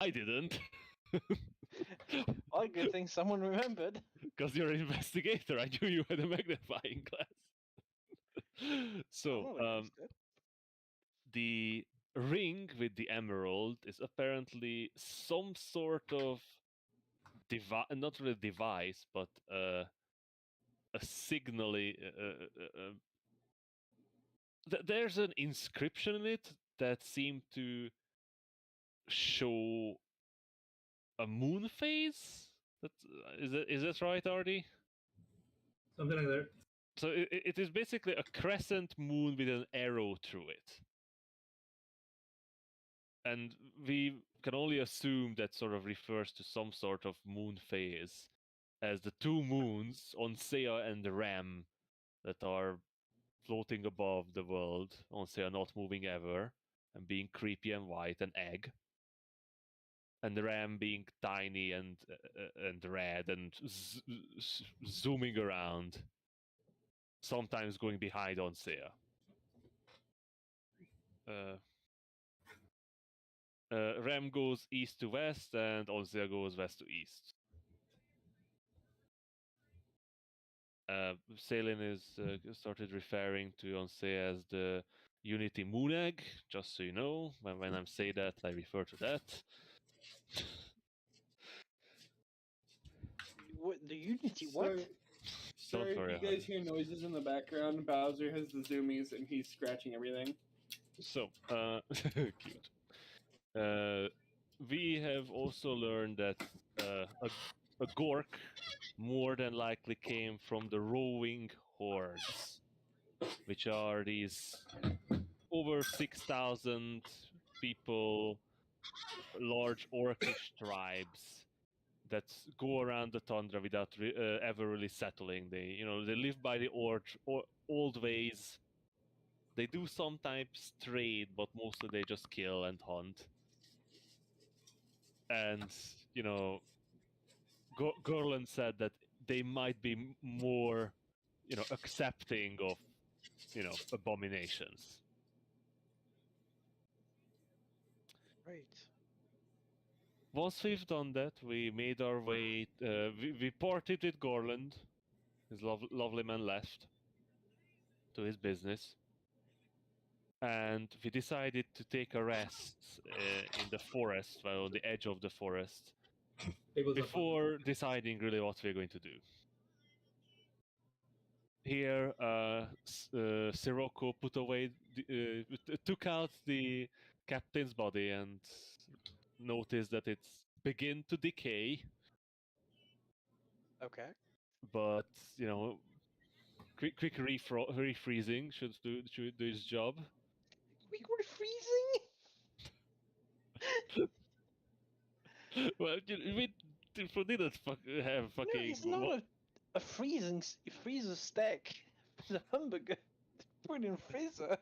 I didn't. Well, good thing someone remembered. Because you're an investigator, I knew you had a magnifying glass. So, the ring with the emerald is apparently some sort of not really device, but a signaling. There's an inscription in it that seemed to show a moon phase. Is that right, Artie? Something like that. So it is basically a crescent moon with an arrow through it. And we can only assume that sort of refers to some sort of moon phase, as the two moons, Onsea and the Ram, that are floating above the world, Onsea not moving ever, and being creepy and white, and egg. And the Ram being tiny and red and zooming around, sometimes going behind Onsea. Ram goes east to west, and Onsea goes west to east. Salin is started referring to Onsea as the Unity Moon Egg, just so you know. When I say that, I refer to that. What, the Unity what? Sorry, you guys hear noises in the background. Bowser has the zoomies and he's scratching everything. So, cute. We have also learned that a Gork more than likely came from the rowing hordes, which are these over 6,000 people, large orcish tribes that go around the tundra without ever really settling. They live by the old ways. They do sometimes trade, but mostly they just kill and hunt. And Gorland said that they might be more, accepting of, abominations. Right. Once we've done that, we made our way. We parted with Gorland. His lovely man left to his business, and we decided to take a rest in the forest, well, on the edge of the forest, before deciding really what we're going to do. Here, Sirocco took out the captain's body and noticed that it's begin to decay. Okay. But quick refreezing should do its job. Quick refreezing. Well, we didn't have fucking. No, it's not a freezing. It freezes a stack. The hamburger. Put in freezer.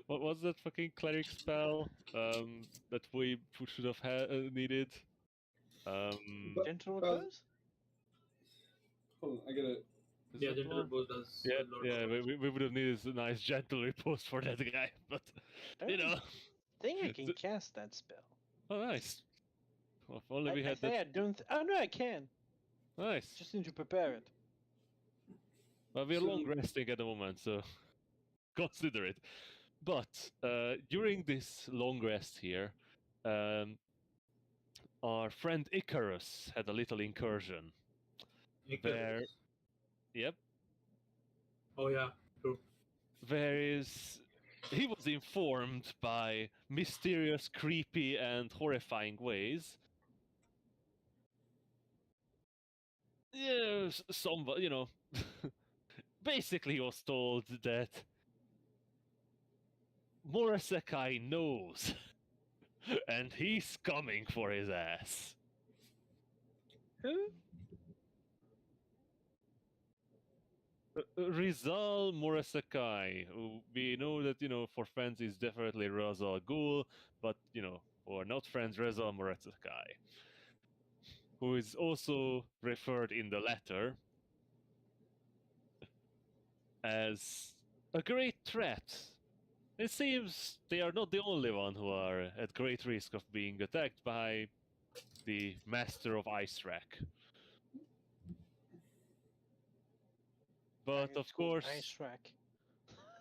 What was that fucking cleric spell that we should have needed? Gentle repose? Hold on, I gotta. Yeah, gentle repose does. Yeah. We would have needed a nice gentle repose for that guy, but I think I can cast that spell. Oh, nice. Well, if only we had that. I don't. Oh no, I can. Nice. Just need to prepare it. Well, we're long resting at the moment, so consider it. But during this long rest here, our friend Icarus had a little incursion. Icarus? Yep. Oh yeah, true. He was informed by mysterious, creepy, and horrifying ways. Yeah, basically he was told that Murasekai knows, and he's coming for his ass. Who? Rizal Murasakai, who we know that, for friends is definitely Rizal Ghul, but, for not friends, Rizal Murasakai, who is also referred in the letter as a great threat It seems they are not the only one who are at great risk of being attacked by the Master of Ice Rack. But of course, Ice rack.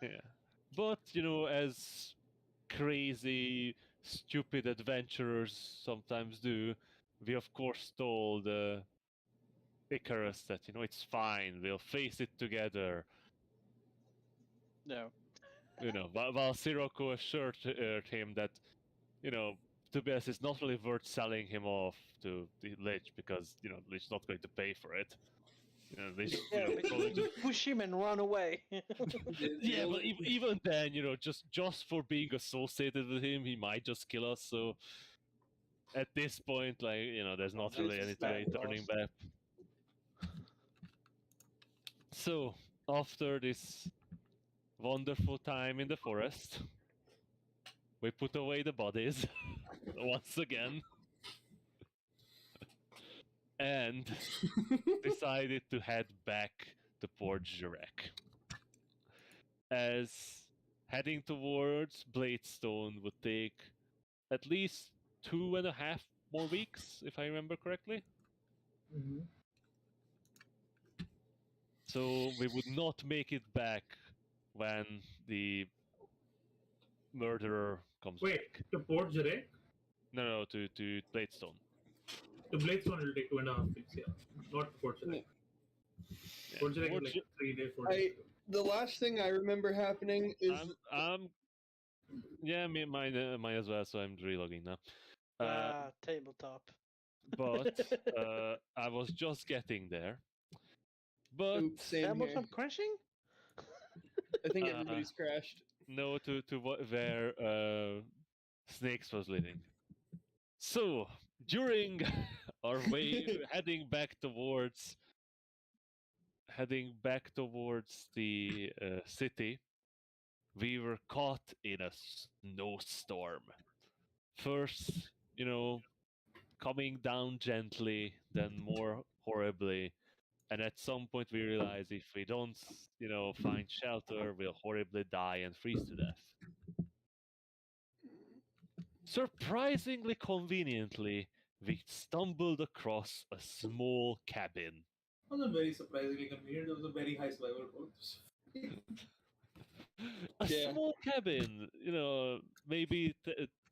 yeah. But as crazy, stupid adventurers sometimes do, we of course told Icarus that it's fine. We'll face it together. No. While Sirocco assured him that to be honest, it's not really worth selling him off to the Lich because Lich's not going to pay for it. Lich, Yeah, but probably you push him and run away. yeah, but even then, just for being associated with him, he might just kill us. So at this point, like there's not That's really just any bad turning loss. back. So after this wonderful time in the forest, we put away the bodies once again and decided to head back to Port Jurek. As heading towards Bladestone would take at least 2.5 more weeks, if I remember correctly. Mm-hmm. So we would not make it back when the murderer comes Wait, back. to Port Jurek? No, to Bladestone. To Bladestone will take 2.5 weeks, yeah. Not to Port Jurek. Yeah. Port Jurek Port is like Ju- 3 days, 4 days. The last thing I remember happening is yeah, mine as well. So I'm relogging now. Tabletop. But I was just getting there. But oops, same here. Tabletop crashing? I think everybody's crashed. no, to where Snakes was leading. So during our way heading back towards the city, we were caught in a snowstorm. First, coming down gently, then more horribly. And at some point, we realize if we don't, find shelter, we'll horribly die and freeze to death. Surprisingly conveniently, we stumbled across a small cabin. Wasn't very surprisingly convenient. It was a very high survival bonus. A Yeah. small cabin, maybe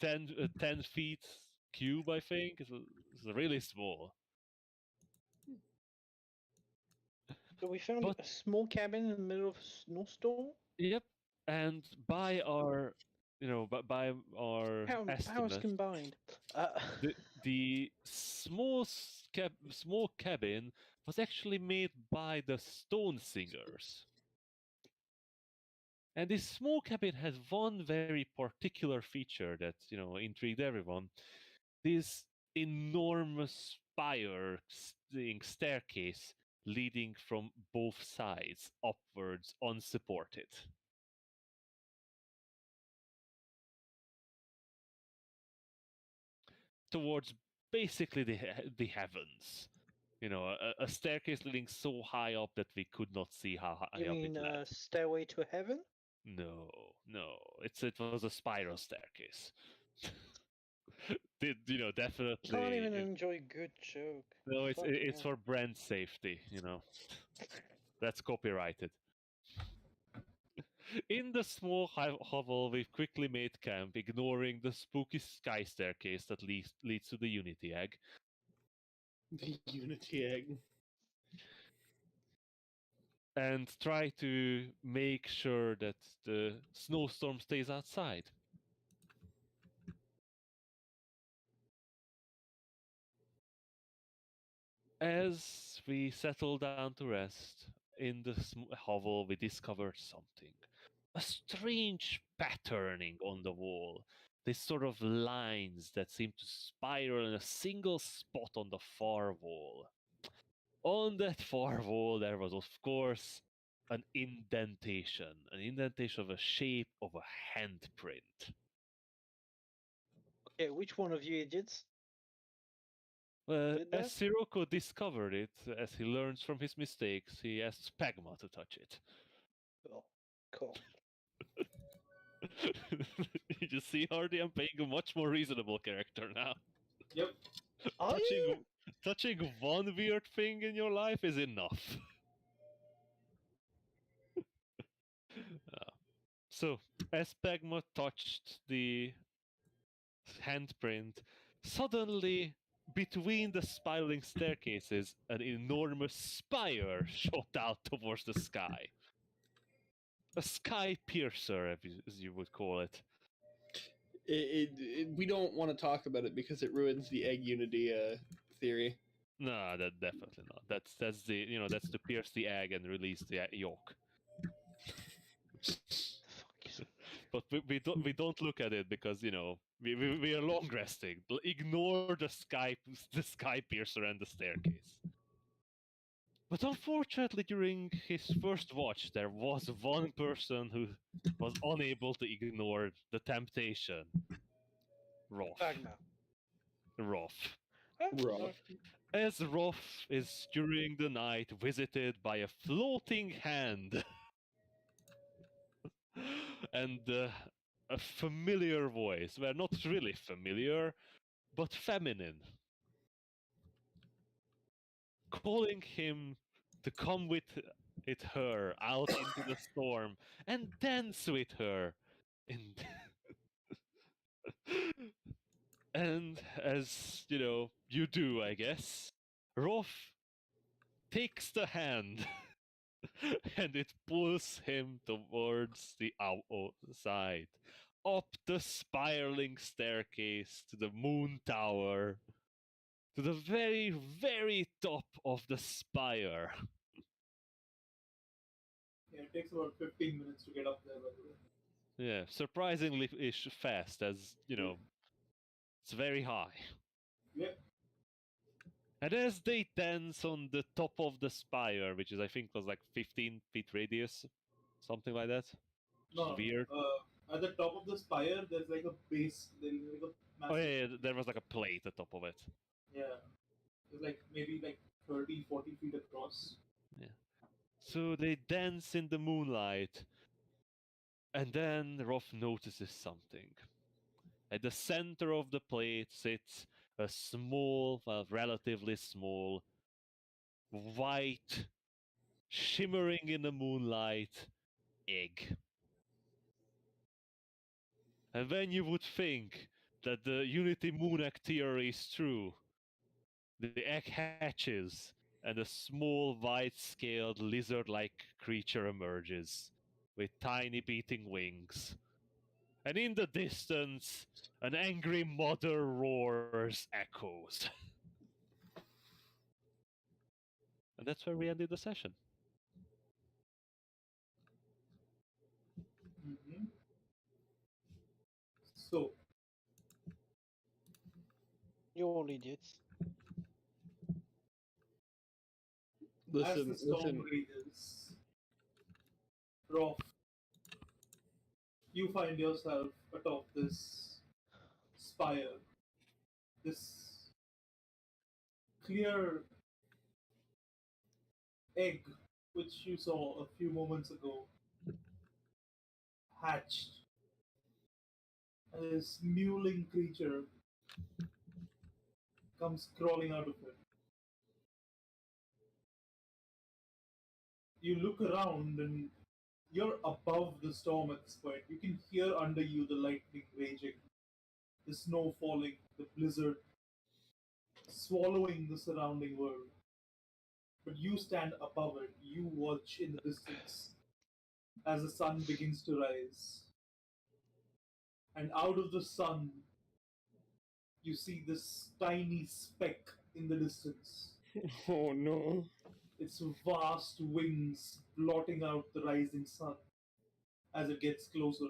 10 feet cube, I think. It's really small. So we found But- a small cabin in the middle of a snowstorm. Yep. And by our, by our Powers estimate, combined. the small cabin was actually made by the Stone Singers. And this small cabin has one very particular feature that intrigued everyone. This enormous staircase leading from both sides upwards unsupported. Towards basically the heavens. A staircase leading so high up that we could not see how high You up mean it led. Stairway to Heaven? No. It was a spiral staircase. Definitely. Can't even enjoy good joke. No, it's Fucking it's hell. for brand safety. That's copyrighted. In the small hovel, we quickly made camp, ignoring the spooky sky staircase that leads to the Unity Egg. The Unity Egg. And try to make sure that the snowstorm stays outside. As we settle down to rest, in the hovel we discovered something. A strange patterning on the wall. These sort of lines that seem to spiral in a single spot on the far wall. On that far wall, there was, of course, an indentation of a shape of a handprint. Okay, which one of you idiots? Did As that? Sirocco discovered it, as he learns from his mistakes, he asks Pagma to touch it. Oh, cool. You just see, Hardy, I'm playing a much more reasonable character now. Yep. Are you? Touching one weird thing in your life is enough. So, as Pegma touched the handprint, suddenly, between the spiraling staircases, an enormous spire shot out towards the sky. A sky piercer, as you would call it. We don't want to talk about it because it ruins the egg unity theory. No, that definitely not. That's the that's to pierce the egg and release the yolk. But we don't look at it because we are long resting. Ignore the sky piercer and the staircase. But unfortunately, during his first watch, there was one person who was unable to ignore the temptation. Roth. Bagma. Roth. Roth. As Roth is during the night visited by a floating hand and a familiar voice, well, not really familiar, but feminine, calling him to come with her out into the storm and dance with her. And as you do, I guess, Roth takes the hand and it pulls him towards the outside, up the spiraling staircase to the moon tower, to the very, very top of the spire. Yeah, it takes about 15 minutes to get up there, by the way. Yeah, surprisingly fast, as it's very high. Yeah. And as they dance on the top of the spire, which is I think was like 15 feet radius, something like that. No, Weird. at the top of the spire, there's like a base. There's like a Oh massive. yeah, there was like a plate at the top of it. Yeah. It's like maybe like 30, 40 feet across. Yeah. So they dance in the moonlight, and then Roth notices something. At the center of the plate sits a small, well, relatively small, white, shimmering in the moonlight egg. And when you would think that the Unity Moon Egg theory is true, the egg hatches and a small, white-scaled, lizard-like creature emerges with tiny beating wings. And in the distance, an angry mother roars echoes. And that's where we ended the session. Mm-hmm. So, You all idiots. as the Listen, storm listen. rages, Roth, you find yourself atop this spire, this clear egg which you saw a few moments ago hatched, and this mewling creature comes crawling out of it. You look around and you're above the storm at this point. You can hear under you the lightning raging, the snow falling, the blizzard swallowing the surrounding world. But you stand above it. You watch in the distance as the sun begins to rise. And out of the sun, you see this tiny speck in the distance. Oh no. Its vast wings blotting out the rising sun as it gets closer.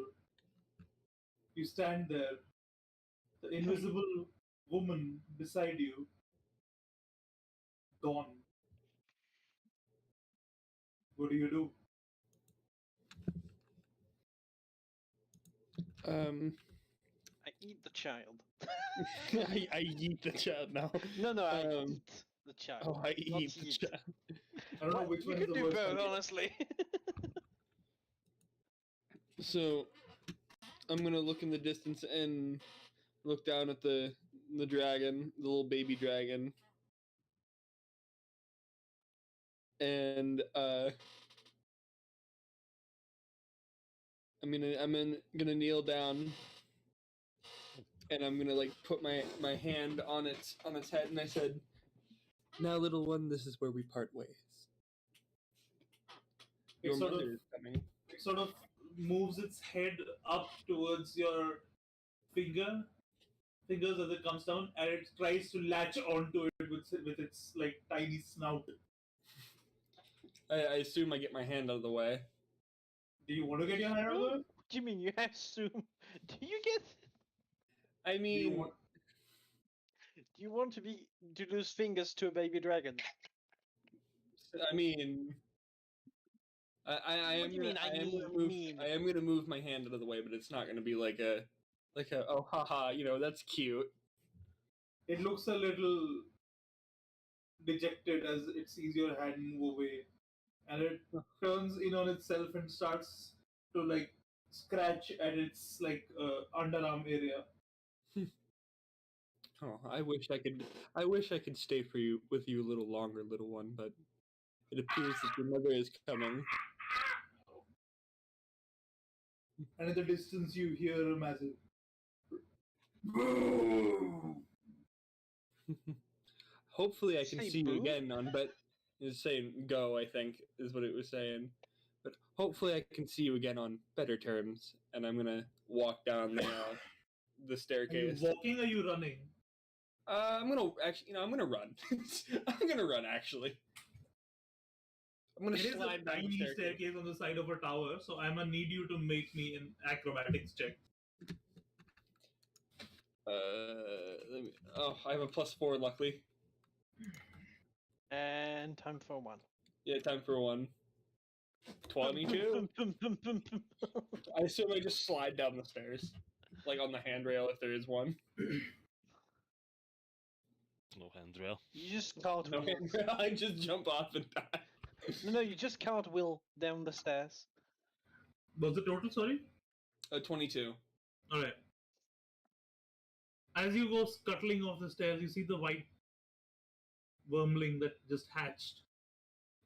You stand there, the invisible woman beside you, gone. What do you do? I eat the child. I eat the child now. No, I Um, eat the child. Oh, I Not eat the eat. child. I don't know Well, which you one is could the do worst both, idea. honestly. So I'm gonna look in the distance and look down at the dragon, the little baby dragon, and I'm gonna kneel down, and I'm gonna like put my hand on its head, and I said, "Now, little one, this is where we part ways. It Your sort mother of is coming." it sort of moves its head up towards your fingers as it comes down, and it tries to latch onto it with its like tiny snout. I assume I get my hand out of the way. Do you want to get your hand out of the way? What do you mean you assume? Do you get? I Do you mean, want? Do you want to lose fingers to a baby dragon? I mean, I am What do you gonna mean, I am gonna move my hand out of the way, but it's not gonna be like a oh haha, that's cute. It looks a little dejected as it sees your hand move away, and it turns in on itself and starts to like scratch at its like underarm area. Oh, I wish I could stay with you a little longer, little one, but it appears that your mother is coming. And in the distance, you hear a massive. Boo! Hopefully, I can Say see you boo? again on it's saying go, I think, is what it was saying. But hopefully, I can see you again on better terms. And I'm gonna walk down the Are you staircase. walking or are you running? I'm gonna actually, I'm gonna run. I'm gonna run actually. I'm gonna It is a slide down the tiny staircase. staircase on the side of a tower, so I'm gonna need you to make me an acrobatics check. I have a +4, luckily. And time for one. Yeah, time for one. 22. I assume I just slide down the stairs, like on the handrail if there is one. No handrail. You just can't No will. handrail. I just jump off and die. No, you just can't will down the stairs. What's the total? Sorry. 22. All right. As you go scuttling off the stairs, you see the white wormling that just hatched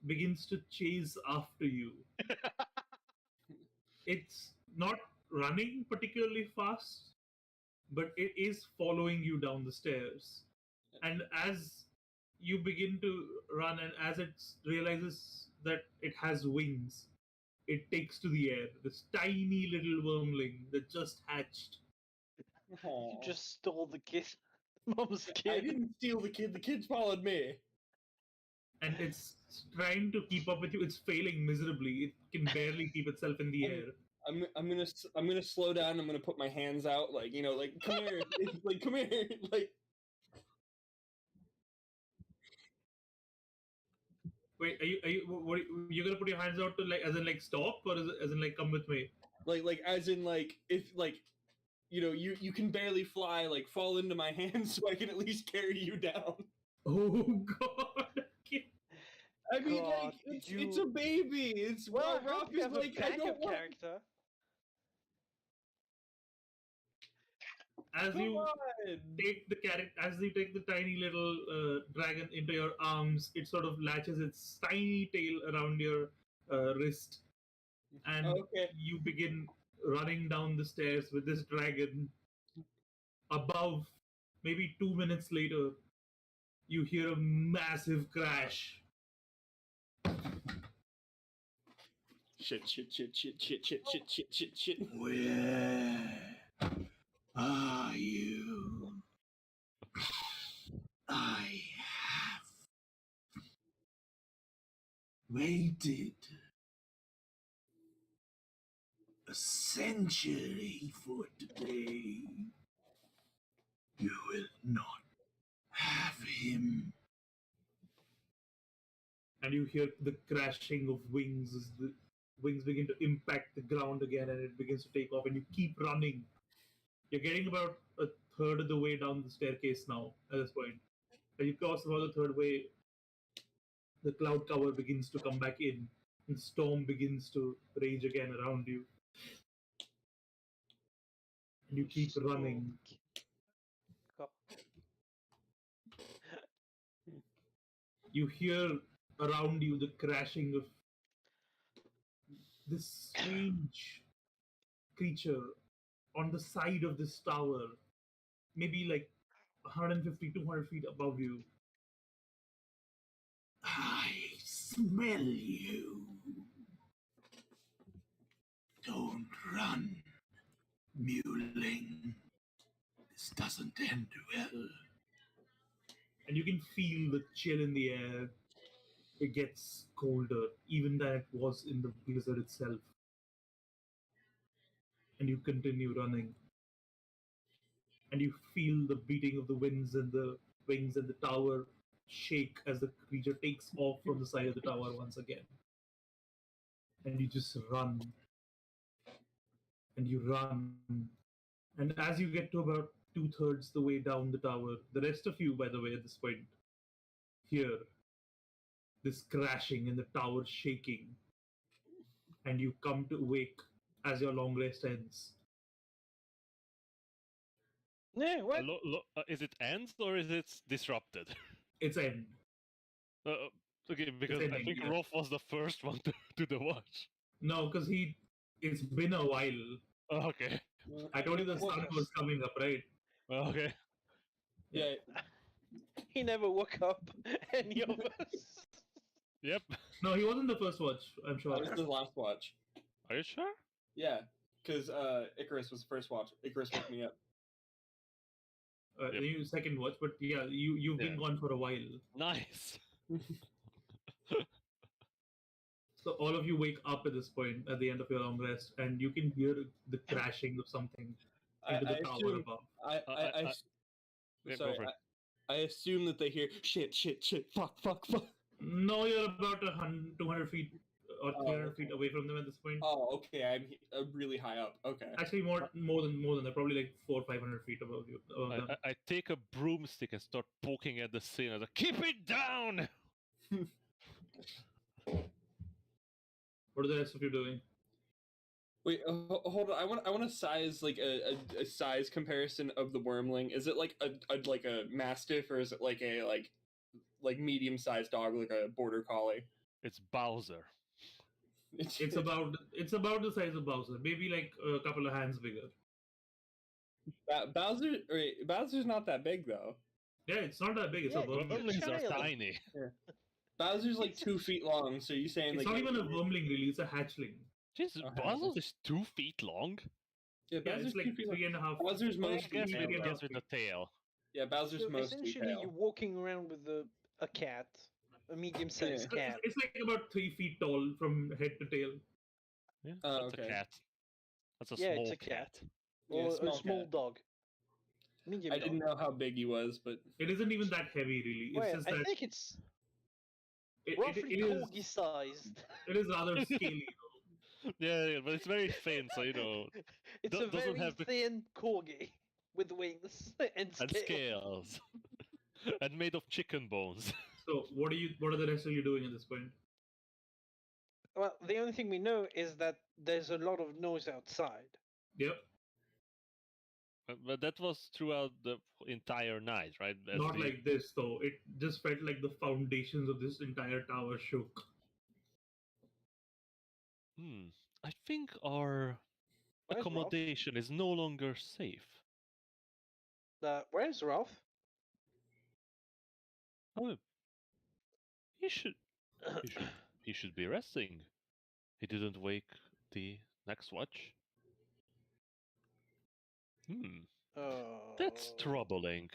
begins to chase after you. It's not running particularly fast, but it is following you down the stairs. And as you begin to run, and as it realizes that it has wings, it takes to the air. This tiny little wormling that just hatched. You Aw. just stole the kid. Mom's I kid. didn't steal the kid. The kid followed me. And it's trying to keep up with you. It's failing miserably. It can barely keep itself in the air. I'm gonna slow down. I'm gonna put my hands out, like like come here, like come here, like. Wait, what, you're gonna put your hands out to like, as in like stop, or as in like come with me? Like as in like if like you can barely fly, like fall into my hands so I can at least carry you down. Oh God! I mean, God, like it's a baby. It's Well, I Rob hope you is have like a I don't backup want. character. As Come you on. as you take the tiny little dragon into your arms, it sort of latches its tiny tail around your wrist, and Okay. you begin running down the stairs with this dragon above. Maybe 2 minutes later, you hear a massive crash. Shit. Where are you? I have waited a century for today. You will not have him. And you hear the crashing of wings as the wings begin to impact the ground again, and it begins to take off, and you keep running. You're getting about a third of the way down the staircase now at this point. As you cross about the third way, the cloud cover begins to come back in, and the storm begins to rage again around you. and you keep running. God. You hear around you the crashing of this strange creature on the side of this tower, maybe like 150, 200 feet above you. I smell you. Don't run, muling. This doesn't end well. And you can feel the chill in the air. It gets colder, even than it was in the blizzard itself. And you continue running. And you feel the beating of the winds and the wings and the tower shake as the creature takes off from the side of the tower once again. And you just run. And you run. And as you get to about 2/3 the way down the tower, the rest of you, by the way, at this point, hear this crashing and the tower shaking. And you come to wake as your long rest ends. No, what? Is it ends or is it disrupted? It's end. Uh, okay, because I ending, think yeah. Rolf was the first one to do the watch. No, because it's been a while. Oh, okay. I told you the sun was coming up, right? Okay. Yeah. He never woke up, any of us. Yep. No, he wasn't the first watch, I'm That sure. was the last watch. Are you sure? Yeah, because Icarus was the first watch. Icarus woke me up. Yep. You second watch, but yeah, you've been Yeah. gone for a while. Nice. So all of you wake up at this point at the end of your long rest, and you can hear the crashing of something into the tower assume, above. Yeah, sorry, go for it. I assume that they hear shit, fuck. No, you're about 200 feet or 300 okay. feet away from them at this point. Oh, okay. I'm really high up. Okay. Actually, more than that, probably like 400 or 500 feet above you. Above them. I take a broomstick and start poking at the ceiling. I'm like, keep it down! What are the rest of you doing? Wait, hold on. I want to size like a size comparison of the wormling. Is it like a mastiff or is it like a like medium sized dog like a border collie? It's Bowser. It's about the size of Bowser, maybe like a couple of hands bigger. Bowser's not that big though. Yeah, it's not that big. It's Yeah, a wormling. Gremlins are child. tiny. Bowser's like 2 feet long. So you saying It's like not even a wormling, really. It's a hatchling. Jesus, Okay. Bowser is 2 feet long? Yeah, Yeah, Bowser's it's like 2 feet long. 3.5. Bowser's I mostly guess tail, with, though. guess with the tail. Yeah, Bowser's So mostly essentially, tail. you're walking around with a cat, a medium-sized Yeah. cat. It's like about 3 feet tall from head to tail. Yeah, Oh, that's okay. a cat. That's a Yeah, small it's a cat. Yeah, Or small a small cat. dog. Medium I didn't dog. know how big he was, but It isn't even that heavy, really. It's Wait, just I that think it's it roughly is corgi-sized. it is rather scaly. Though. Yeah, but it's very thin, so you know, It's a doesn't very have the- thin corgi with wings and and scales. scales. And made of chicken bones. So what are the rest of you doing at this point? Well, the only thing we know is that there's a lot of noise outside. Yep. But that was throughout the entire night, right? As Not the- like this though. It just felt like the foundations of this entire tower shook. I think our Where's Rolf? accommodation is no longer safe. Where's Rolf? Oh, he should he should be resting. He didn't wake the next watch. That's Oh. troubling.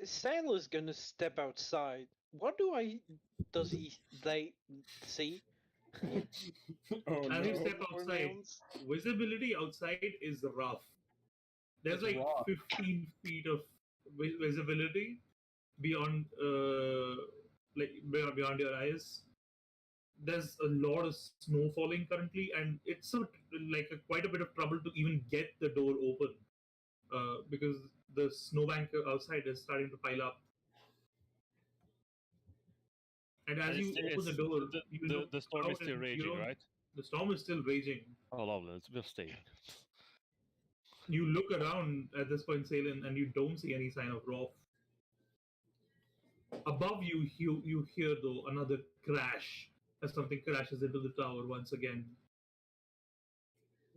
Sailor's gonna step outside. What does they see? oh As you no. step outside, Renounce? visibility outside is rough. There's It's like rough. 15 feet of visibility beyond beyond your eyes. There's a lot of snow falling currently, and it's quite a bit of trouble to even get the door open because the snowbank outside is starting to pile up. And as you open the door, the storm is out still and raging, right? The storm is still raging. Oh, lovely. We're staying. You look around at this point, Salen, and you don't see any sign of Roth. Above you, you hear though another crash as something crashes into the tower once again.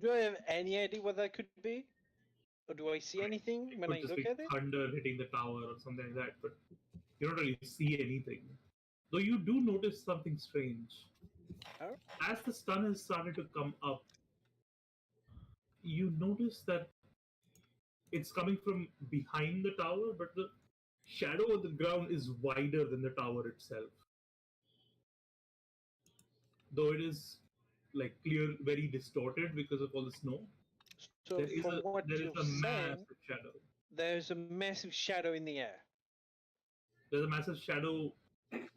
Do I have any idea what that could be? Or do I see anything when Could I just look be at it? thunder hitting the tower or something like that, but you don't really see anything. Though you do notice something strange. Oh? As the sun is starting to come up, you notice that it's coming from behind the tower, but the shadow of the ground is wider than the tower itself. Though it is like clear, very distorted because of all the snow. So from what There is you're a saying, massive shadow. there's a massive shadow in the air. There's a massive shadow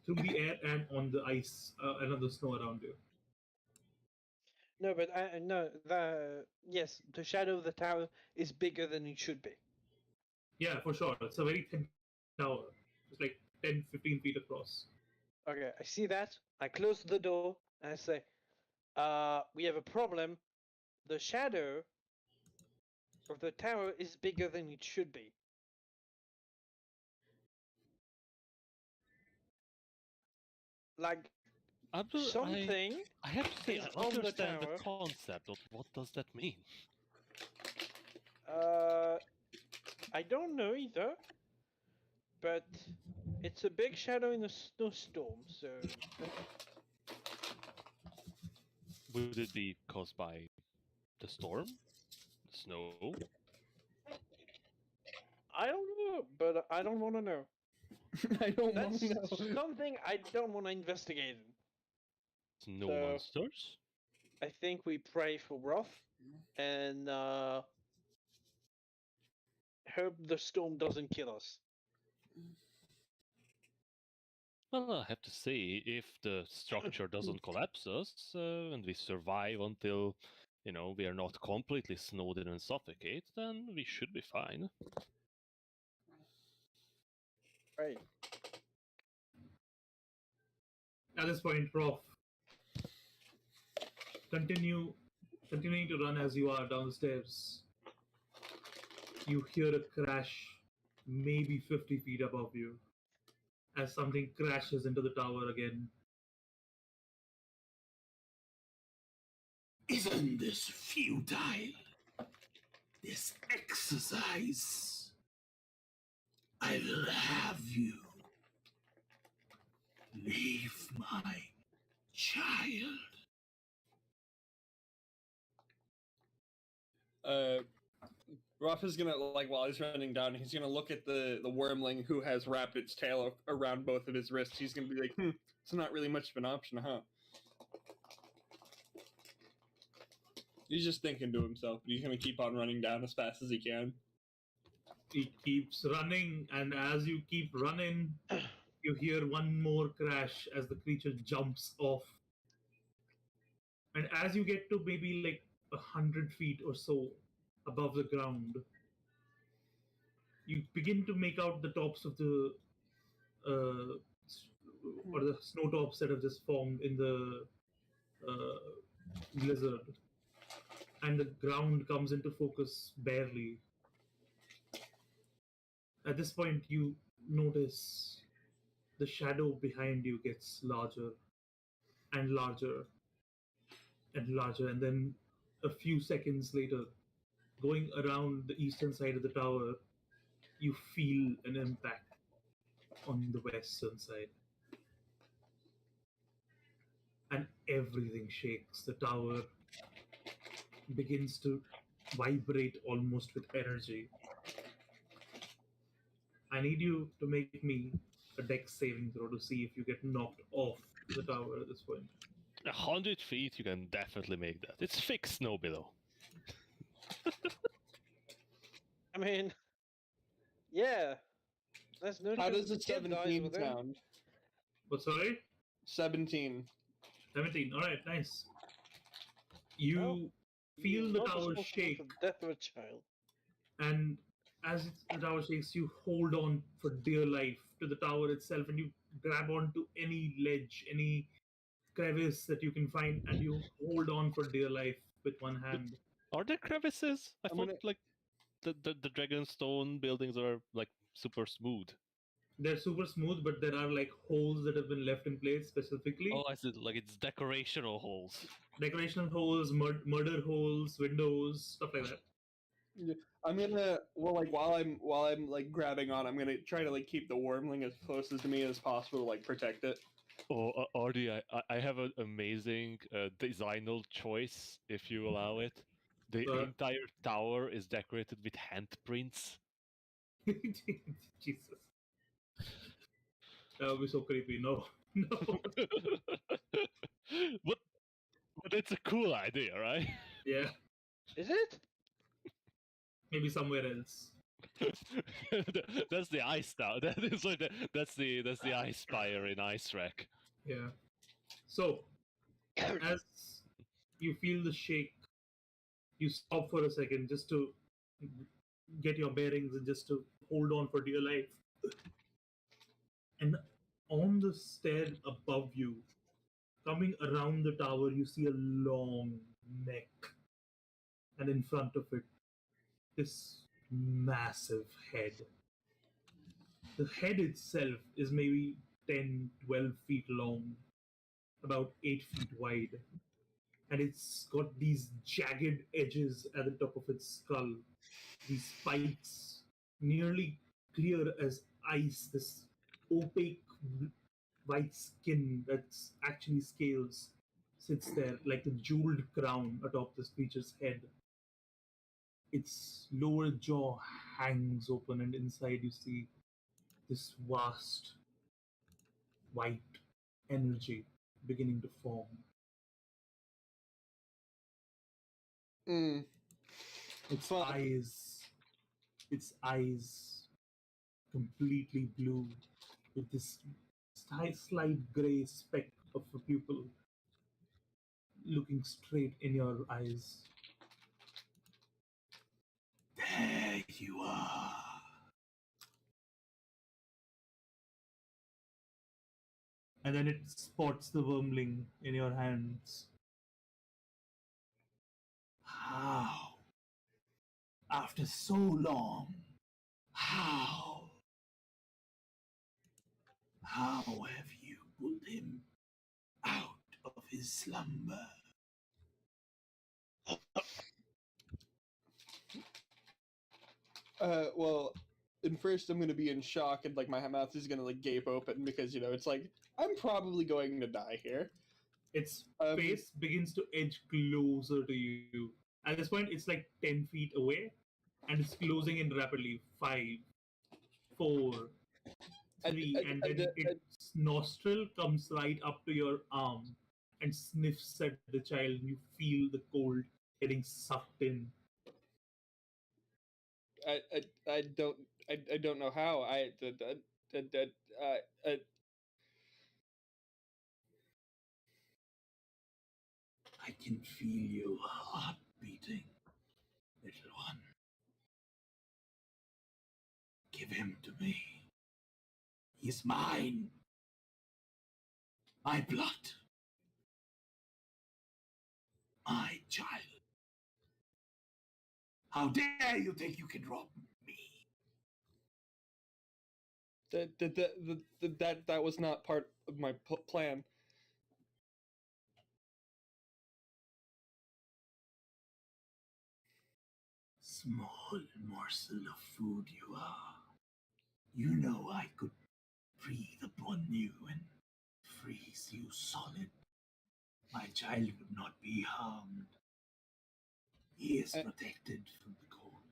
through the air and on the ice and on the snow around you. No, but no, the yes, the shadow of the tower is bigger than it should be. Yeah, for sure. It's a very thin tower. It's like 10, 15 feet across. Okay, I see that. I close the door and I say, we have a problem. The shadow of the tower is bigger than it should be. Like something I have to say, is I on the understand the tower. concept of what does that mean. I don't know either, but it's a big shadow in a snowstorm. So Would it be caused by the storm, the snow? I don't know, but I don't want to know. I don't want That's to know. something I don't want to investigate. Snow So- monsters? I think we pray for Roth and hope the storm doesn't kill us. Well, I have to say, if the structure doesn't collapse us and we survive until, we are not completely snowed in and suffocate, then we should be fine. Right. At this point, Prof, continuing to run as you are downstairs. You hear a crash, maybe 50 feet above you, as something crashes into the tower again. Isn't this futile? This exercise? I will have you. Leave my child. Ruff is gonna, like, while he's running down, he's gonna look at the wormling who has wrapped its tail around both of his wrists. He's gonna be like, it's not really much of an option, huh? He's just thinking to himself, but he's gonna keep on running down as fast as he can. He keeps running, and as you keep running, you hear one more crash as the creature jumps off. And as you get to maybe like 100 feet or so above the ground, you begin to make out the tops of the or the snow tops that have just formed in the blizzard, and the ground comes into focus barely. At this point, you notice the shadow behind you gets larger and larger and larger, and then a few seconds later, going around the eastern side of the tower, you feel an impact on the western side. And everything shakes. The tower begins to vibrate almost with energy. I need you to make me a dex saving throw to see if you get knocked off the tower at this point. 100 feet, you can definitely make that. It's fixed snow below. I mean, yeah. That's no How does a the kid dies 17 with him. sound? But sorry? 17. 17. Alright, nice. You Well, feel You're the not tower responsible shake, for the death of a child. and as the tower shakes, you hold on for dear life to the tower itself, and you grab onto any ledge, any crevice that you can find, and you hold on for dear life with one hand. Are there crevices? I I'm thought gonna- like the Dragonstone buildings are like super smooth. They're super smooth, but there are like holes that have been left in place specifically. Oh, I see. Like it's decorational holes. Decorational holes, murder holes, windows, stuff like that. Yeah, I'm gonna like while I'm like grabbing on, I'm gonna try to like keep the wormling as closest to me as possible to like protect it. Oh, Artie, I have an amazing designal choice if you allow it. The entire tower is decorated with handprints. Jesus. That would be so creepy. No. No. but it's a cool idea, right? Yeah. Is it? Maybe somewhere else. That's the ice tower. That is like that's the ice spire in Ice Wreck. Yeah. So, as you feel the shake, you stop for a second just to get your bearings and just to hold on for dear life. And on the stair above you, coming around the tower, you see a long neck. And in front of it, this massive head. The head itself is maybe 10, 12 feet long, about 8 feet wide. And it's got these jagged edges at the top of its skull, these spikes, nearly clear as ice, this opaque white skin that's actually scales sits there like a jeweled crown atop this creature's head. Its lower jaw hangs open, and inside you see this vast white energy beginning to form. Mm. Its Fun. eyes completely blue with this slight grey speck of a pupil looking straight in your eyes. There you are. And then it spots the wormling in your hands. How? After so long, how? How have you pulled him out of his slumber? Well, and first I'm gonna be in shock and like my mouth is gonna like gape open because it's like I'm probably going to die here. Its Um, face begins to edge closer to you. At this point, it's like 10 feet away, and it's closing in rapidly. 5, 4, I- 3, I- and I- then I- its nostril comes right up to your arm and sniffs at the child. You feel the cold getting sucked in. I don't know how uh, I can feel your heart beating, little one. Give him to me. He's mine. My blood. My child. How dare you think you can rob me? that was not part of my plan. Small morsel of food you are. You know I could breathe upon you and freeze you solid. My child would not be harmed. He is protected from the cold.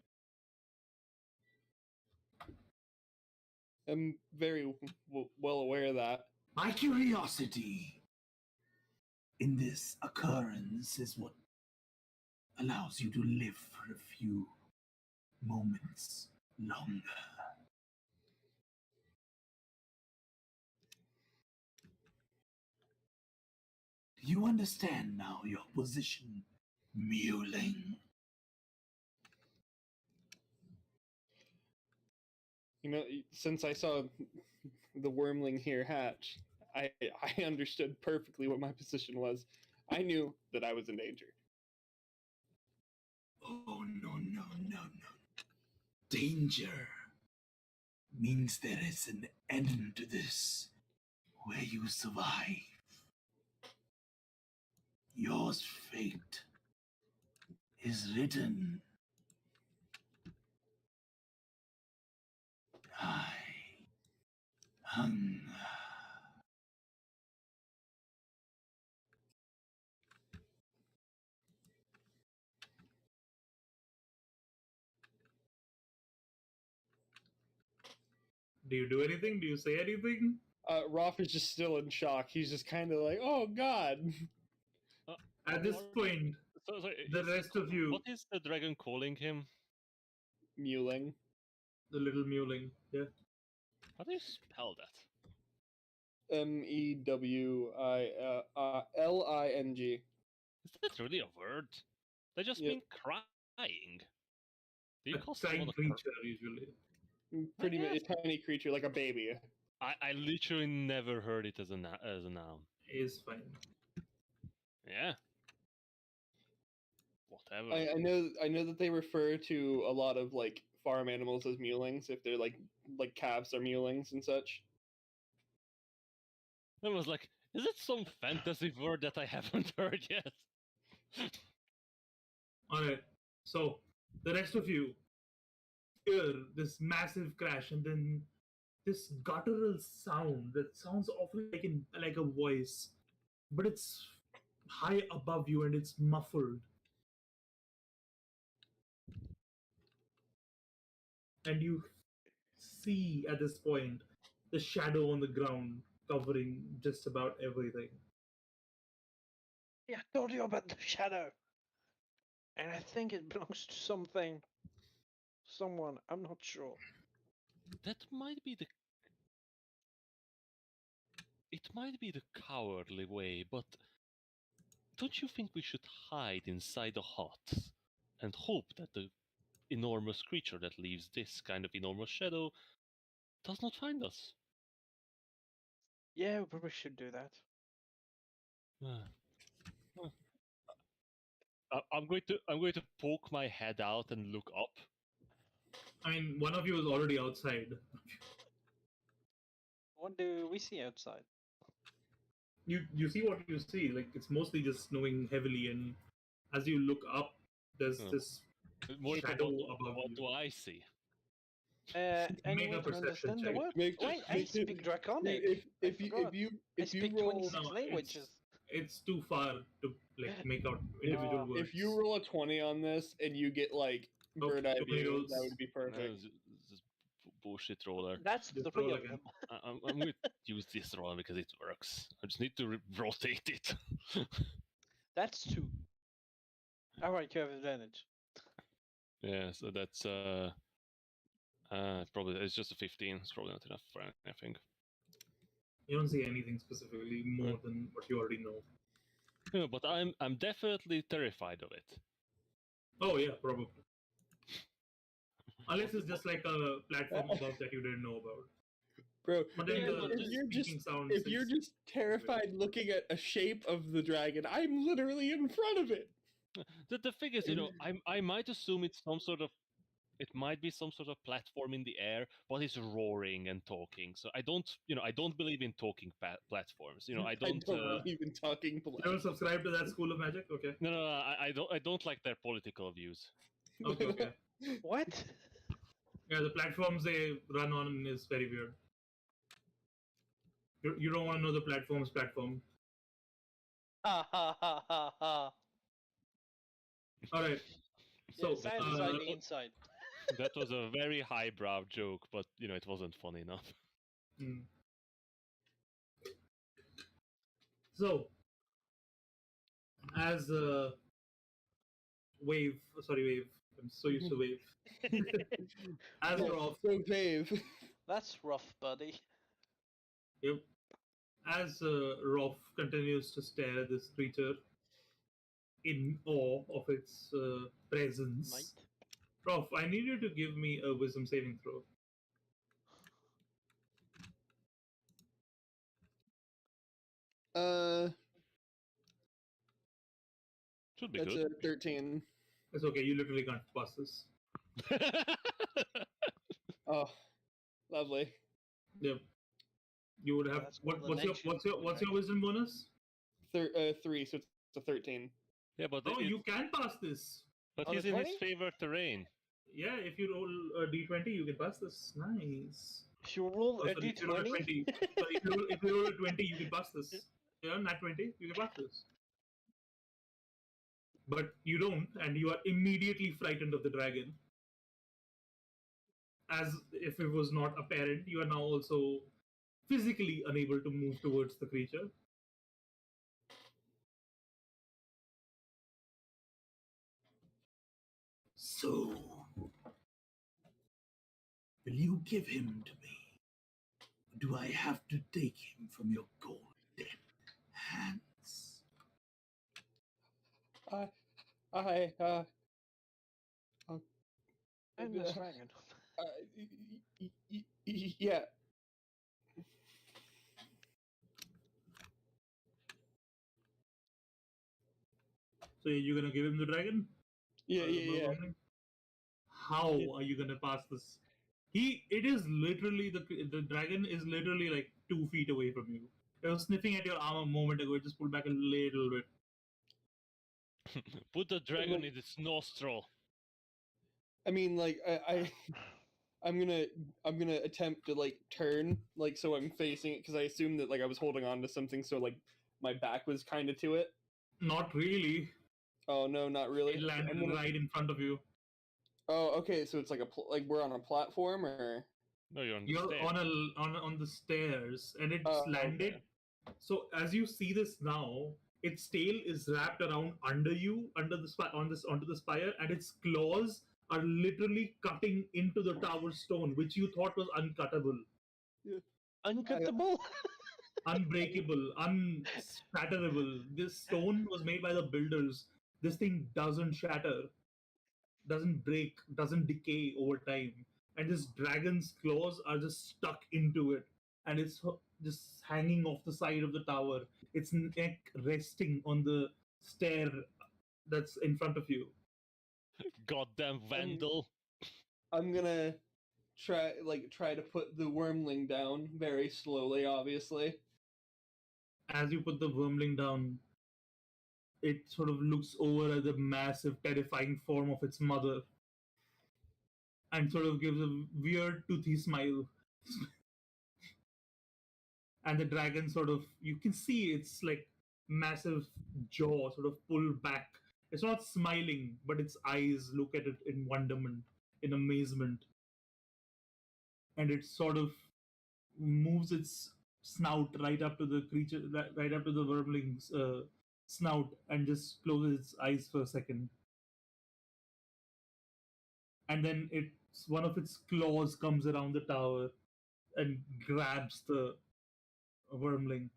I'm very well aware of that. My curiosity in this occurrence is what allows you to live for a few moments longer. Do you understand now your position, Mewling? Since I saw the wormling here hatch, I understood perfectly what my position was. I knew that I was in danger. Oh, no, no, no, no. Danger means there is an end to this where you survive. Your fate is written. I hunger. Do you do anything? Do you say anything? Rolf is just still in shock. He's just kind of like, "Oh God." At this point, the rest of you, What is the dragon calling him? Mewling. the little mewling, yeah. How do you spell that? Mewling. Is that really a word? They just Yep. mean crying. Do you A call someone crying a cry? creature, usually. Pretty much a Yes. tiny creature like a baby. I literally never heard it as a noun. Is fine. Yeah. Whatever. I know that they refer to a lot of like farm animals as mewlings if they're like calves are mewlings and such. I was like, is it some fantasy word that I haven't heard yet? Alright, so the rest of you hear this massive crash and then this guttural sound that sounds awfully like a voice, but it's high above you and it's muffled. And you see at this point the shadow on the ground covering just about everything. Yeah, I told you about the shadow. And I think it belongs to someone. I'm not sure. That might be the. It might be the cowardly way, but don't you think we should hide inside the hut and hope that the enormous creature that leaves this kind of enormous shadow does not find us? Yeah, we probably should do that. I'm going to poke my head out and look up. I mean, one of you is already outside. What do we see outside? You see what you see. Like it's mostly just snowing heavily, and as you look up, there's Oh. this More shadow important, above what you. do I see? Any Make way a to perception understand the check. word? Make- Wait, I speak Draconic. If I you forgot. I if you speak roll 26 languages. It's too far to like make out if, individual words. if you roll a 20 on this and you get like Okay, bird eye 20 view, rolls. that would be No, perfect. just bullshit roller. That's Just three roll of again. them. I'm going to use this roller because it works. I just need to rotate it. That's two. Alright, you have advantage. Yeah, so that's probably it's just a 15. It's probably not enough for anything, I think. You don't see anything specifically more than what you already know. Yeah, but I'm definitely terrified of it. Oh yeah, probably. Unless it's just like a platform above that you didn't know about. Bro, But then Yeah, the, but the just speaking sound if you're says- just terrified looking at a shape of the dragon, I'm literally in front of it. The thing is, I might assume it's some sort of it might be some sort of platform in the air, but it's roaring and talking. So I don't believe in talking platforms. I don't. believe in talking You don't subscribe to that school of magic? Okay. No, I don't like their political views. Okay, okay. What? Yeah, the platforms they run on is very weird. You don't want to know the platform's platform. Ha ha ha ha ha. Alright. So, Yeah, science is hiding inside. That was a very highbrow joke, but it wasn't funny enough. mm. So, as wave, I'm so used to wave. As Rolf, so Dave. That's rough, buddy. yep. As Rolf continues to stare at this creature in awe of its presence. Might. Rolf, I need you to give me a wisdom saving throw. Should be That's good. a 13. It's okay. You literally can't pass this. Oh, lovely. Yep. You would have That's called a what's your legend. wisdom bonus? 3, so it's a 13. Yeah, but Oh, you can pass this. but On a he's in his 20? favorite terrain. Yeah, if you roll a d20, you can pass this. Nice. If you roll Oh, a sorry, if you roll a d20, 20. Sorry, if you roll a 20, you can pass this. Yeah, not 20, you can pass this. But you don't, and you are immediately frightened of the dragon. As if it was not apparent, you are now also physically unable to move towards the creature. So, will you give him to me? Or do I have to take him from your golden hands? and this dragon. Yeah. So you're gonna give him the dragon? Yeah, Or yeah, the yeah. vermin? How are you gonna pass this? It is literally the dragon is literally like 2 feet away from you. It was sniffing at your arm a moment ago. It just pulled back a little bit. Put the dragon Like- in its nostril. I mean, like, I'm gonna attempt to like turn like so I'm facing it because I assumed that like I was holding on to something so like my back was kind of to it. Not really. Oh no, not really. It landed I'm gonna- right in front of you. Oh, okay. So it's like like we're on a platform, or No, you're on the You're stairs. on the stairs, and it's Oh, landed. okay. So as you see this now, its tail is wrapped around under you, under the onto the spire, and its claws are literally cutting into the tower stone, which you thought was uncuttable, Uncuttable? unbreakable, unspatterable. This stone was made by the builders. This thing doesn't shatter, doesn't break, doesn't decay over time. And this dragon's claws are just stuck into it, and it's just hanging off the side of the tower. Its neck resting on the stair that's in front of you. Goddamn vandal. I'm gonna try to put the wormling down very slowly, obviously. As you put the wormling down, it sort of looks over at the massive, terrifying form of its mother and sort of gives a weird, toothy smile. And the dragon sort of, you can see its like massive jaw sort of pull back. It's not smiling, but its eyes look at it in wonderment, in amazement. And it sort of moves its snout right up to the creature, right up to the wormling's snout, and just closes its eyes for a second. And then one of its claws comes around the tower and grabs the wormling.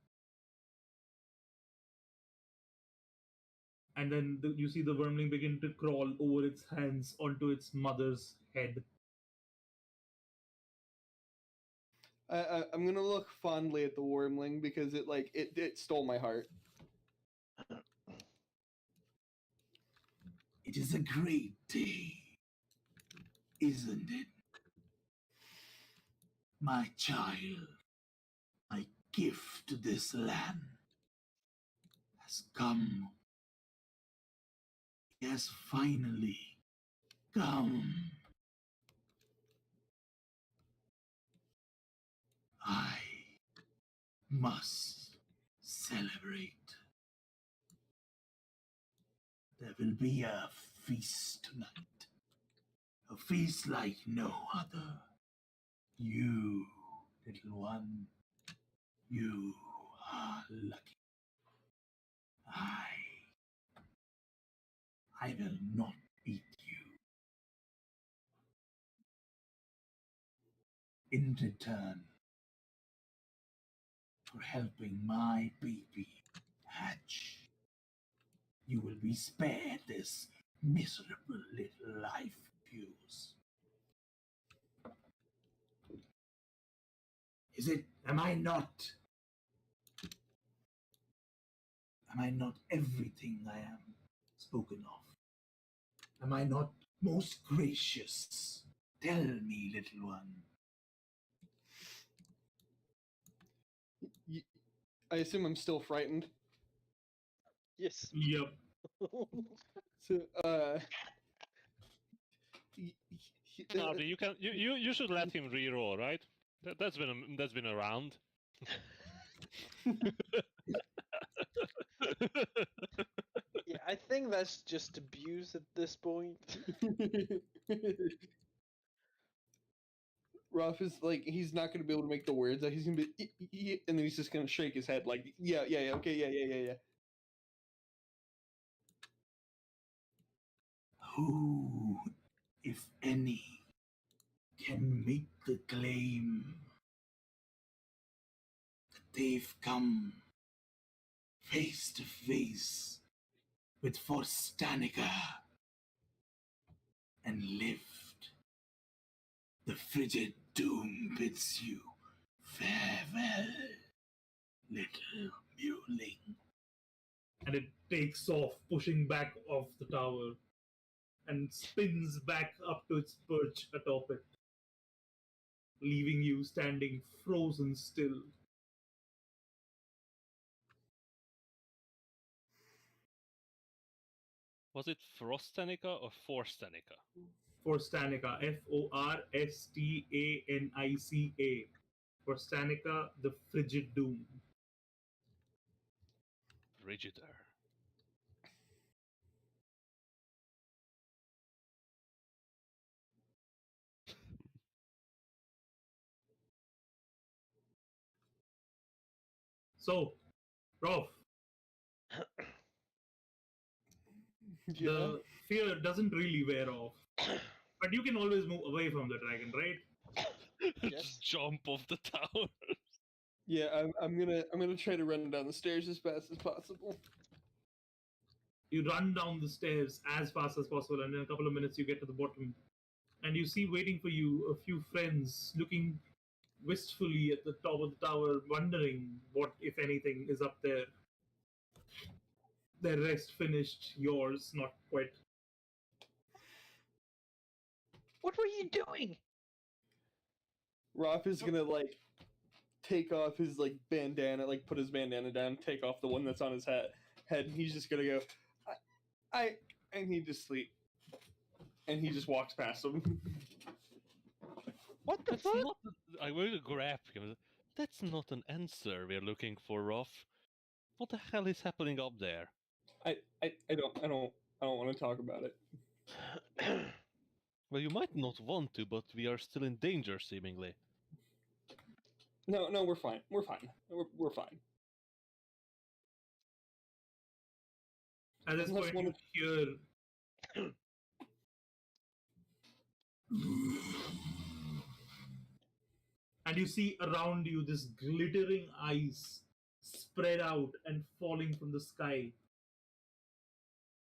And then you see the wormling begin to crawl over its hands onto its mother's head. I'm gonna look fondly at the wormling because it stole my heart. It is a great day, isn't it? My child, my gift to this land has come. It has finally come. I must celebrate. There will be a feast tonight. A feast like no other. You, little one, you are lucky. I will not beat you. In return for helping my baby hatch, you will be spared this miserable little life of yours. Is it? Am I not everything I am spoken of? Am I not most gracious? Tell me, little one. I assume I'm still frightened. Yes. Yep. So, Artie, you should let him re-roll, right? That's been around. Yeah, I think that's just abuse at this point. Ruff is like, he's not going to be able to make the words out. He's going to be, and then he's just going to shake his head like, yeah, okay, yeah. Who, if any, can make the claim that they've come face to face with Forstanica and lived? The frigid doom bids you farewell, little muling. And it takes off, pushing back off the tower, and spins back up to its perch atop it, leaving you standing frozen still. Was it Frostanica or Forstanica? Forstanica, Forstanica. Forstanica, the frigid doom. Frigidaire. So, Rolf, Yeah. the fear doesn't really wear off. But you can always move away from the dragon, right? Yes. Just jump off the tower. Yeah, I'm gonna try to run down the stairs as fast as possible. You run down the stairs as fast as possible, and in a couple of minutes you get to the bottom. And you see waiting for you a few friends looking wistfully at the top of the tower, wondering what, if anything, is up there. Their rest finished, yours not quite. What were you doing? Ruff is gonna like take off his like bandana, like put his bandana down, take off the one that's on his head, and he's just gonna go, and he just sleep, and he just walks past them. What the That's fuck? not. I will grab him. That's not an answer we're looking for, Ruff. What the hell is happening up there? I don't want to talk about it. Well, you might not want to, but we are still in danger, seemingly. No, we're fine. We're fine. We're fine. At this Unless point, one you hear and you see around you this glittering ice spread out and falling from the sky,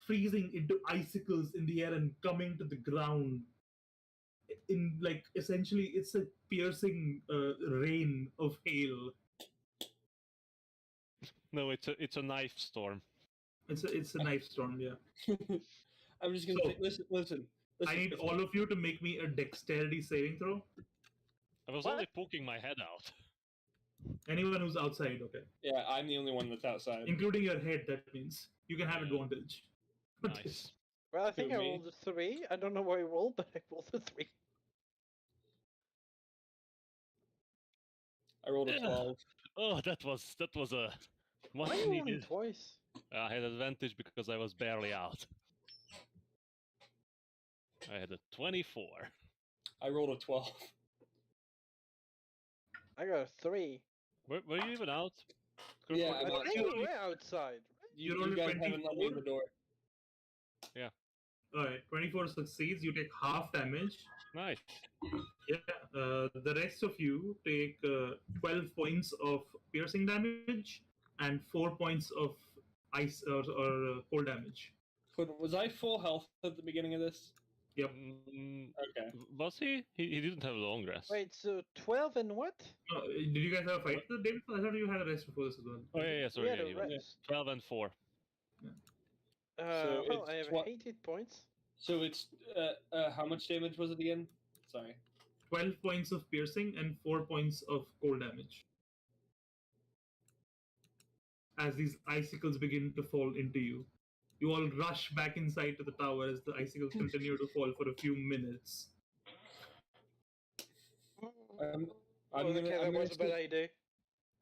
freezing into icicles in the air and coming to the ground. In like essentially, it's a piercing rain of hail. No, it's a knife storm. It's a knife storm, yeah. I'm just gonna So- say, listen. I need all of you to make me a dexterity saving throw. I was What? only poking my head out. Anyone who's outside, okay, Yeah, I'm the only one that's outside. including your head. That means you can have Yeah. advantage. Nice. Well, I think I me? rolled a 3. I don't know what I rolled, but I rolled a 3. I rolled a Yeah. 12. Oh, that was a much Why are you rolling needed. twice? I had advantage because I was barely out. I had a 24. I rolled a 12. I got a 3. Were you even out? Yeah, I I'm out. think you- we were outside. You rolled a guys haven't let me in 24? the door. Alright, 24 succeeds. You take half damage. Nice. Yeah. The rest of you take 12 points of piercing damage and 4 points of ice or cold damage. But was I full health at the beginning of this? Yep. Okay. Was he? He didn't have a long rest. Wait, so 12 and what? Did you guys have a fight the day before? I thought you had a rest before this as well. Oh yeah, We sorry. had Yeah, a he was. rest. 12 and 4. Well, it's I have what? 8 hit points. So it's how much damage was it again? Sorry. 12 points of piercing and 4 points of cold damage. As these icicles begin to fall into you, you all rush back inside to the tower as the icicles continue to fall for a few minutes. I'm Well, gonna okay, I'm that gonna was a bad idea.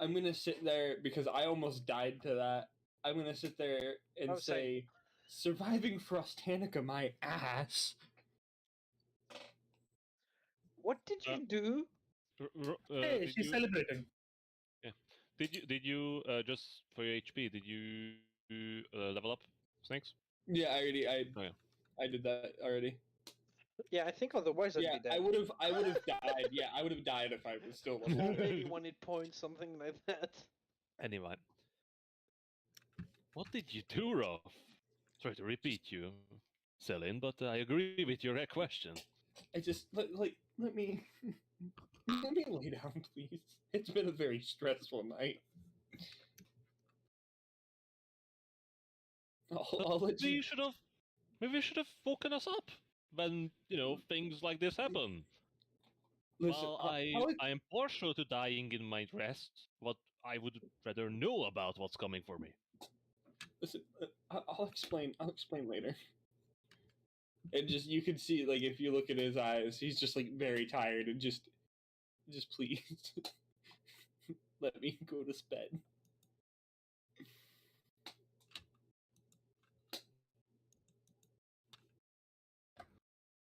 I'm gonna sit there because I almost died to that. I'm gonna sit there and Oh, same. say, "Surviving Frostanica, my ass." What did you do? Hey, Did she's you? celebrating. Yeah. Did you just for your HP? Did you level up, Snakes? Yeah, I Oh, yeah. I did that already. Yeah, I think otherwise I'd Yeah, be dead. I would have died. Yeah, I would have died if I was still Or level. maybe 1 hit point, something like that. Anyway, what did you do, Rolf? Sorry to repeat you, Celine, but I agree with your question. I just let me let me lay down, please. It's been a very stressful night. I'll let Maybe you. you should have. Maybe you should have woken us up when things like this happen. Listen, Well, I'll, I am partial to dying in my rest, but I would rather know about what's coming for me. listen. I'll explain. I'll explain later. And just you can see, like, if you look at his eyes, he's just like very tired and just please let me go to bed.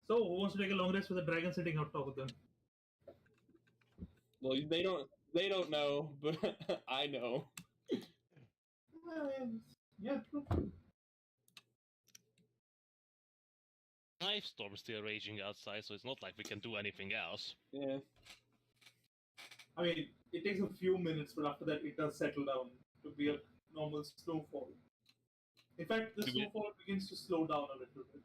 So, who wants to take a long rest with a dragon sitting on top of them? Well, they don't know, but I know. Yeah. Knife storm's still raging outside, so it's not like we can do anything else. Yeah. I mean, it takes a few minutes, but after that, it does settle down to be a normal snowfall. In fact, the Do we- snowfall begins to slow down a little bit.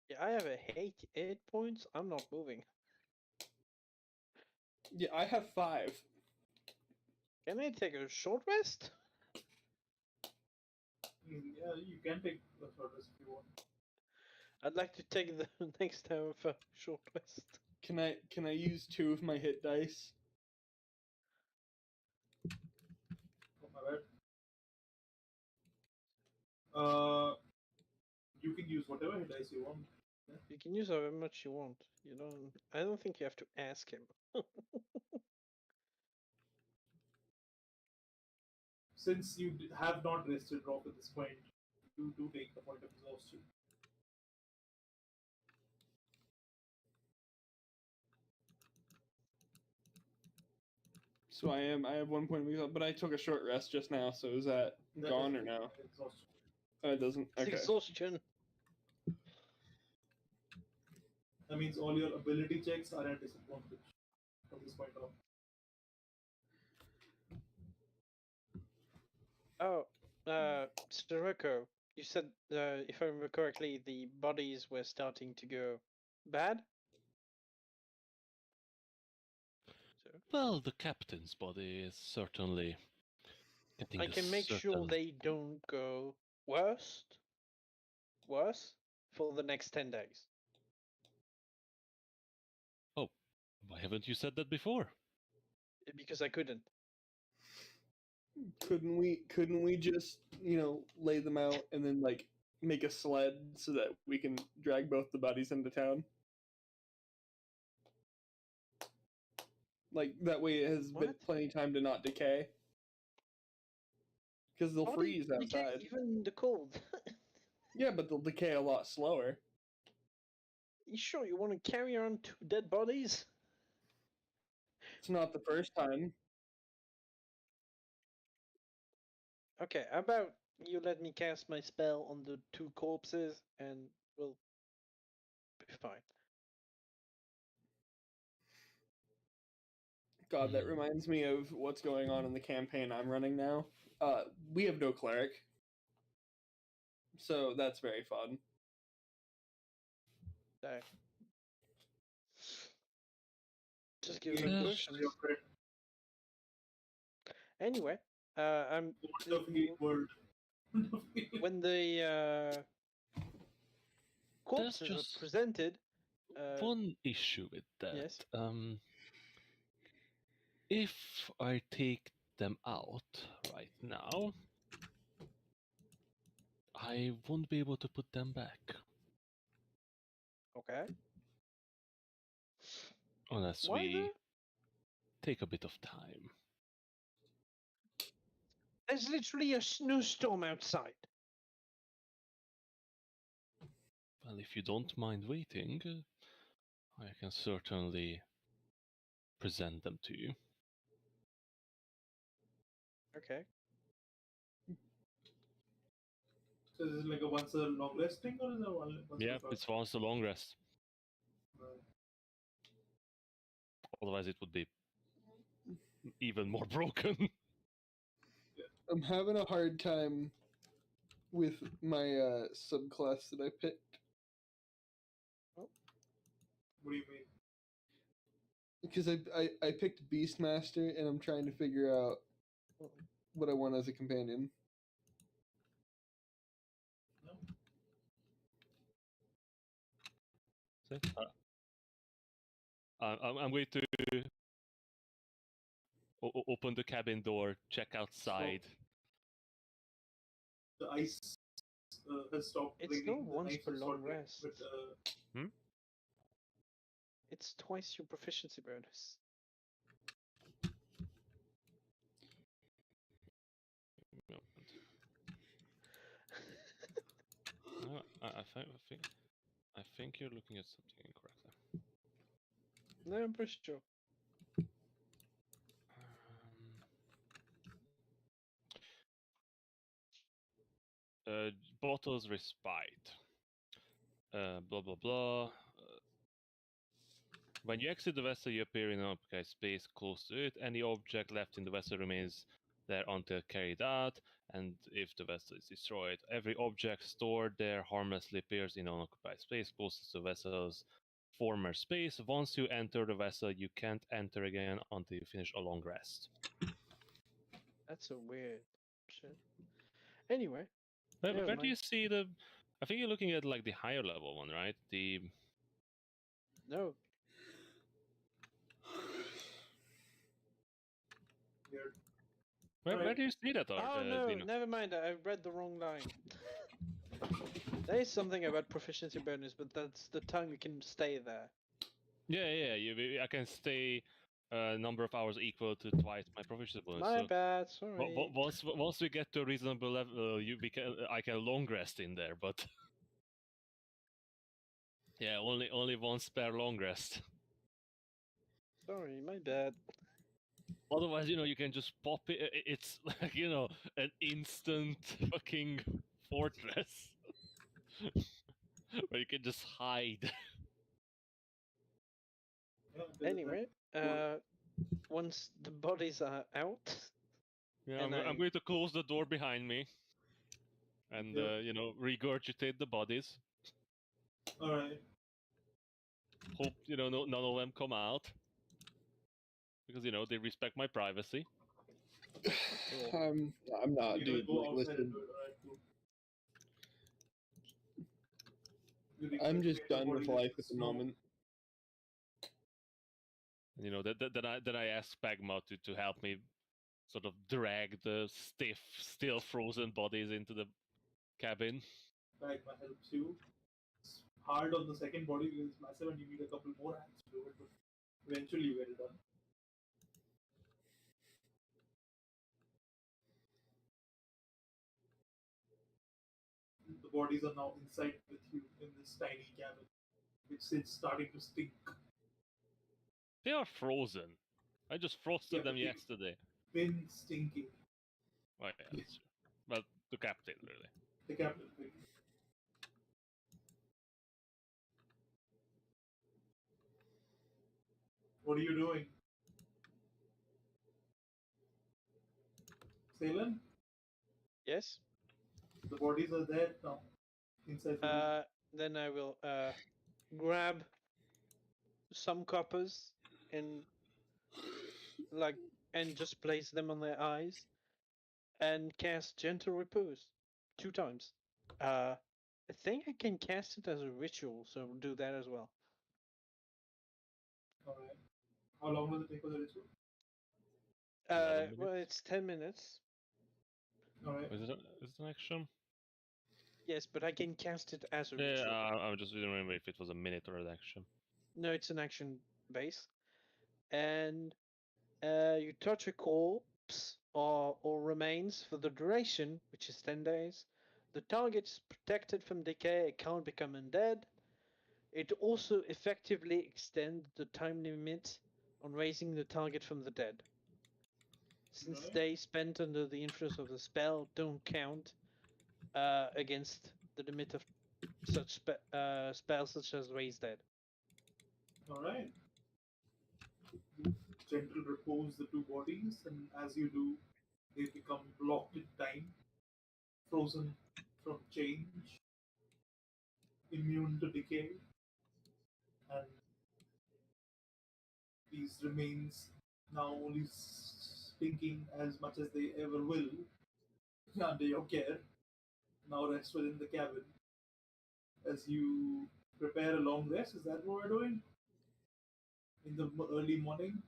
Yeah, I have a 8 points. I'm not moving. Yeah, I have 5. Can I take a short rest? Yeah, you can take the short rest if you want. I'd like to take the next time for short rest. Can I use 2 of my hit dice? Oh, my bad. Uh, you can use whatever hit dice you want. You can use however much you want. You don't. I don't think you have to ask him. Since you have not rested Rock at this point, you do take the point of exhaustion. So I have 1 point of exhaustion, but I took a short rest just now. So is that That gone doesn't or no? take exhaustion. Oh, it doesn't. It's Okay. exhaustion. That means all your ability checks are at disadvantage from this point on. Oh, Sirocco, you said, if I remember correctly, the bodies were starting to go bad? So Well, the captain's body is certainly getting I a can make sure certain- they don't go worse for the next 10 days. Oh, why haven't you said that before? Because I couldn't. Couldn't we just lay them out and then like make a sled so that we can drag both the bodies into town? Like that way it has been What? plenty of time to not decay. Because they'll How do you freeze decay outside. even in the cold? Yeah, but they'll decay a lot slower. You sure you want to carry around 2 dead bodies? It's not the first time. Okay, how about you let me cast my spell on the 2 corpses and we'll be fine. God, that reminds me of what's going on in the campaign I'm running now. We have no cleric. So that's very fun. Okay. Just give Yeah, me Yeah. questions. your friend. Anyway, I'm What the fate world. when the corpses are just presented, one issue with that. yes. If I take them out right now, I won't be able to put them back Okay. unless Why we though? take a bit of time. There's literally a snowstorm outside. Well, if you don't mind waiting, I can certainly present them to you. Okay. So is it like a once a long rest thing or is it a once Yeah, a short? it's once a long rest. Right. Otherwise, it would be even more broken. I'm having a hard time with my subclass that I picked What do you mean? because I picked Beastmaster and I'm trying to figure out what I want as a companion. No? I'm going to open the cabin door, check outside. The ice has stopped It's raining. not The once ice per has long stopped raining, rest. but It's twice your proficiency bonus. No, I think you're looking at something incorrectly. No, I'm pretty sure. Bottles respite. Blah blah blah. When you exit the vessel, you appear in an occupied space close to it. Any object left in the vessel remains there until carried out, and if the vessel is destroyed, every object stored there harmlessly appears in an occupied space closest to the vessel's former space. Once you enter the vessel, you can't enter again until you finish a long rest. That's a weird shit. Anyway, Where never do mind. you see the? I think you're looking at like the higher level one, right? The No. weird. where Alright. do you see that? Oh no, Dino? never mind. I read the wrong line. There is something about proficiency bonus, but that's the time you can stay there. Yeah. I can stay a number of hours equal to twice my proficiency bonus. My So bad. Sorry. once we get to a reasonable level, I can long rest in there. But yeah, only once per long rest. Sorry, my bad. Otherwise, you can just pop it. It's like an instant fucking fortress where you can just hide. Yeah, there's Anyway, once the bodies are out, Yeah, and I'm going to close the door behind me and Yep. regurgitate the bodies. Alright. Hope none of them come out because they respect my privacy. I'm not, You're dude. gonna go Like, outside and listen, do it. Alright, cool. You I'm just regurgitate the done with bodies in life the at the snow. moment. And then I ask Pagma to help me sort of drag the stiff, still frozen bodies into the cabin. Magma helps you. It's hard on the second body because it's massive and you need a couple more hands to do it, but eventually you get it done. The bodies are now inside with you in this tiny cabin. It's starting to stink. They are frozen. I just frosted Yeah, them but yesterday. been stinking. Oh yeah, that's true. Well, the captain really. The captain. What are you doing? Salem? yes. The bodies are there now. Inside the room. Then I will grab some coppers and and just place them on their eyes and cast gentle repose. 2 times. I think I can cast it as a ritual, so we'll do that as well. Alright. How long does it take for the ritual? 11 Well, minutes? it's 10 minutes. Alright. Is it an action? Yes, but I can cast it as a Yeah, ritual. I just didn't remember if it was a minute or an action. No, it's an action base. And you touch a corpse or remains for the duration, which is 10 days. The target is protected from decay, it can't become undead. It also effectively extends the time limit on raising the target from the dead. Since Right. days spent under the influence of the spell don't count against the limit of such spells such as raise dead. Alright. You gentle repose the two bodies, and as you do, they become locked in time, frozen from change, immune to decay, and these remains now only stinking as much as they ever will under your care, now rest within the cabin as you prepare a long rest. Is that what we're doing? In the early morning?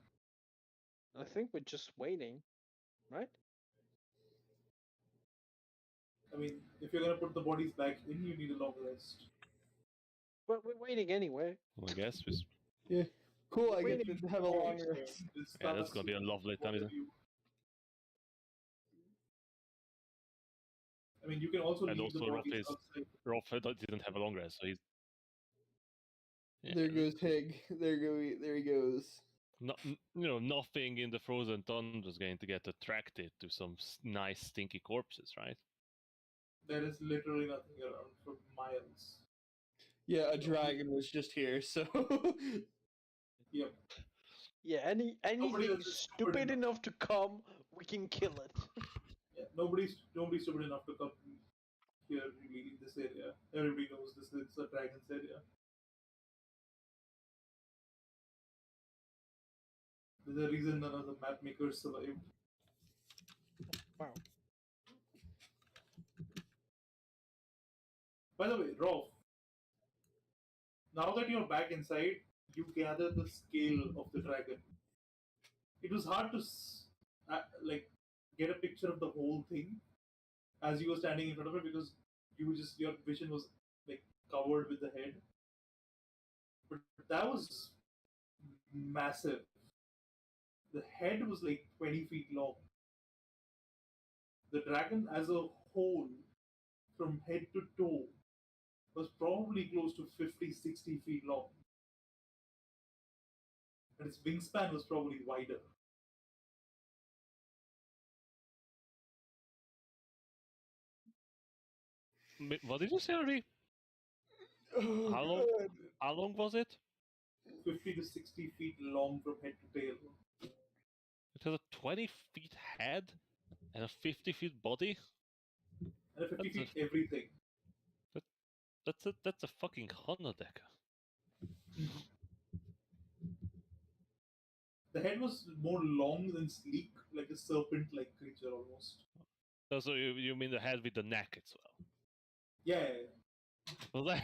I think we're just waiting, right? I mean, if you're gonna put the bodies back in, you need a long rest. But we're waiting anyway. Well, I guess we. Yeah. Cool. I Wait, get to have a long rest. Yeah, that's gonna be a lovely time, isn't it? I mean, you can also And leave the also, bodies outside. Rolf didn't have a long rest, so he's. Yeah, There goes Hig. There he goes. Nothing in the frozen tundra is going to get attracted to some nice stinky corpses, right? There is literally nothing around for miles. Yeah, a dragon was just here, so Yep. Yeah, anything that's stupid enough to come, we can kill it. Yeah, nobody's stupid enough to come here really in this area. Everybody knows this is a dragon's area. There's a reason none of the map makers survived. Wow. By the way, Rolf, now that you're back inside, you gather the scale of the dragon. It was hard to like get a picture of the whole thing as you were standing in front of it because your vision was like covered with the head. But that was massive. The head was like 20 feet long. The dragon as a whole, from head to toe, was probably close to 50, 60 feet long. And its wingspan was probably wider. What did you say, Harvey? oh, How long? God. How long was it? 50 to 60 feet long from head to tail. It has a 20 feet head and a 50 feet body. And a 50 That's a- feet everything. That's a fucking Honodecker. The head was more long than sleek, like a serpent like creature almost. Oh, so you mean the head with the neck as well? Yeah, Well, that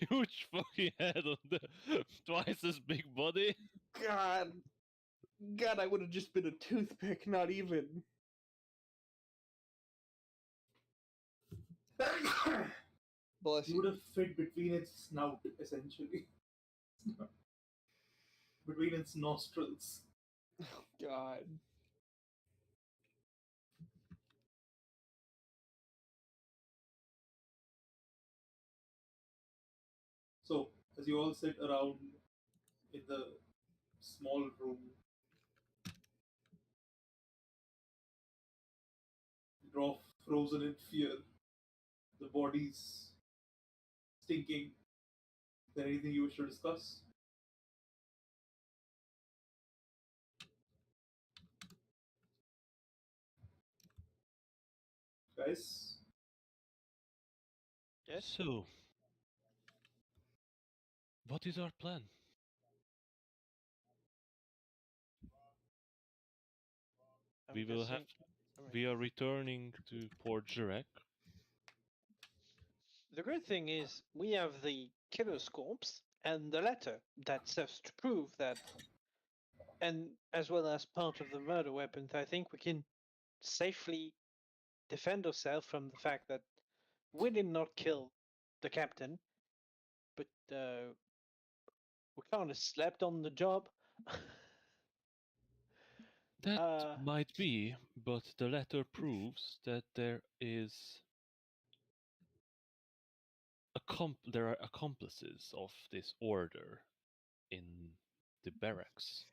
huge fucking head on the twice as big body. God, I would have just been a toothpick, not even. Bless you you. would have fit between its snout, essentially. Between its nostrils. God. So, as you all sit around in the small room, Rough, frozen in fear, the bodies stinking. Is there anything you wish to discuss? Guys? Yes. So, what is our plan? I'm We will guessing- have. We are returning to Port Jurek. The great thing is we have the killer's corpse and the letter that serves to prove that, and as well as part of the murder weapons. I think we can safely defend ourselves from the fact that we did not kill the captain, but we kind of slept on the job. That uh, might be, but the letter proves that there are accomplices of this order in the barracks.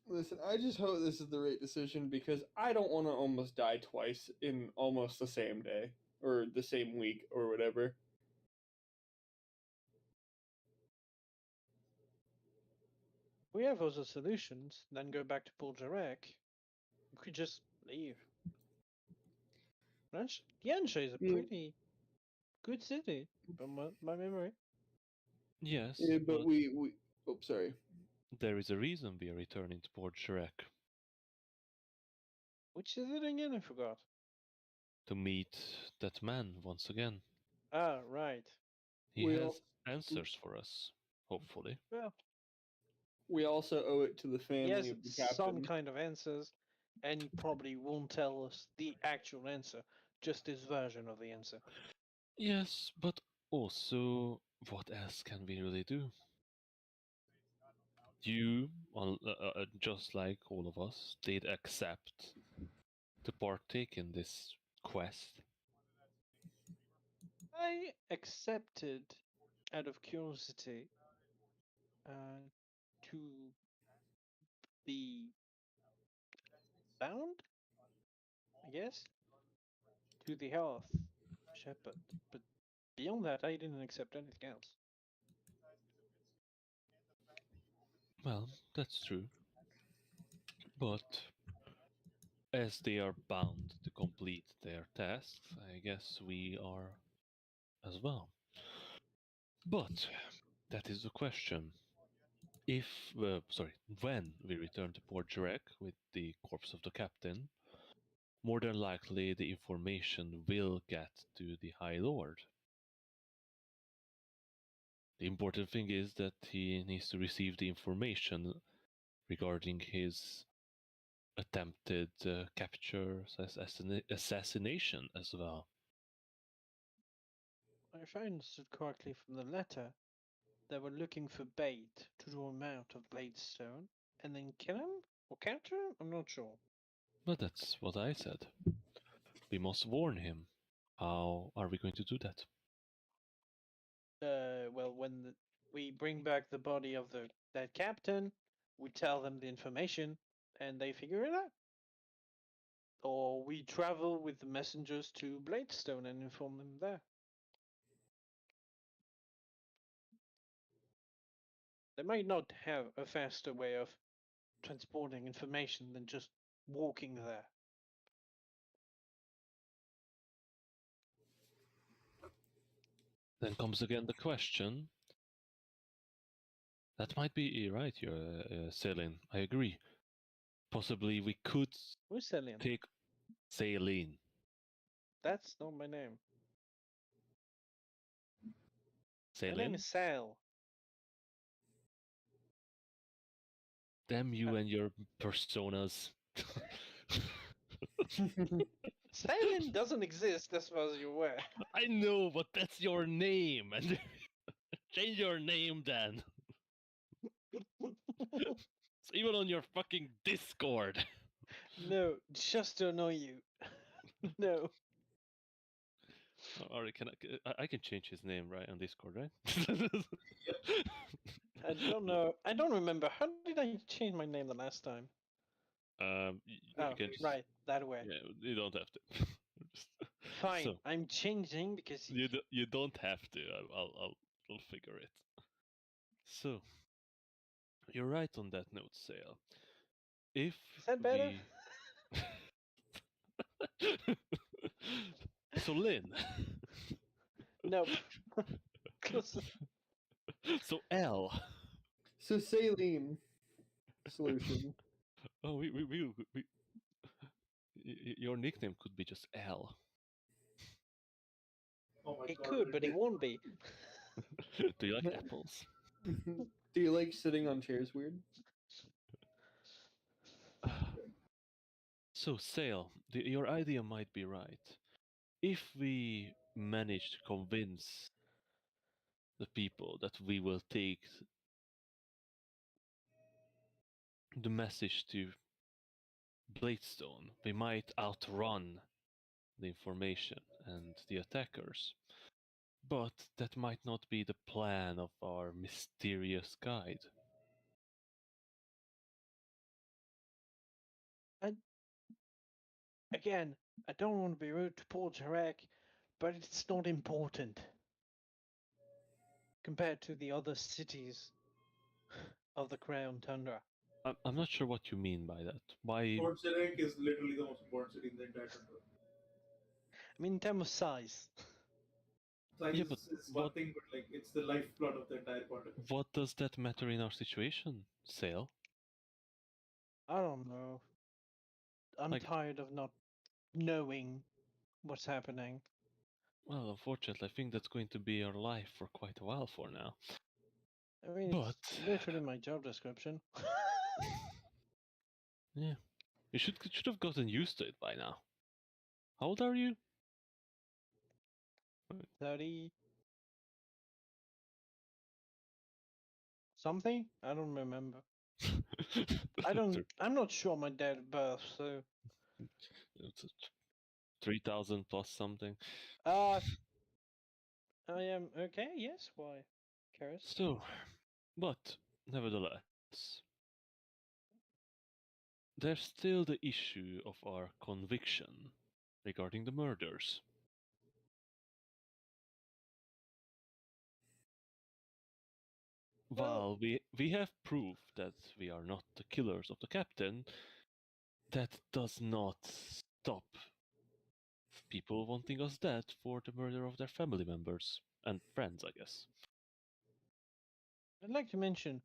Listen, I just hope this is the right decision because I don't want to almost die twice in almost the same day or the same week or whatever. we have other solutions than go back to Poljarek. We could just leave. Yansha is a Yeah. pretty good city, from my memory. Yes, Yeah, but but we oh, sorry. there is a reason we are returning to Port Shrek, Which is it again? I forgot. to meet that man once again. Ah, right. He We has all answers for us, hopefully. Well, we also owe it to the he family has of the some captain. kind of answers, and he probably won't tell us the actual answer, just his version of the answer. Yes, but also, what else can we really do? You, just like all of us, did accept to partake in this quest. I accepted, out of curiosity, to be bound, I guess, to the Hearth Shepherd. But beyond that, I didn't accept anything else. Well, that's true. But as they are bound to complete their tasks, I guess we are as well. But that is the question. If, sorry, when we return to Port Jarek with the corpse of the captain, more than likely the information will get to the High Lord. The important thing is that he needs to receive the information regarding his attempted capture, assassination as well. If I understood correctly from the letter, they were looking for bait to draw him out of Bladestone and then kill him or capture him? I'm not sure. But that's what I said. We must warn him. How are we going to do that? Well, when we bring back the body of that captain, we tell them the information and they figure it out. Or we travel with the messengers to Bladestone and inform them there. They might not have a faster way of transporting information than just walking there. Then comes again the question. That might be right, Selin. I agree. Possibly we could Who's Celian? take Selin. That's not my name. My name Selin? is Sal. Damn you and your personas. Salin doesn't exist as far as you're aware. I know, but that's your name. And change your name then. It's even on your fucking Discord. No, just to annoy you. No. Or I can change his name right on Discord, right? I don't know. I don't remember. How did I change my name the last time? You Oh, can just, right, that way. yeah, you don't have to. Just- Fine, So I'm changing because you don't have to. I'll figure it. So you're right on that note, Sale. If is that better? we so Lynn. Nope. Close. So L. So saline solution. Oh, your nickname could be just L. Oh my It god. could, but it won't be. Do you like apples? Do you like sitting on chairs weird? So, Sale, your idea might be right. If we manage to convince the people that we will take the message to Bladestone, we might outrun the information and the attackers. But that might not be the plan of our mysterious guide. And again, I don't want to be rude to poor Tarek, but it's not important compared to the other cities of the Crown Tundra. I'm not sure what you mean by that. Why? Port Said is literally the most important city in the entire country. I mean, in terms of size. Size Yeah, but is one what thing, but like it's the lifeblood of the entire continent. what does that matter in our situation, Sale? I don't know. I'm Like, tired of not knowing what's happening. well, unfortunately, I think that's going to be our life for quite a while for now. I mean, But it's literally my job description. yeah, you should have gotten used to it by now. How old are you? 30 something? I don't remember. I'm not sure my date of birth, so 3,000 plus something. uh I am okay, yes, why? Curious. So, but nevertheless, there's still the issue of our conviction regarding the murders. Well, While we have proof that we are not the killers of the captain, that does not stop people wanting us dead for the murder of their family members and friends, I guess. I'd like to mention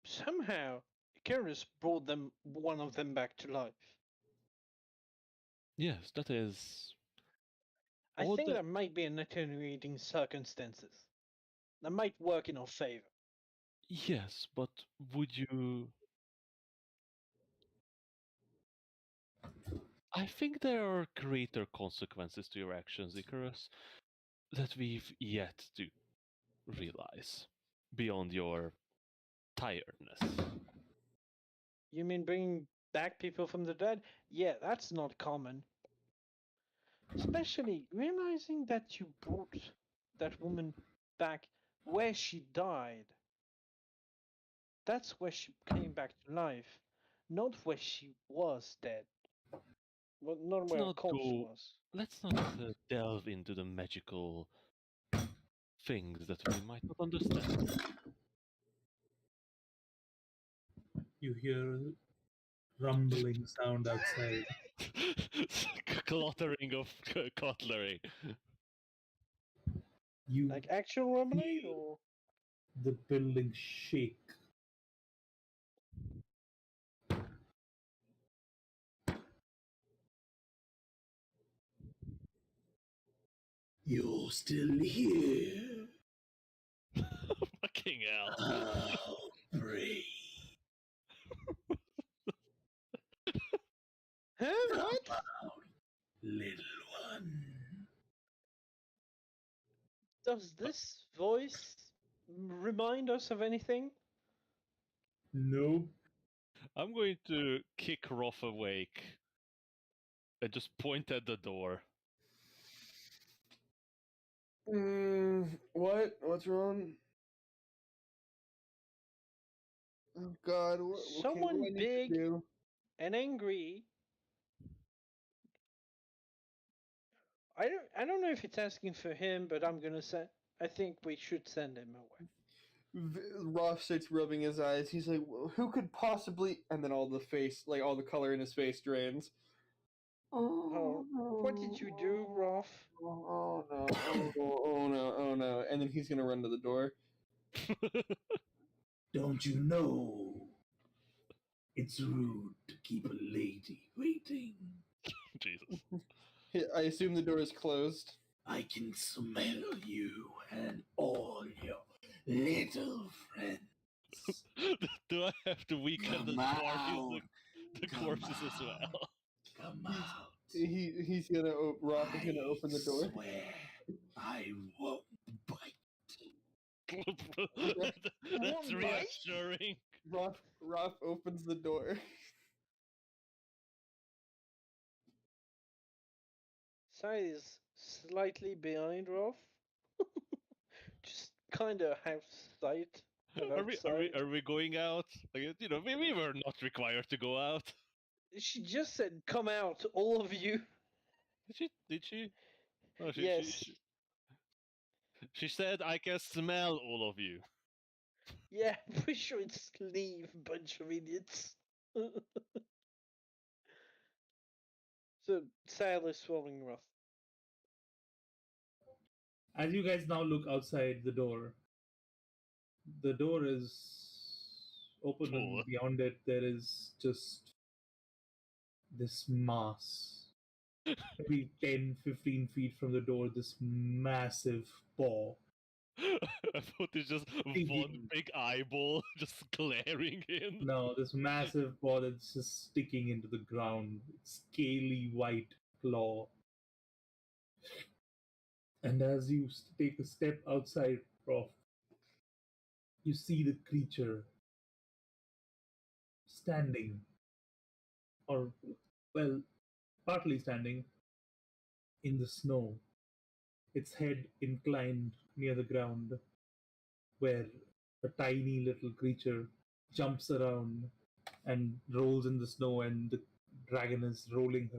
somehow Icarus brought one of them back to life. Yes, that is I odd. think there might be an attenuating circumstances that might work in our favor. Yes, but would you? I think there are greater consequences to your actions, Icarus, that we've yet to realize beyond your tiredness. You mean bringing back people from the dead? Yeah, that's not common. Especially realizing that you brought that woman back where she died. That's where she came back to life, not where she was dead. Well, not Let's where a not corpse go. was. Let's not delve into the magical things that we might not understand. You hear rumbling sound outside. Cluttering of cutlery. You Like actual rumbling, feel or the building shake. You're still here. Fucking hell. Oh, brave huh? What? little one. Does this voice remind us of anything? Nope. I'm going to kick Roth awake and just point at the door. What? What's wrong? Oh God! Okay, what Someone do I need to big do? and angry. I don't know if it's asking for him, but I'm gonna say I think we should send him away. Roth starts rubbing his eyes. He's like, "Who could possibly?" And then all the face, like all the color in his face, drains. Oh, what did you do, Rolf? Oh no! Oh no! Oh no! And then he's gonna run to the door. Don't you know? It's rude to keep a lady waiting. Jesus. I assume the door is closed. I can smell you and all your little friends. Do I have to weaken the Come parties, out. the Come corpses as out. well? Come out. He's gonna Roth is gonna open the door. Swear I won't bite. That's One bite? reassuring. Roth opens the door. Sai is slightly behind Rolf. Just kind of outside. Are we going out? Like, we were not required to go out. She just said, "Come out, all of you." Did she? Oh, Yes. she said, "I can smell all of you." Yeah, I'm pretty sure it's leave, bunch of idiots. So, Sail is swallowing Roth. As you guys now look outside the door is open, Full. and beyond it, there is just this mass. Maybe 10, 15 feet from the door, this massive paw. I thought it's just one Stinking. big eyeball just glaring in. No, this massive paw that's just sticking into the ground. Scaly white claw. And as you take a step outside, Prof, you see the creature standing, or, well, partly standing in the snow, its head inclined near the ground, where a tiny little creature jumps around and rolls in the snow, and the dragon is rolling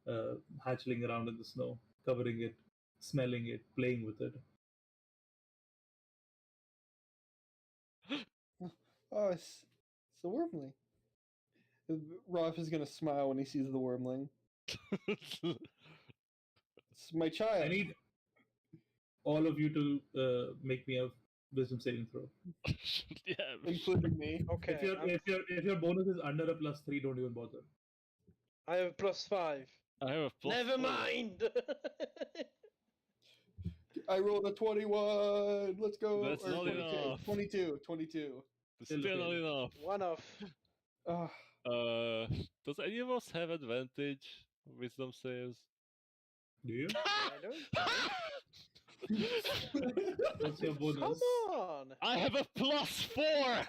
her hatchling around in the snow, covering it, smelling it, playing with it. Oh, it's a wormling. Roth is gonna smile when he sees the wormling. It's my I child. need all of you to make me a wisdom saving throw. Yeah. Including me. Okay, If your bonus is under a +3, don't even bother. I have a +5. I have a plus Never 4. mind! I rolled a 21. Let's go. That's Or not 22. enough. 22. It's Still still not fail. enough. One off. Ah, Does any of us have advantage? Wisdom saves. Do you? I don't know. What's your bonus? Come on! I have a +4.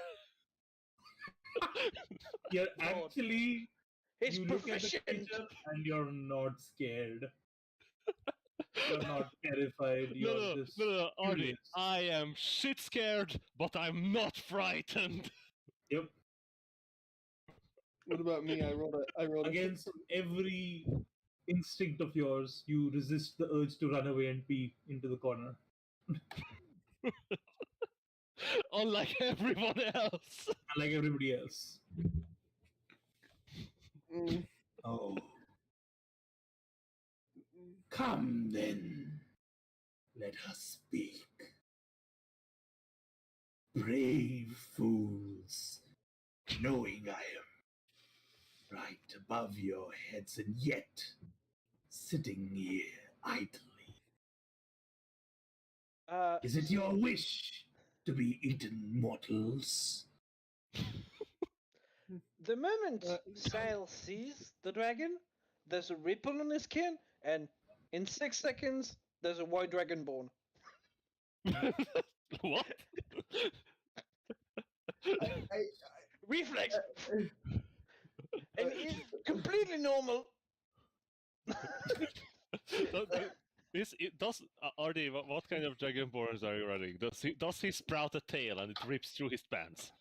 You're God. actually It's you look at the proficient! creature and you're not scared. You're not terrified. You're just no, Artie. curious. I am shit scared, but I'm not frightened. Yep. what about me? I rolled a Against every instinct of yours, you resist the urge to run away and pee into the corner. Unlike everyone else. Like everybody else. Mm. Oh. Come then. Let us speak. Brave fools, knowing I am right above your heads and yet sitting here idly. Is it your wish to be eaten, mortals? The moment Uh, Sail sees the dragon, there's a ripple on his skin, and in 6 seconds, there's a white dragon born. What? Reflex! And it's completely normal. Does Artie? What kind of dragonborns are you running? Does he sprout a tail and it rips through his pants?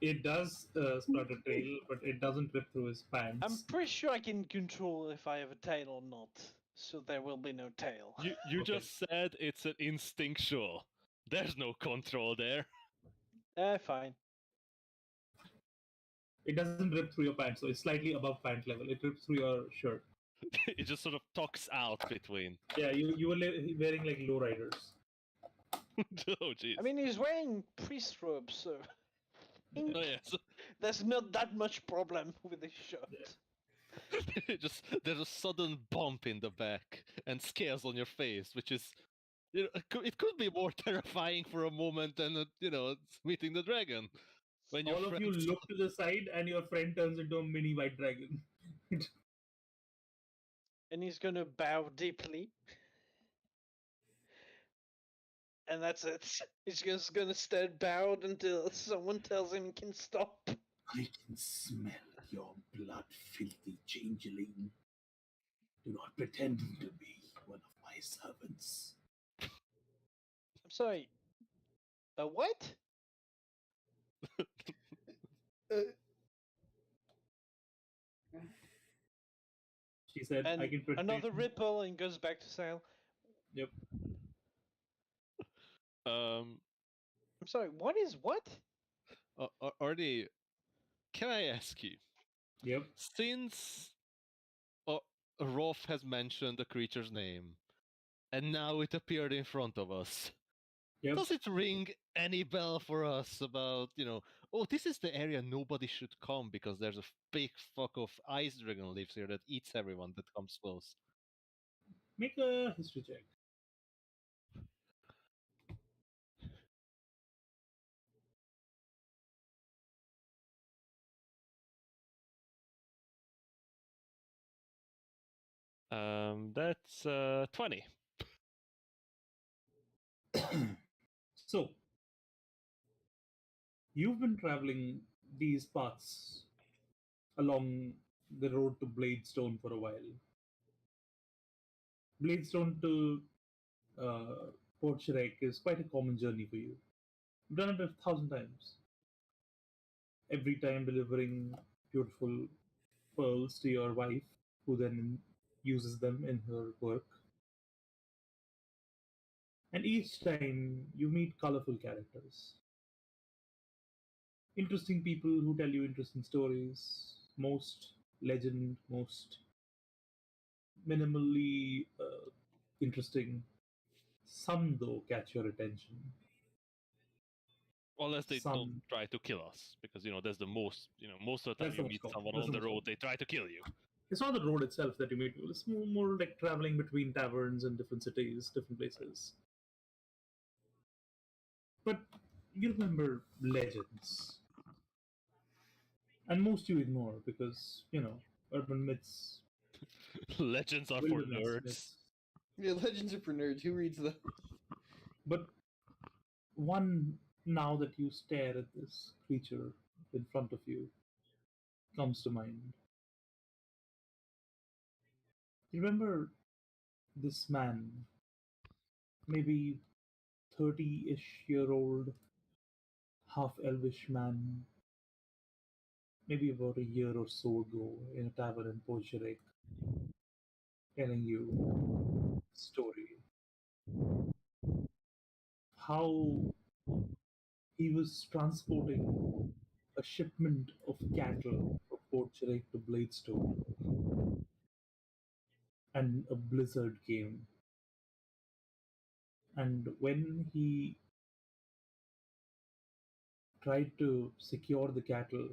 It does sprout a tail, but it doesn't rip through his pants. I'm pretty sure I can control if I have a tail or not, so there will be no tail. You Okay. just said it's an instinctual. There's no control there. Fine. It doesn't rip through your pants, so it's slightly above pant level. It rips through your shirt. It just sort of tucks out between. Yeah, you were wearing like lowriders. Oh jeez. I mean, he's wearing priest robes, so Oh yes. there's not that much problem with his shirt. Yeah. Just there's a sudden bump in the back and scales on your face, which is, it could be more terrifying for a moment than meeting the dragon. When your All of you friends, look to the side, and your friend turns into a mini white dragon. And he's gonna bow deeply. And that's it. He's just gonna stand bowed until someone tells him he can stop. I can smell your blood, filthy changeling. Do not pretend to be one of my servants. I'm sorry. What? She said, "I And can pretend." another ripple and goes back to sail. Yep. um, I'm sorry, what is what? Arnie, can I ask you, Yep. since Rolf has mentioned the creature's name, and now it appeared in front of us, Yep. does it ring any bell for us about, oh, this is the area nobody should come because there's a big fuck of ice dragon lives here that eats everyone that comes close? Make a history check. That's 20. So, you've been traveling these paths along the road to Bladestone for a while. Bladestone to Port Shrek is quite a common journey for you. You've done it 1,000 times. Every time delivering beautiful pearls to your wife, who then uses them in her work. And each time you meet colorful characters. Interesting people who tell you interesting stories. Most legend, most minimally interesting. Some, though, catch your attention. Unless they don't Some. try to kill us, because that's the most of the time That's you the most meet common. someone That's on the the most road, common. they try to kill you. It's not the road itself that you meet people. It's more like traveling between taverns and different cities, different places. But you remember legends. And most you ignore because, urban myths, Legends are for wilderness nerds. myths. Yeah, legends are for nerds. Who reads those? But one, now that you stare at this creature in front of you, comes to mind. You remember this man, maybe 30-ish-year-old, half elvish man, maybe about a year or so ago in a tavern in Pocherek, telling you a story. How he was transporting a shipment of cattle from Pocherek to Bladestone, and a blizzard came. And when he tried to secure the cattle,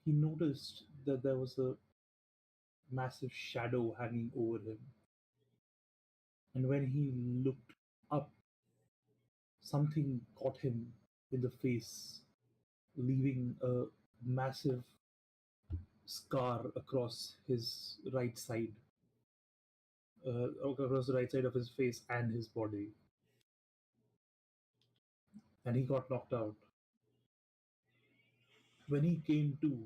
he noticed that there was a massive shadow hanging over him. And when he looked up, something caught him in the face, leaving a massive scar across his right side, across the right side of his face and his body. And he got knocked out. When he came to,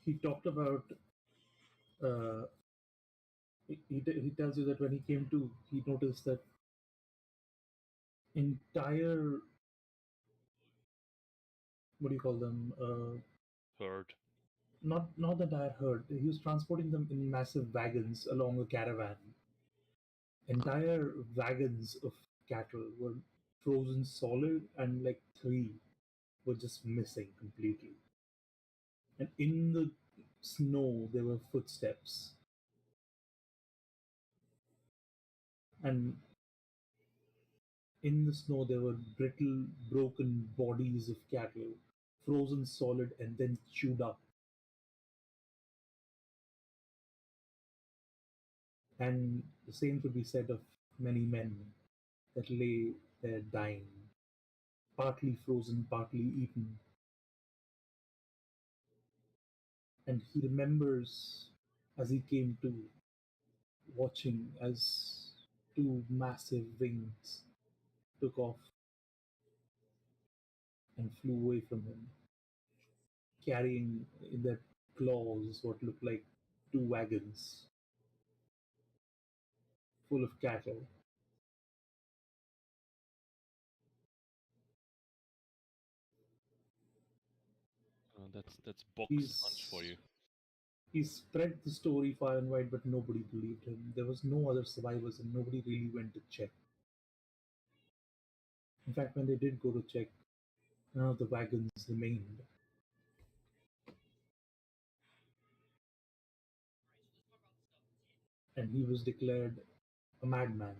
he talked about. Uh, he tells you that when he came to, he noticed that entire, what do you call them? Herd. Not the entire herd. He was transporting them in massive wagons along a caravan. Entire wagons of cattle were frozen solid, and like three were just missing completely. And in the snow, there were footsteps. And in the snow, there were brittle, broken bodies of cattle, frozen solid and then chewed up. And the same could be said of many men that lay there dying, partly frozen, partly eaten. And he remembers as he came to, watching as two massive wings took off and flew away from him, carrying in their claws what looked like two wagons full of cattle. That's box lunch for He's you. he spread the story far and wide, but nobody believed him. There was no other survivors, and nobody really went to check. In fact, when they did go to check, none of the wagons remained. And he was declared a madman,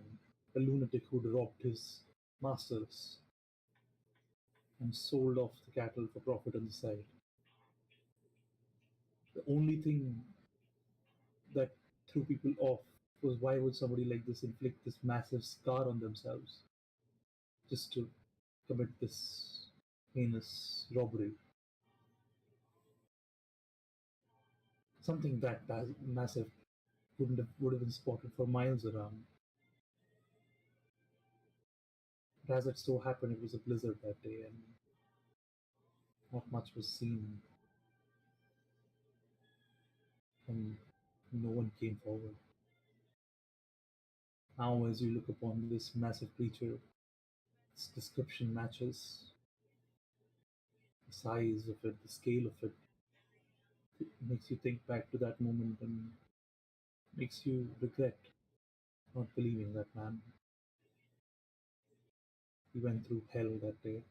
a lunatic who'd robbed his masters and sold off the cattle for profit on the side. The only thing that threw people off was why would somebody like this inflict this massive scar on themselves just to commit this heinous robbery? Something that massive would have been spotted for miles around. But as it so happened, it was a blizzard that day, and not much was seen, and no one came forward. Now, as you look upon this massive creature, its description matches the size of it, the scale of it. It makes you think back to that moment and makes you regret not believing that man. He went through hell that day,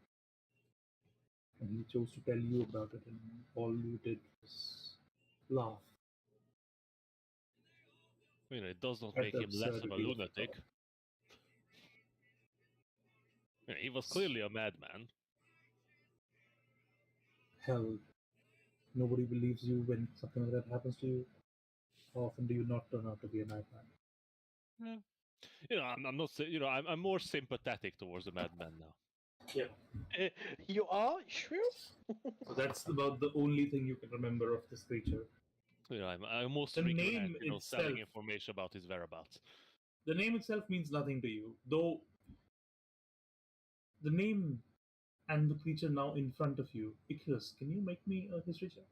and he chose to tell you about it, and all you did was laugh It does not at make the him less of a absurdity of it lunatic. all. He was clearly a madman. Hell, nobody believes you when something like that happens to you. How often do you not turn out to be a madman? Yeah. I'm not. I'm more sympathetic towards the madman now. Yeah. You are sure? So that's about the only thing you can remember of this creature. I most The regret, name selling itself, information about his whereabouts. the name itself means nothing to you, though the name and the creature now in front of you. Icarus, can you make me a history check?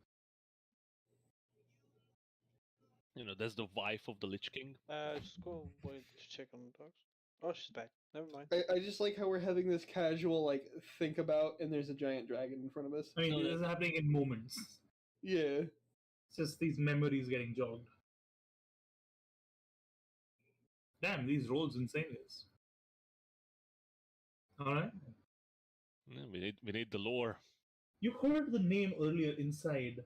That's the wife of the Lich King. Just go wait to check on the dogs. Oh, she's back. Never mind. I just like how we're having this casual like think about, and there's a giant dragon in front of us. I mean, No, this is happening in moments. Yeah. It's just these memories getting jogged. Damn, these rolls insane. All right. Yeah, we need the lore. You heard the name earlier inside,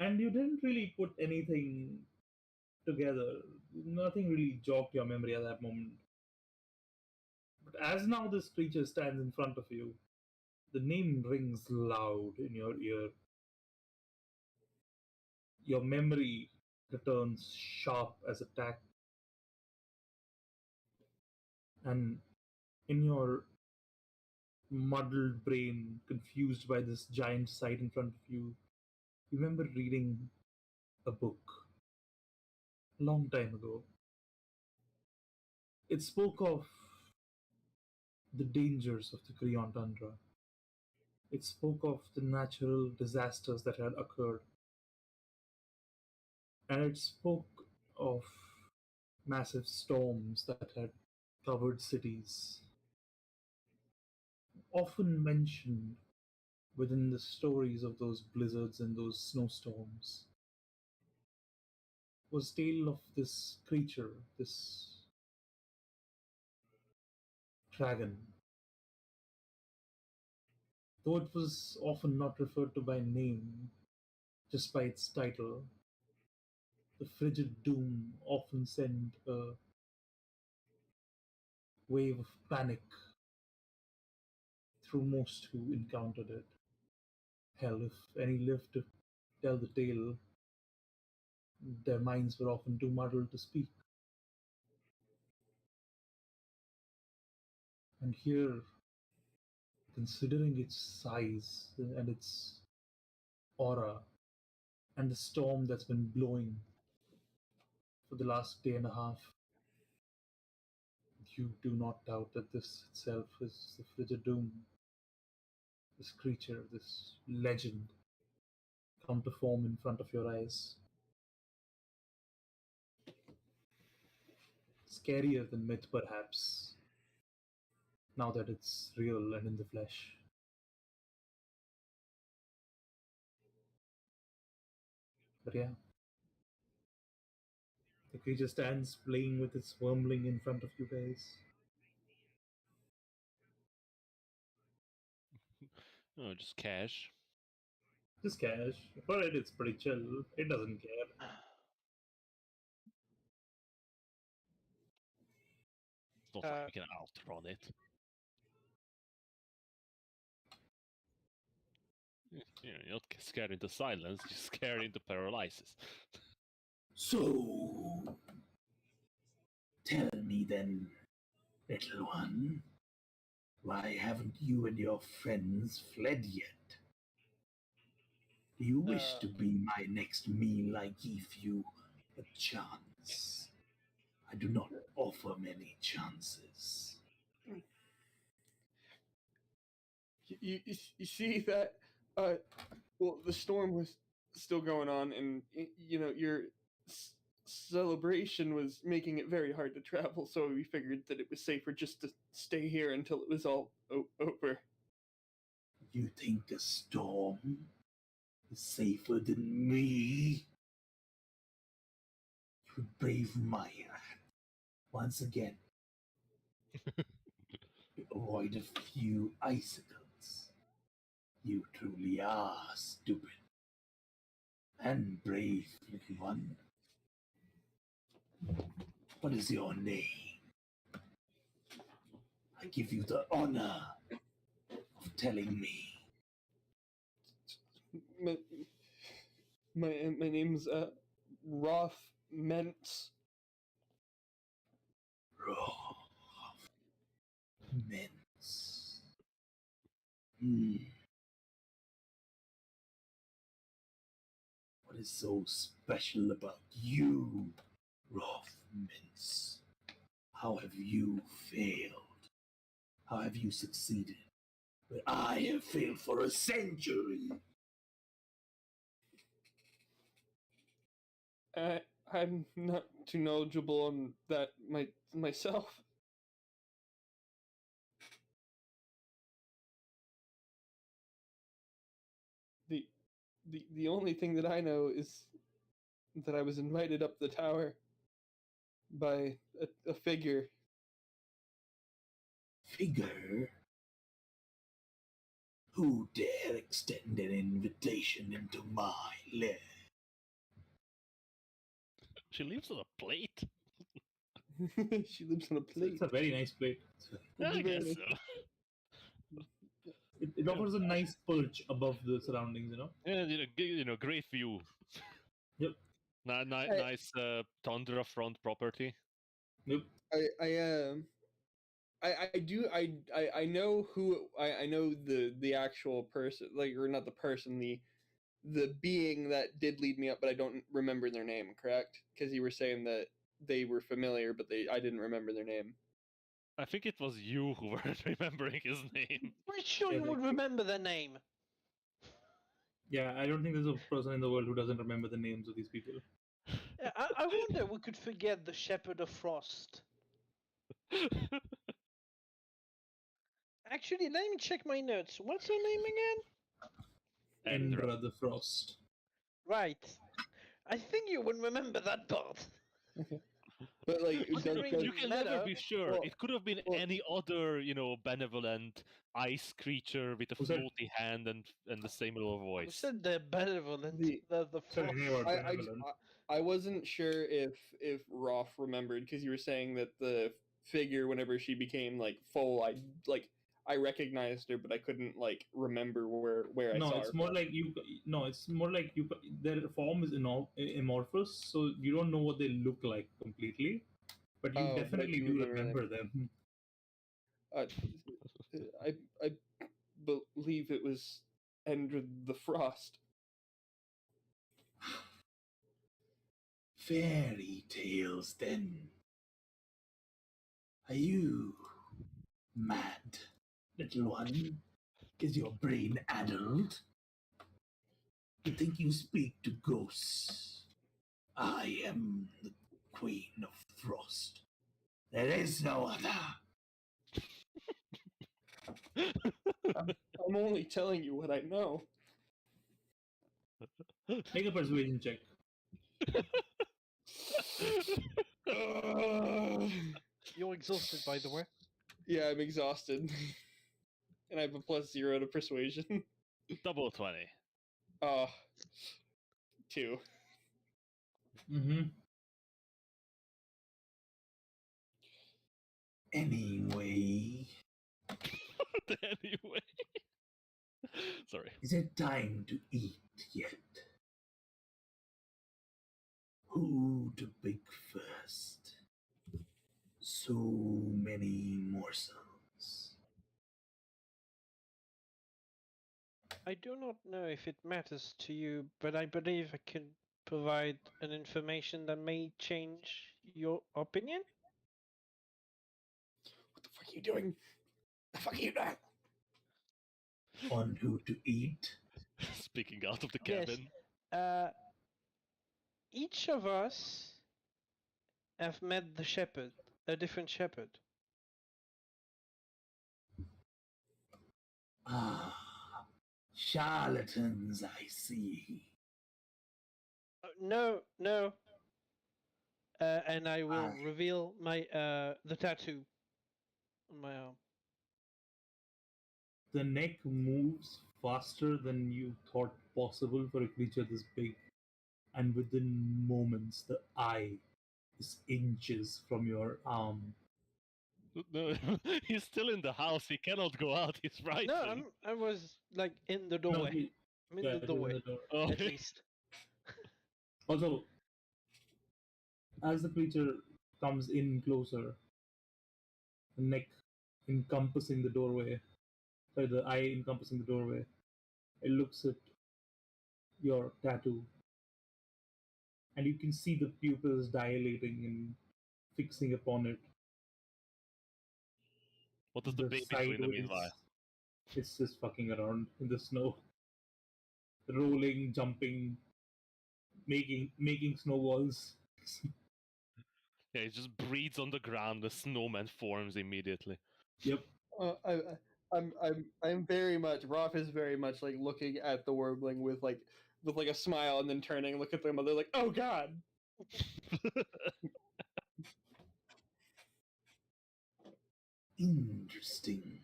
and you didn't really put anything together. Nothing really jogged your memory at that moment. But as now this creature stands in front of you, the name rings loud in your ear. Your memory returns sharp as a tack, and in your muddled brain, confused by this giant sight in front of you, you remember reading a book a long time ago. It spoke of the dangers of the Korean tundra. It spoke of the natural disasters that had occurred, and it spoke of massive storms that had covered cities. Often mentioned within the stories of those blizzards and those snowstorms was tale of this creature, this dragon. Though it was often not referred to by name, just by its title, the frigid doom often sent a wave of panic through most who encountered it. Hell, if any lived to tell the tale, Their minds were often too muddled to speak. And here, considering its size and its aura and the storm that's been blowing for the last day and a half, you do not doubt that this itself is the frigid doom. This creature, this legend, come to form in front of your eyes. Scarier than myth, perhaps, now that it's real and in the flesh. But yeah, the creature stands playing with its wormling in front of you guys. Oh, just cash. Just cash. For it, it's pretty chill. It doesn't care. It's not like we can outrun it. You're not scared into silence, you're scared into paralysis. So, tell me then, little one, why haven't you and your friends fled yet? Do you wish to be my next meal? I give you a chance. I do not offer many chances. You see that well, the storm was still going on, and your celebration was making it very hard to travel, so we figured that it was safer just to stay here until it was all over. You think a storm is safer than me? You brave my wrath once again to avoid a few icicles. You truly are stupid and brave, little one. What is your name? I give you the honor of telling me. My name's Roth Mentz. Roth Mintz. What is so special about you, Roth Mintz? How have you failed? How have you succeeded? Where I have failed for a century. I'm not too knowledgeable on that myself. The only thing that I know is that I was invited up the tower by a figure. Figure? Who dare extend an invitation into my lair? She lives on a plate? She lives on a plate. It's a very nice plate. I guess so. It offers a nice perch above the surroundings, you know? And, great view. Yep. Nice tundra front property. Yep. I know who I know the actual person, like, or not the person, the being that did lead me up, but I don't remember their name. Correct? Because you were saying that they were familiar, but I didn't remember their name. I think it was you who weren't remembering his name. Pretty sure Yeah, you would remember their name. Yeah, I don't think there's a person in the world who doesn't remember the names of these people. Yeah, I wonder we could forget the Shepherd of Frost. Actually, let me check my notes. What's her name again? Endra the Frost. Right. I think you would remember that part. But like, You can never be sure. Well, It could have been any other, benevolent ice creature with a Who's that? floaty hand and the same little I voice. said the benevolent. The- The Sorry, Frost. name about I benevolent. wasn't sure if Roth remembered, because you were saying that the figure, whenever she became like full, I recognized her, but I couldn't like remember where I No, saw it's her. more like you. No, it's more like you. Their form is amorphous, so you don't know what they look like completely, but you But I definitely do do remember remember them. I believe it was Ender the Frost. Fairy tales, then. Are you mad, little one? Is your brain addled? You think you speak to ghosts? I am the Queen of Frost. There is no other. I'm only telling you what I know. Make a persuasion check. You're exhausted, by the way. Yeah, I'm exhausted. And I have a +0 to persuasion. Double 20. 2. Mm-hmm. Anyway, Anyway. Sorry. is it time to eat yet? Who to pick first? So many morsels. I do not know if it matters to you, but I believe I can provide an information that may change your opinion. What the fuck are you doing? The fuck are you doing? On who to eat? Speaking out of the Yes. cabin. Each of us have met the shepherd, a different shepherd. Ah, charlatans, I see. No. And I will I- reveal my the tattoo on my arm. The neck moves faster than you thought possible for a creature this big, and within moments, the eye is inches from your arm. No, he's still in the house. He cannot go out. He's right. No, I was like in the No, doorway. I'm in the he's in doorway, the door. Oh, at least. Also, as the creature comes in closer, the neck encompassing the doorway, sorry, the eye encompassing the doorway, it looks at your tattoo, and you can see the pupils dilating and fixing upon it. what does the The baby do in the sideways, meanwhile? it's just fucking around in the snow, rolling, jumping, making snowballs. Yeah, he just breathes on the ground. The snowman forms immediately. Yep. I'm very much. Rolf is very much like looking at the warbling with like a smile, and then turning, look at their mother like, oh god. Interesting.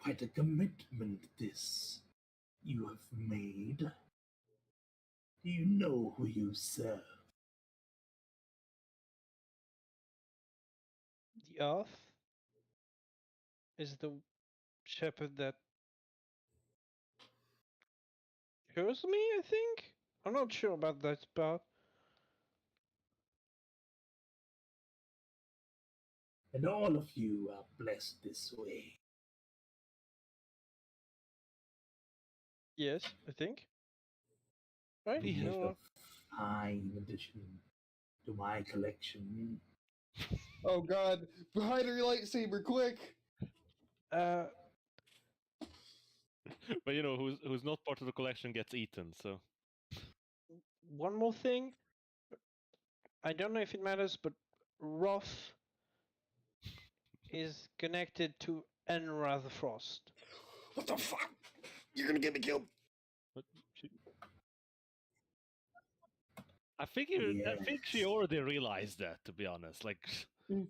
Quite a commitment this you have made. Do you know who you serve? The earth is the shepherd that chose me, I think? I'm not sure about that part. And all of you are blessed this way. Yes, I think. Right? You make No. a fine addition to my collection. Oh god. Hide your lightsaber, quick! Uh, But you know, who's not part of the collection gets eaten. So one more thing. I don't know if it matters, but Roth is connected to Enra the Frost. What the fuck? You're gonna get me killed. but I think she Yes. already realized that. To be honest, like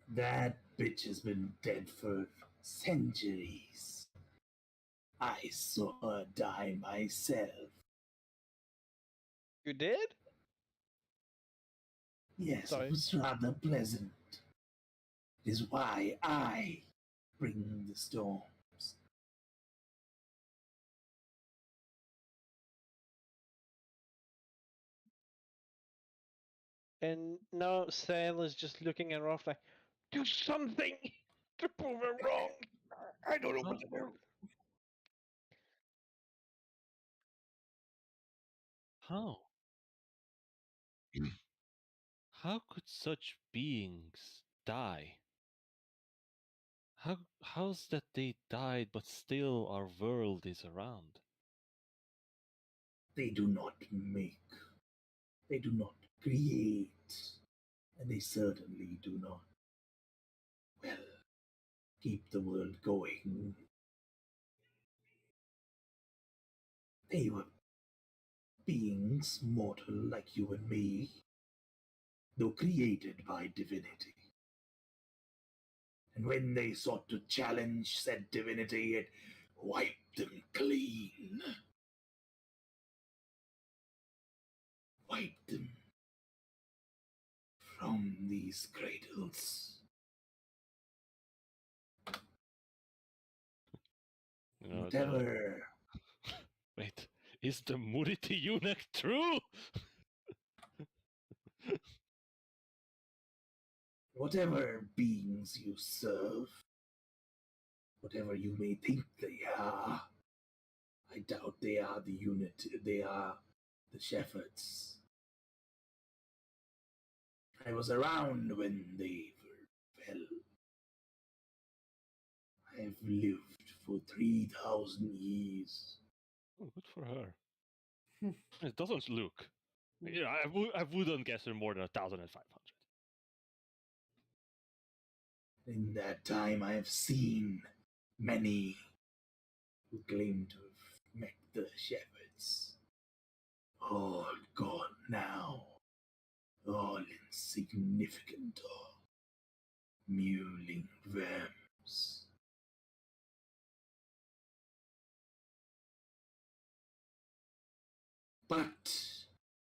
That bitch has been dead for centuries. I saw her die myself. You did? Yes, Sorry. it was rather pleasant. It is why I bring the storms. And now Sale is just looking at Rolf like, do something to prove her wrong. I don't know what to do. How? How could such beings die? How's that they died but still our world is around? They do not make, they do not create, and they certainly do not, well, keep the world going. They were beings mortal like you and me, though created by divinity. And when they sought to challenge said divinity, it wiped them clean. Wiped them from these cradles. You know, Whatever, wait, is the Muriti eunuch true? whatever beings you serve, whatever you may think they are, I doubt they are the unit, they are the shepherds. I was around when they fell. I've lived for 3,000 years. Oh, good for her. It doesn't look. Yeah, I wouldn't guess her more than 1,500. In that time, I have seen many who claim to have met the shepherds. All gone now, all insignificant or mewling worms. But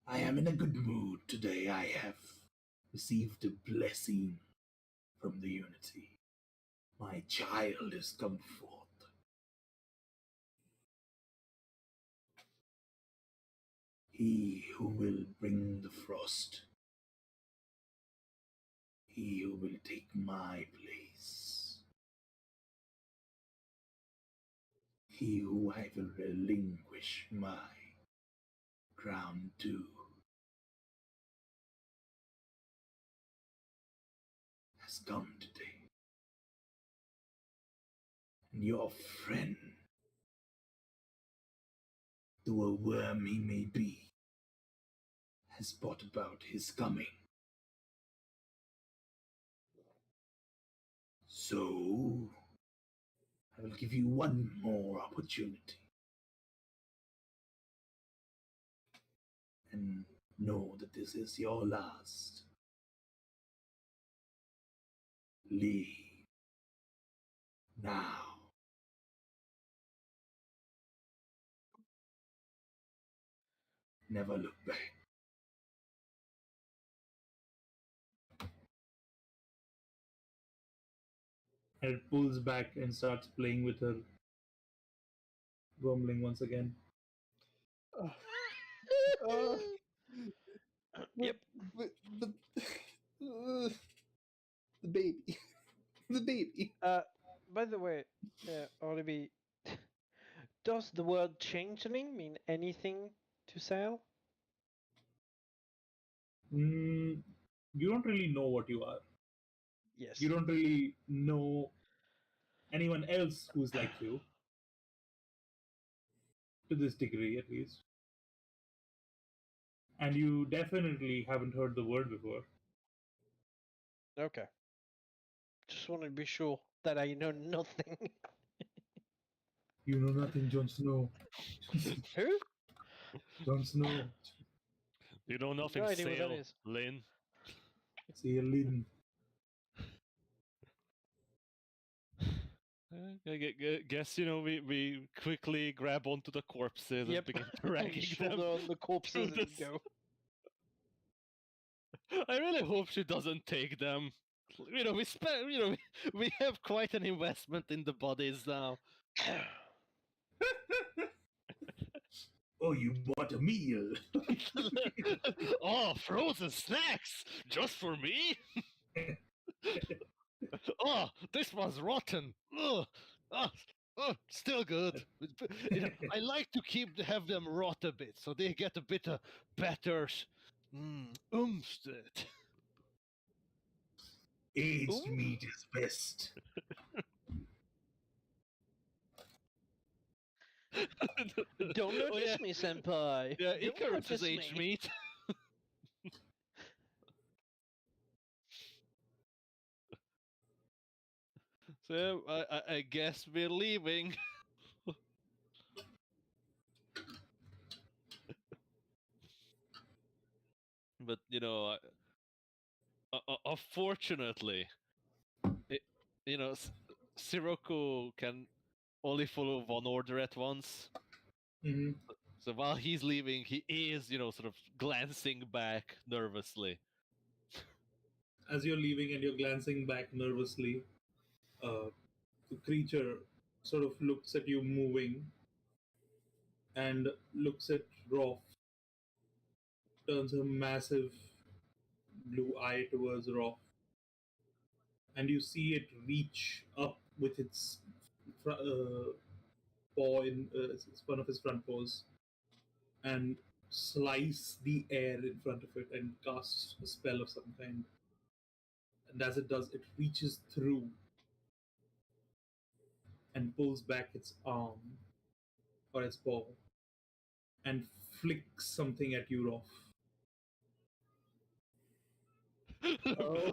I am in a good mood today. I have received a blessing from the Unity. My child has come forth. He who will bring the frost. He who will take my place. He who I will relinquish my crown to. Has come today. And your friend, though a worm he may be, has brought about his coming. So, I will give you one more opportunity. And know that this is your last. Leave. Now. Never look back. And it pulls back and starts playing with her, grumbling once again. Yep. But the baby, the baby. By the way, RDB, does the word changeling mean anything to Sale? You don't really know what you are. Yes. You don't really know anyone else who's like you, to this degree at least. And you definitely haven't heard the word before. Okay. Just wanted to be sure that I know nothing. You know nothing, Jon Snow. Who? Jon Snow. You know nothing, No idea what that Sail, is. Lynn. See a Lynn. Guess, you know, we quickly grab onto the corpses Yep. and begin dragging Shoulder them. on the corpses through and this. go. I really hope she doesn't take them. We spend. We have quite an investment in the bodies now. Oh, you bought a meal. Oh, frozen snacks just for me. Oh, this one's rotten. Ugh. Ah, still good. I like to have them rot a bit, so they get a bit of better oomph to it. Aged Ooh. meat is best. Don't Oh, notice yeah. me, senpai. Yeah, Don't Icarus is notice aged me. meat. So I guess we're leaving. But unfortunately, it, Sirocco can only follow one order at once. Hmm. So while he's leaving, he is, sort of glancing back nervously. As you're leaving and you're glancing back nervously, the creature sort of looks at you moving and looks at Rolf, turns a massive blue eye towards Rolf, and you see it reach up with its paw in it's one of his front paws and slice the air in front of it and cast a spell of some kind. And as it does, it reaches through and pulls back its arm or its paw and flicks something at you, Rolf.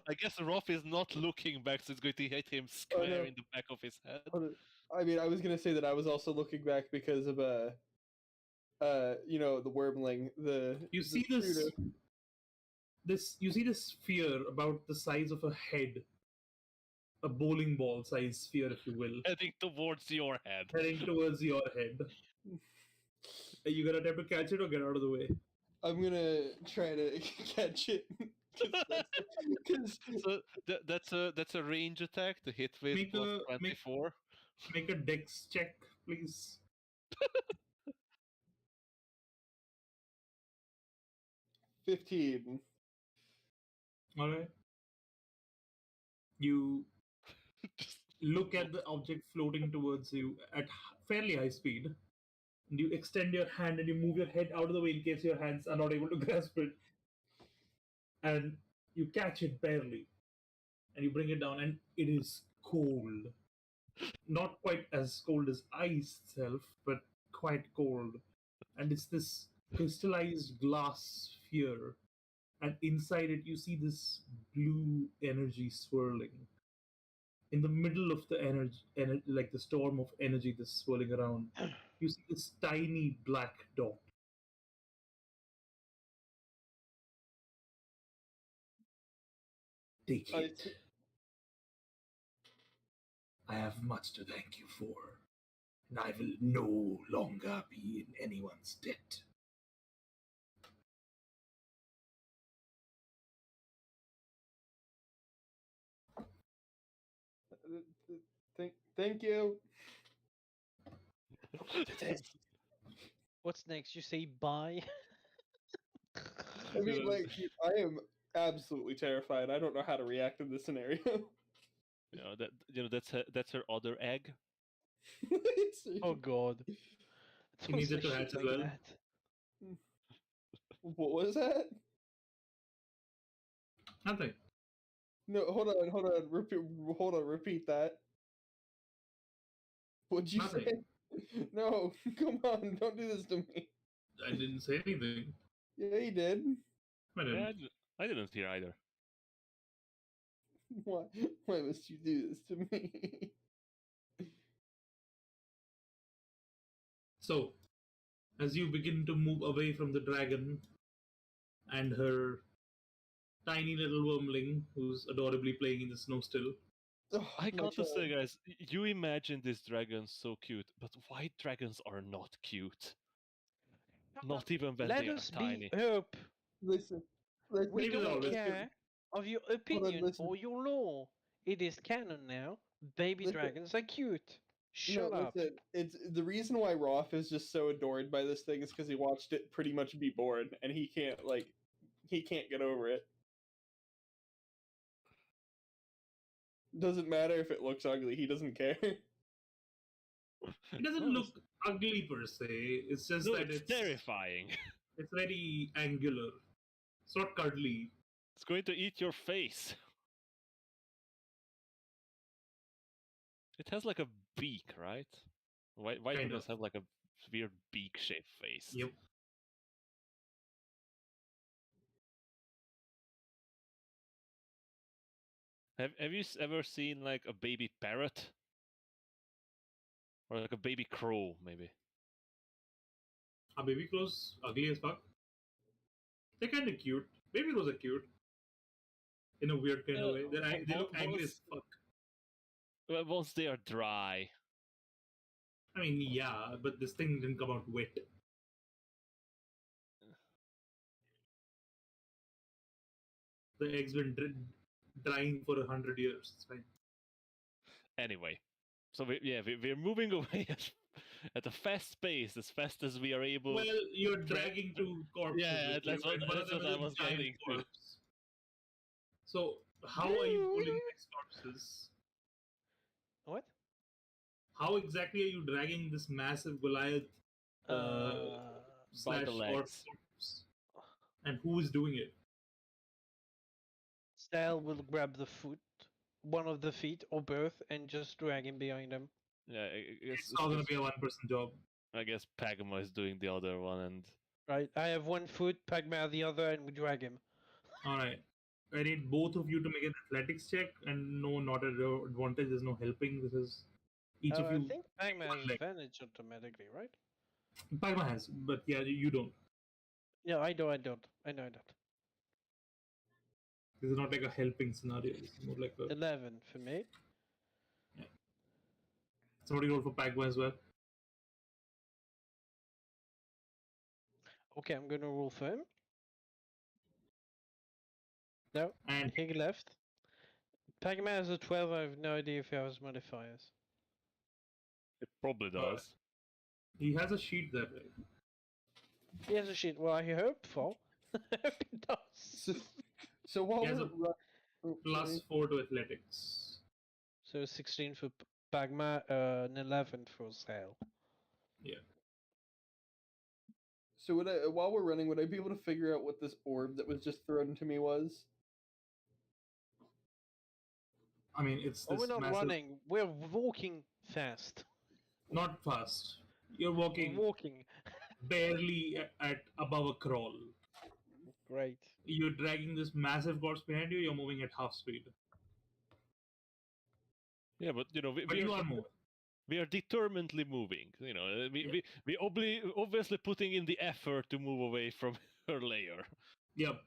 I guess Roth is not looking back, so it's going to hit him square no. in the back of his head. I mean, I was gonna say that I was also looking back because of the wormling. You see this you see this sphere about the size of a head, a bowling ball size sphere, if you will, Heading towards your head. heading towards your head. Are you gonna attempt to catch it or get out of the way? I'm gonna try to catch it because So that's a range attack to hit with Make plus a 24. make a dex check, please. 15. All right. You Just- look at the object floating towards you at fairly high speed, and you extend your hand and you move your head out of the way in case your hands are not able to grasp it, and you catch it barely, and you bring it down, and it is cold. Not quite as cold as ice itself, but quite cold. And it's this crystallized glass sphere, and inside it you see this blue energy swirling. In the middle of the energy, like the storm of energy that's swirling around, you see this tiny black dot. Take it. I have much to thank you for, and I will no longer be in anyone's debt. Thank you. What's next? You say bye? I mean, like, dude, I am absolutely terrified. I don't know how to react in this scenario. That's her other egg. Oh god. He needs it Don't to say hatch shit as like well. that. What was that? Nothing. No, hold on. Repeat that. What'd you Nothing. say? No, come on, don't do this to me. I didn't say anything. Yeah, you did. I Yeah, didn't. I didn't hear either. Why? Why must you do this to me? So, as you begin to move away from the dragon and her tiny little wormling who's adorably playing in the snow still, Oh, I my gotta say, God. guys, you imagine this dragon so cute, but white dragons are not cute. Not even when Let they are us be tiny. up. Listen, We Maybe they're don't always care. of your opinion listen. or your law. It is canon now. Baby Listen. dragons are cute. Shut up. Listen, it's the reason why Roth is just so adored by this thing is because he watched it pretty much be born, and he can't get over it. Doesn't matter if it looks ugly; he doesn't care. It doesn't No, look ugly per se. It's just no, that it's terrifying. it's very angular. It's not cuddly. It's going to eat your face. It has like a beak, right? White Kind widows of. have like a weird beak-shaped face. Yep. Have you ever seen like a baby parrot? Or like a baby crow, maybe? Are baby crows ugly as fuck? They're kind of cute. Baby crows are cute. In a weird kind of way. They look angry as fuck. Well, once they are dry. I mean, yeah, but this thing didn't come out wet. The egg's been drying for 100 years. It's fine. Anyway, so we're moving away at a fast pace, as fast as we are able. Well, you're dragging two corpses. Yeah, with that's you, what, and one of that's them what is I a was giant getting to. corpse. So, how are you pulling these corpses? What? How exactly are you dragging this massive Goliath By slash the orc legs. corpse? And who is doing it? Sal will grab the foot, one of the feet, or both, and just drag him behind him. Yeah, It's not going to be a one-person job. I guess Pagma is doing the other one, and Right, I have one foot, Pagma the other, and we drag him. Alright. I need both of you to make an athletics check, and no, not at your advantage. There's no helping. This is each of I you. think Pagma has one leg. advantage automatically, right? Pagma has, but yeah, you don't. Yeah, I know I don't. This is not like a helping scenario. This is more like a 11 for me. somebody roll for Pagma as well. Okay, I'm gonna roll for him. No, And he left. Pagma has a 12, I have no idea if he has modifiers. it probably does. he has a sheet there. Right? He has a sheet. Well, I hope for. I hope he does. So while He has we're Plus 4 to athletics. So 16 for Pagma, an 11 for Sale. Yeah. So while we're running, would I be able to figure out what this orb that was just thrown to me was? I mean, it's Oh, this we're not massive. running. We're walking fast. Not fast. You're walking We're walking. barely at above a crawl. Great. You're dragging this massive corpse behind you. You're moving at half speed. Yeah, but you know, But you are moving. we are determinedly moving. You know, we obviously putting in the effort to move away from her lair. Yep.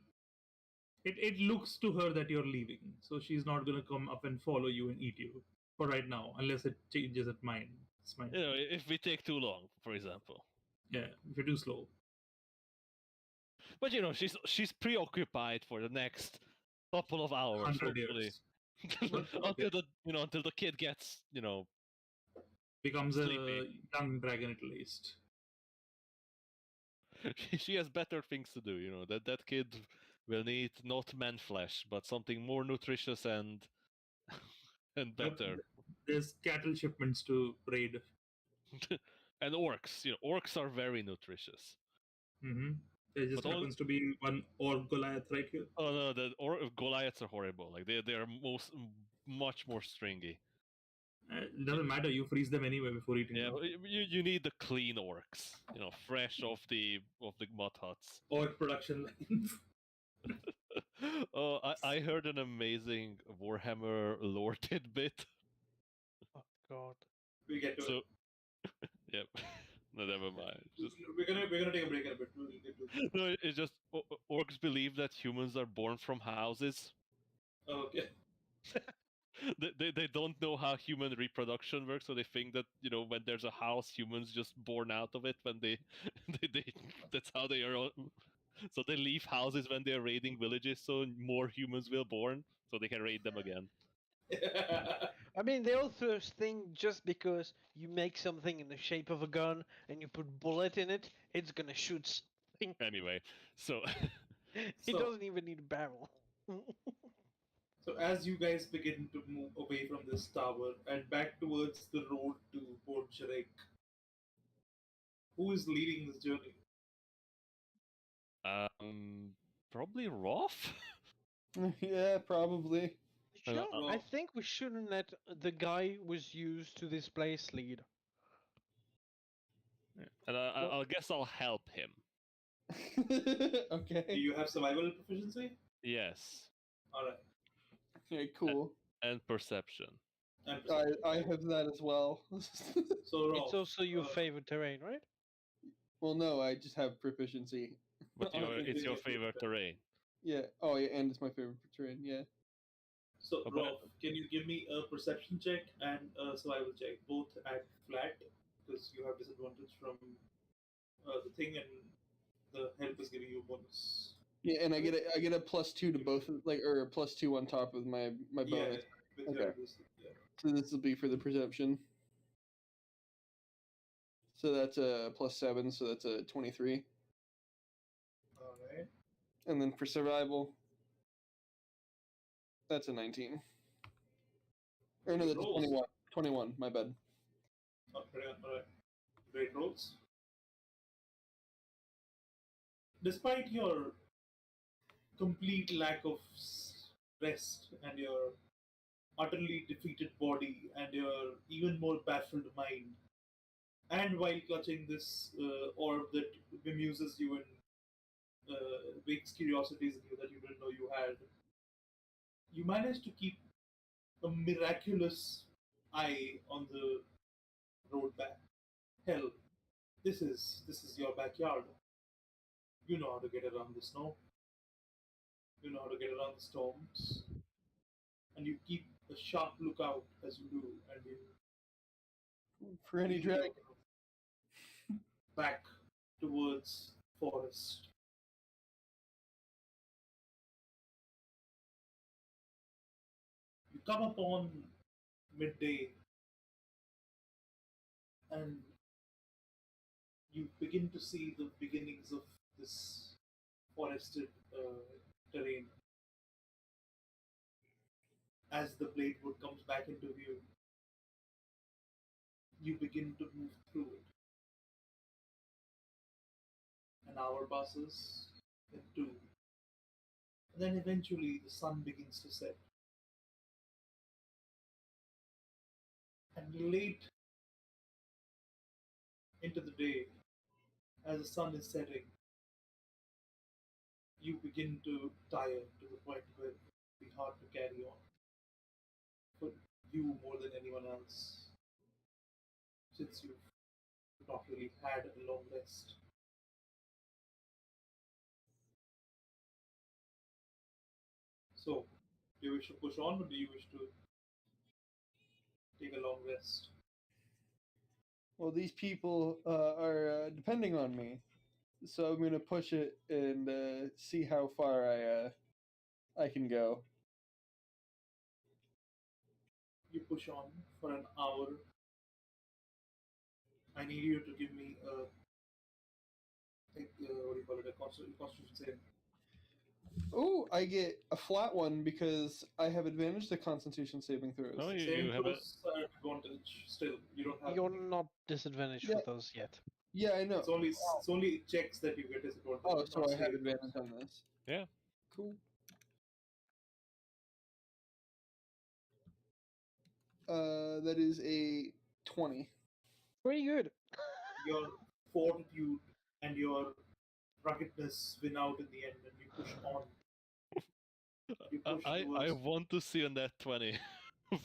It looks to her that you're leaving, so she's not gonna come up and follow you and eat you for right now, unless it changes its mind. You know, if we take too long, for example. Yeah, if you're too slow. But you know, she's preoccupied for the next couple of hours, 100 hopefully. years. Until the kid gets, you know, Becomes sleepy. a young dragon at least. she has better things to do. You know, that kid will need not man flesh, but something more nutritious and and better. There's cattle shipments to raid. And orcs, you know, orcs are very nutritious. Mm-hmm. There just But all- happens to be one orc Goliath right here. Oh no, Goliaths are horrible. Like they are much more stringy. It doesn't matter. You freeze them anyway before eating Yeah, them. you need the clean orcs. You know, fresh off the mud huts. Orc production lines. Oh, I heard an amazing Warhammer lore tidbit. Oh, God. We'll get to So, it. yep. No, never mind. Just, We're gonna take a break in a bit. We'll get to it. no, it's just orcs believe that humans are born from houses. Okay. They don't know how human reproduction works, so they think that, you know, when there's a house, humans just born out of it when they that's how they are So they leave houses when they're raiding villages, so more humans will born, so they can raid them again. I mean, they also think just because you make something in the shape of a gun and you put bullet in it, it's gonna shoot something. Anyway, so It So- doesn't even need a barrel. So as you guys begin to move away from this tower and back towards the road to Port Sharek, who is leading this journey? probably Roth. Yeah, probably. Sure, I Rob. think we shouldn't let the guy who's used to this place lead. And I guess I'll help him. Do Okay. you have survival proficiency? Yes, Alright. Okay, cool. and perception. And I perception. I have that as well. So Rob, It's also your favorite terrain, right? Well, no, I just have proficiency. But Okay, it's your okay, favorite okay. terrain. Yeah. Oh, yeah, and it's my favorite terrain. Yeah. So Oh, but- Rob, can you give me a perception check and a survival check, both at flat, because you have disadvantage from the thing, and the help is giving you a bonus. Yeah, and I get a +2 to both, like, or a +2 on top of my Yeah, bonus. with Okay. your yeah. So this will be for the perception. So that's a +7, so that's a 23. All right. And then for survival, that's a 19. Or no, that's a Rolls. 21. 21, my bad. All right. Great rolls. Despite your complete lack of rest and your utterly defeated body and your even more baffled mind, and while clutching this orb that bemuses you and wakes curiosities in you that you didn't know you had, you manage to keep a miraculous eye on the road back. Hell, this is your backyard. You know how to get around the snow. You know how to get around the storms, and you keep a sharp lookout as you do, and you For any lead dragon. your back towards forest. You come upon midday, and you begin to see the beginnings of this forested terrain. As the bladewood comes back into view, you begin to move through it. An hour passes, then two, and then eventually the sun begins to set. And late into the day, as the sun is setting, you begin to tire to the point where it will be hard to carry on. For you more than anyone else, since you've not really had a long rest. So, do you wish to push on or do you wish to take a long rest? Well, these people are depending on me, so I'm gonna push it and see how far I can go. You push on for an hour. I need you to give me a, what do you call it, a constitution save. Oh, I get a flat one because I have advantage to Constitution saving throws. Oh, you Saving have a throws are advantage still. You don't have. You're not disadvantaged Yeah. with those yet. Yeah, I know. It's only checks that you get disadvantage. Oh, so not I have saving advantage throws. on this. yeah. Cool. That is a 20. Pretty good. Your fortitude and your ruggedness win out in the end, and you push on. You push I towards. want to see a net 20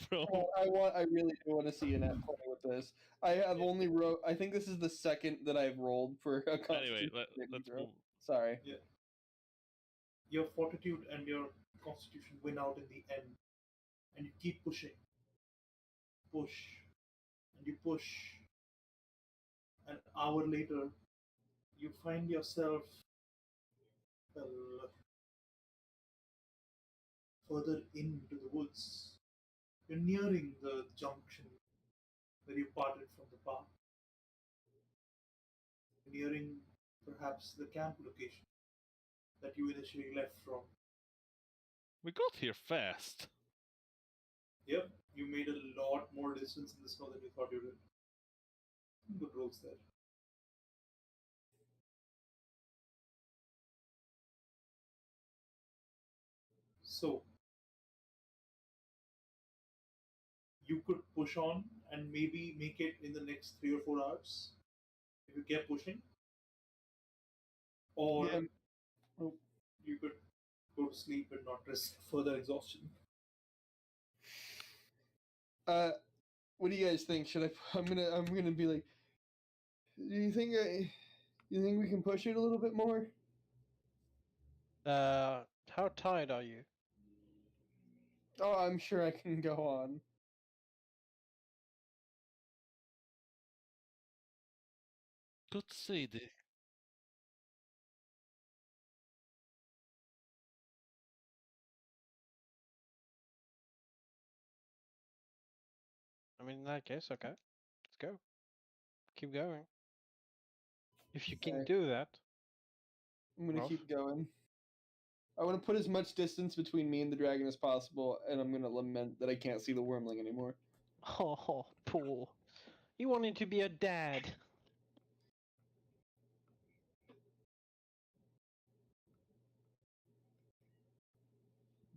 from. Oh, I really do want to see an at 20 with this. I have only I think this is the second that I've rolled for a Anyway, Constitution saving let's throw. move. Sorry. Yeah. Your fortitude and your constitution win out in the end, and you keep pushing. Push, and you push. An hour later, you find yourself Well, further into the woods, you're nearing the junction where you parted from the path. Nearing perhaps the camp location that you initially left from. We got here fast. Yep, you made a lot more distance in the snow than you thought you did. Good rolls there. So, you could push on and maybe make it in the next 3 or 4 hours if you kept pushing, or Yeah. Oh. you could go to sleep and not risk further exhaustion. What do you guys think? Should I? I'm gonna be like. Do you think we can push it a little bit more? How tired are you? Oh, I'm sure I can go on. Good to see the. I mean, in that case, okay, let's go. Keep going. If you can Okay. do that. I'm gonna Rolf? keep going. I want to put as much distance between me and the dragon as possible, and I'm gonna lament that I can't see the wormling anymore. Oh, poor. You wanted to be a dad.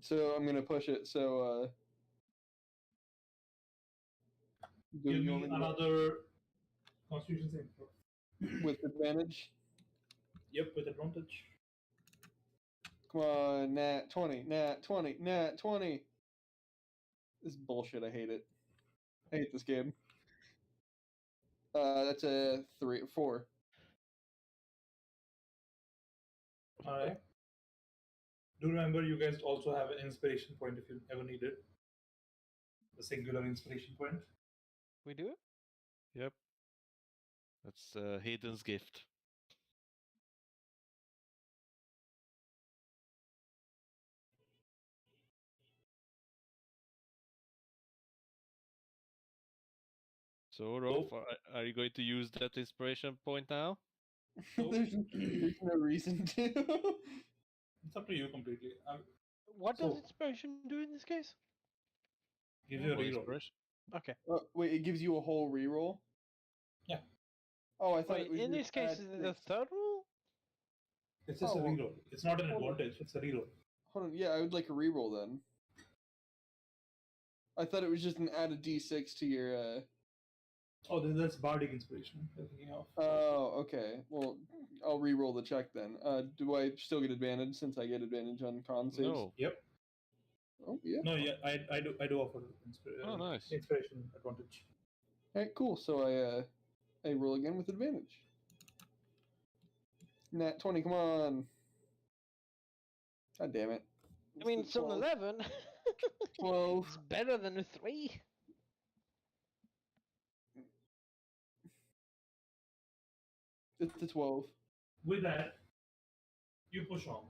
So I'm gonna push it. So do Give you me want me to another Constitution saving throw. with advantage? Yep, with advantage. Come on, nat 20, nat 20, nat 20. This is bullshit. I hate it. I hate this game. That's a 4. Alright. Do remember, you guys also have an inspiration point if you ever need it. The singular inspiration point. We do it? Yep. That's Hayden's gift. So, Rolf, are you going to use that inspiration point now? there's no reason to. It's up to you completely. What does So- inspiration do in this case? Gives you a What reroll. inspiration? Okay. Wait, it gives you a whole reroll? Yeah. Oh, I thought Wait, it was in just this case, add is it the 6. third rule? It's just a Oh, reroll. It's not an hold on. advantage, it's a reroll. Hold on, yeah, I would like a reroll then. I thought it was just an add a d6 to your. Oh, then that's bardic inspiration. You're thinking of. Oh, okay. Well, I'll re-roll the check then. Do I still get advantage since I get advantage on con saves? No. Yep. Oh, yeah. No, yeah, I do offer Oh, nice. inspiration advantage. All right, cool. So I roll again with advantage. Nat 20, come on. God damn it. I mean, the it's an 12. 11. 12. It's better than a 3. It's the 12. With that, you push on.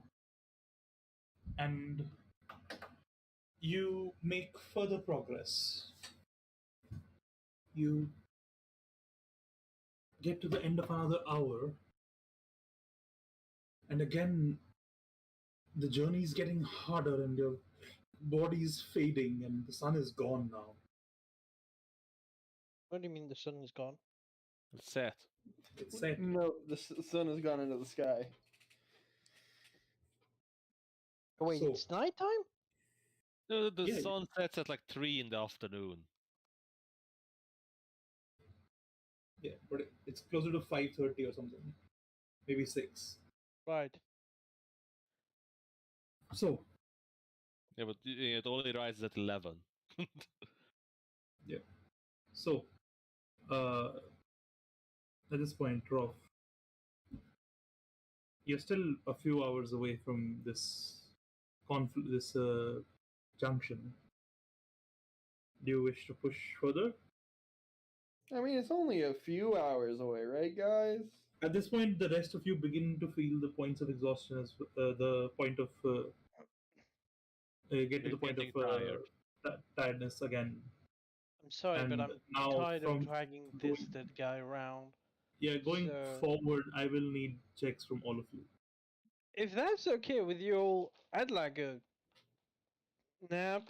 And you make further progress. You get to the end of another hour, and again, the journey is getting harder, and your body's fading, and the sun is gone now. What do you mean the sun is gone? It's set. It's set. No, the sun has gone into the sky. Oh, wait, So- it's nighttime? No, the Yeah, sun sets at like 3 in the afternoon. Yeah, but it's closer to 5:30 or something, maybe 6. Right. So Yeah, but it only rises at 11. So, at this point, Rolf, you're still a few hours away from this junction. Do you wish to push further? I mean, it's only a few hours away, right, guys? At this point, the rest of you begin to feel the points of exhaustion, as the point of get to You're the point of getting tired. tiredness again. I'm sorry, but And I'm now, tired of from dragging this going, dead guy around. going So, forward, I will need checks from all of you. if that's okay with you all, I'd like a nap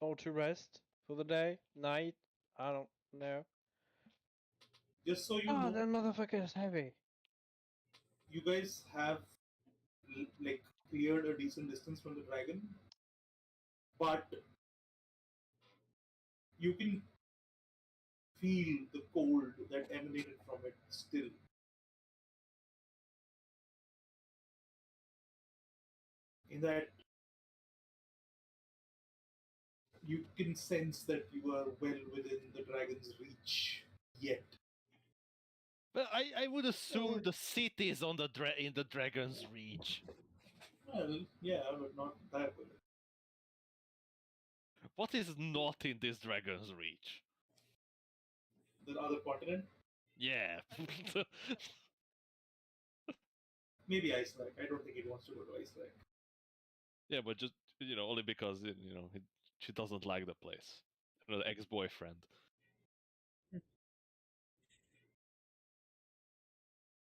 or to rest for the day, night. I don't know. Just so you Oh, know, that motherfucker is heavy. you guys have like cleared a decent distance from the dragon, but you can feel the cold that emanated from it still. In that you can sense that you are well within the dragon's reach yet. But I would assume Or- the city is on the in the dragon's reach. Well, yeah, but not that well. What is not in this dragon's reach? The other continent, Yeah. maybe Iceland. I don't think he wants to go to Iceland. Yeah, but just only because she doesn't like the place. The ex-boyfriend.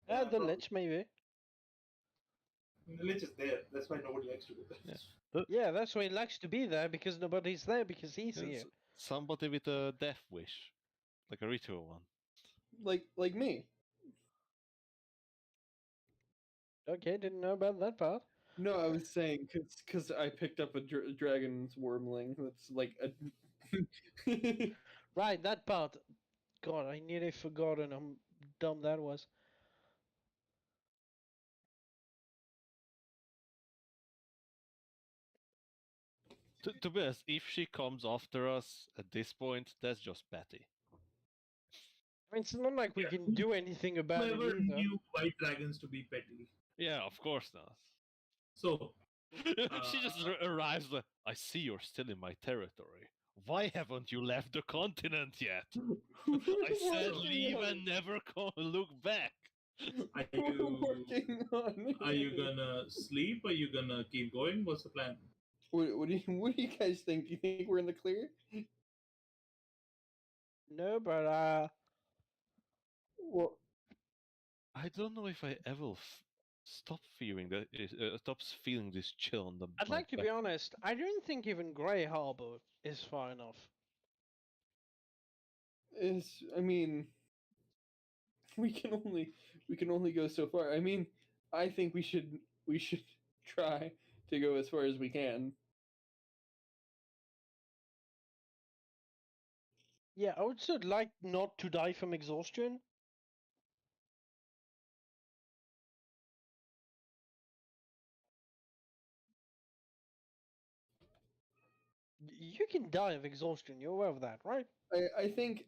Yeah, The probably. lich, maybe. The lich is there. That's why nobody likes to go there. Yeah. Yeah, that's why he likes to be there, because nobody's there, because he's Yes, here. somebody with a death wish, like a ritual one. like me. Okay, didn't know about that part. No, I was saying because I picked up a dragon's wormling. That's like a. Right, that part. God, I nearly forgotten how dumb that was. To be honest, if she comes after us at this point, that's just petty. I mean, it's not like we Yeah. can do anything about it Whoever either. knew white dragons to be petty. Yeah, of course not. So, She just arrives like, I see you're still in my territory. Why haven't you left the continent yet? I said Working leave on and never look back. are it. We're you working on it. are you gonna sleep? Are you gonna keep going? What's the plan? What do you guys think? Do you think we're in the clear? No, but Well, I don't know if I ever stop feeling that stops feeling this chill on I'd my like to back. be honest. I don't think even Grey Harbor is far enough. I mean, we can only go so far. I mean, I think we should try to go as far as we can. Yeah, I would still like not to die from exhaustion. You can die of exhaustion. You're aware of that, right? I think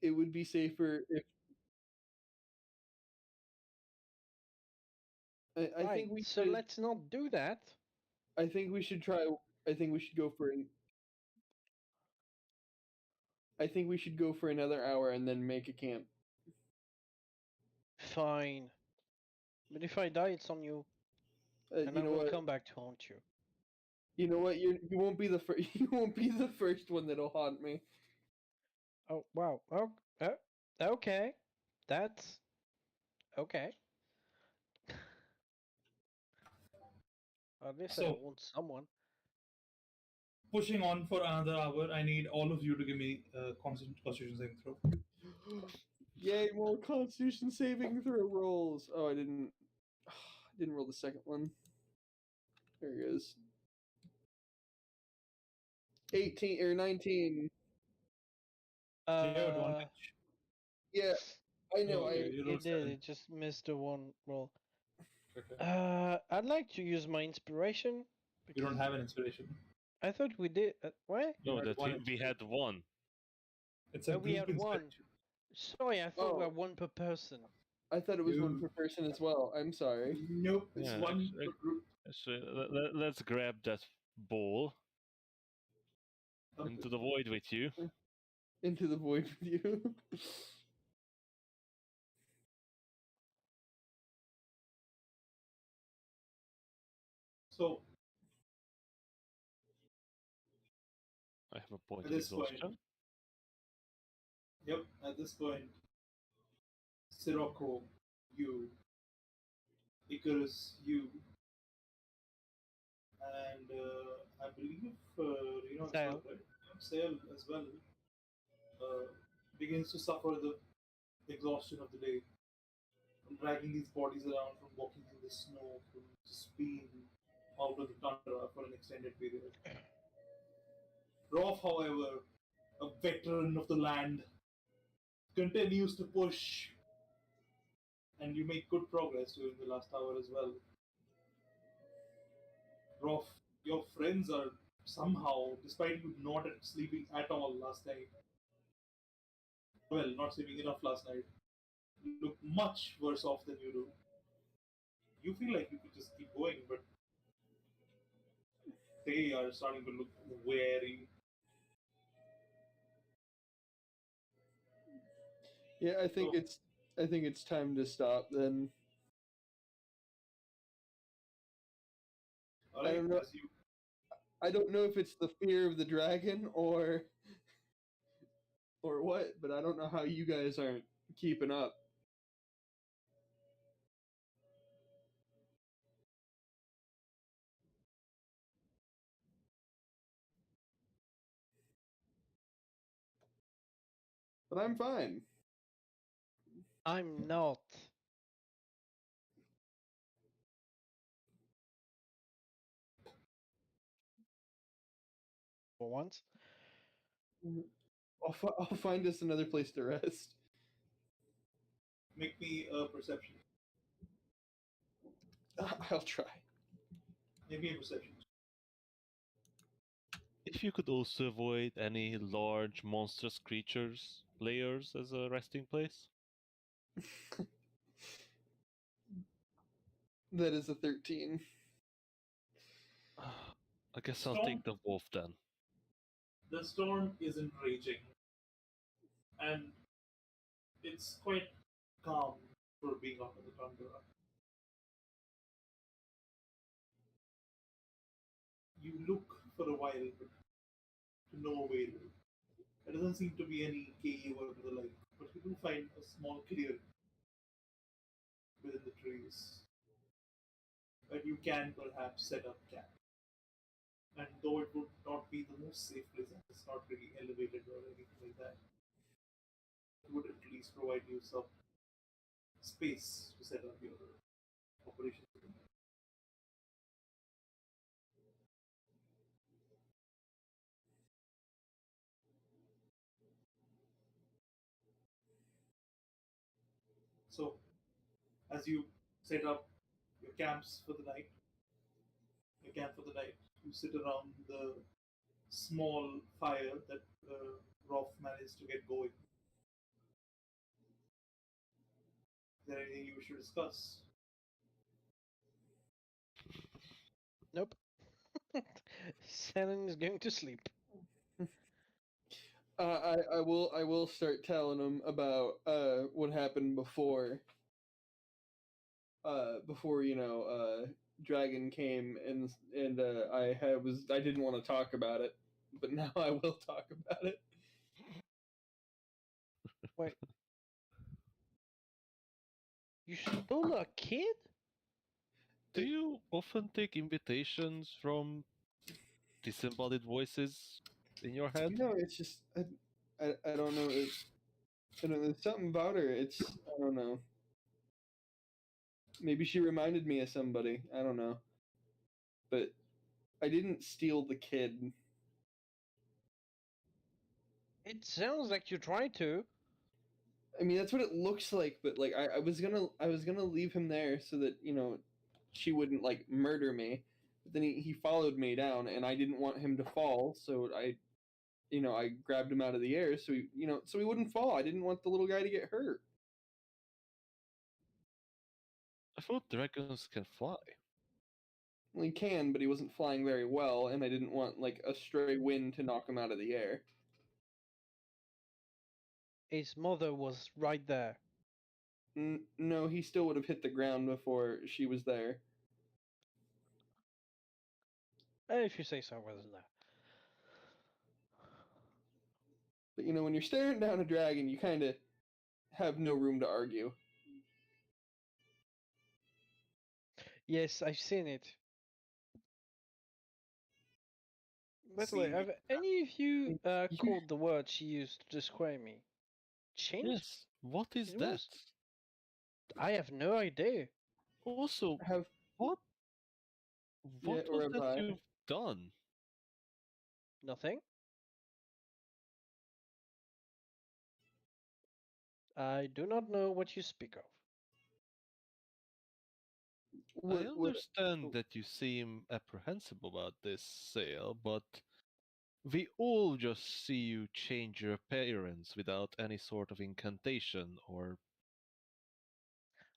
it would be safer if I Right. think we So should let's not do that. I think we should try I think we should go for an I think we should go for another hour and then make a camp. Fine. But if I die, it's on you, and You I know will what? come back to haunt you. You know what? You won't be the first. You won't be the first one that'll haunt me. Oh wow. Oh, okay. That's okay. At least I So, want someone. Pushing on for another hour, I need all of you to give me a constitution saving throw. Yay! More Constitution saving throw rolls. Oh, I didn't. I didn't roll the second one. There he is. 18 or 19. You have Uh, advantage. Yeah, I know. Okay, I you rolled it did. 7. It just missed the one roll. Okay. I'd like to use my inspiration. You don't because have an inspiration. I thought we did. What? You No, had that one we had one. It's a Oh, we group had one. inspiration. Sorry, I thought we Oh. had one per person. I thought it was one You- per person as well. I'm sorry. Nope, it's Yeah, one actually- per group. So let's grab that ball into the void with you. Into the void with you. So I have a point at of this point, exhaustion. yep, at this point, Sirocco, you, Icarus, you, and I believe Reno as well, Sail. right? Sail as well uh, begins to suffer the exhaustion of the day from dragging these bodies around, from walking in the snow, from just being out of the tundra for an extended period. Rolf, however, a veteran of the land, continues to push, and you make good progress during the last hour as well. Rolf, your friends are somehow, despite you not sleeping at all last night, well, not sleeping enough last night, look much worse off than you do. You feel like you could just keep going, but they are starting to look wary. Yeah, So, I think it's time to stop then. I alright, don't know as you I don't know if it's the fear of the dragon or what, but I don't know how you guys aren't keeping up. But I'm fine. I'm not. For once. I'll find us another place to rest. make me a perception, I'll try. maybe a perception. If you could also avoid any large monstrous creatures, layers as a resting place. That is a 13. I guess I'll Storm, take the wolf then. the storm isn't raging, and it's quite calm for being out of the tundra. You look for a while, but to no avail. There doesn't seem to be any cave or the like, but you do find a small clearing within the trees where you can perhaps set up camp. And though it would not be the most safe place, and it's not really elevated or anything like that, it would at least provide you some space to set up your operations. So, as you set up your camps for the night, your camp for the night, you sit around the small fire that Rolf managed to get going. Is there anything you wish to discuss? Nope. Selen is going to sleep. I will start telling them about what happened before dragon came and I didn't want to talk about it, but now I will talk about it. Wait. You stole a kid? Do you often take invitations from disembodied voices in your head? It's just I don't know. I don't know. There's something about her. It's I don't know. Maybe she reminded me of somebody. I don't know. But I didn't steal the kid. It sounds like you tried to. I mean, that's what it looks like. But like, I was gonna leave him there so that she wouldn't like murder me. But then he followed me down, and I didn't want him to fall, so I grabbed him out of the air so he wouldn't fall. I didn't want the little guy to get hurt. I thought dragons can fly. Well, he can, but he wasn't flying very well, and I didn't want like a stray wind to knock him out of the air. His mother was right there. No, he still would have hit the ground before she was there. If you say so, wasn't there? But you know, when you're staring down a dragon, you kind of have no room to argue. Yes, I've seen it. By the way, See, have any of you You- called the word she used to describe me? Change? Yes. What is It that? was. I have no idea. Also, have what yeah, what or was have that I? you've done? Nothing. I do not know what you speak of. I Would understand that you seem apprehensive about this sale, but we all just see you change your appearance without any sort of incantation or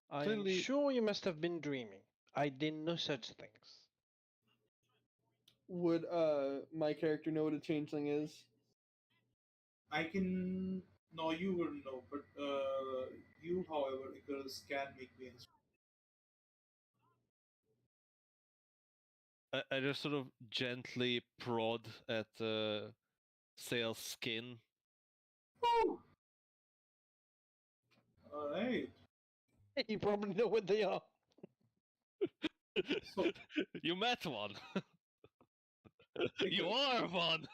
I am clearly. sure you must have been dreaming. I did no such things. would my character know what a changeling is? I can. No, you wouldn't know, but you, however, Icarus can make me. I just sort of gently prod at Sale's skin. Woo! All right. You probably know what they are. So, You met one. You Icarus, are one.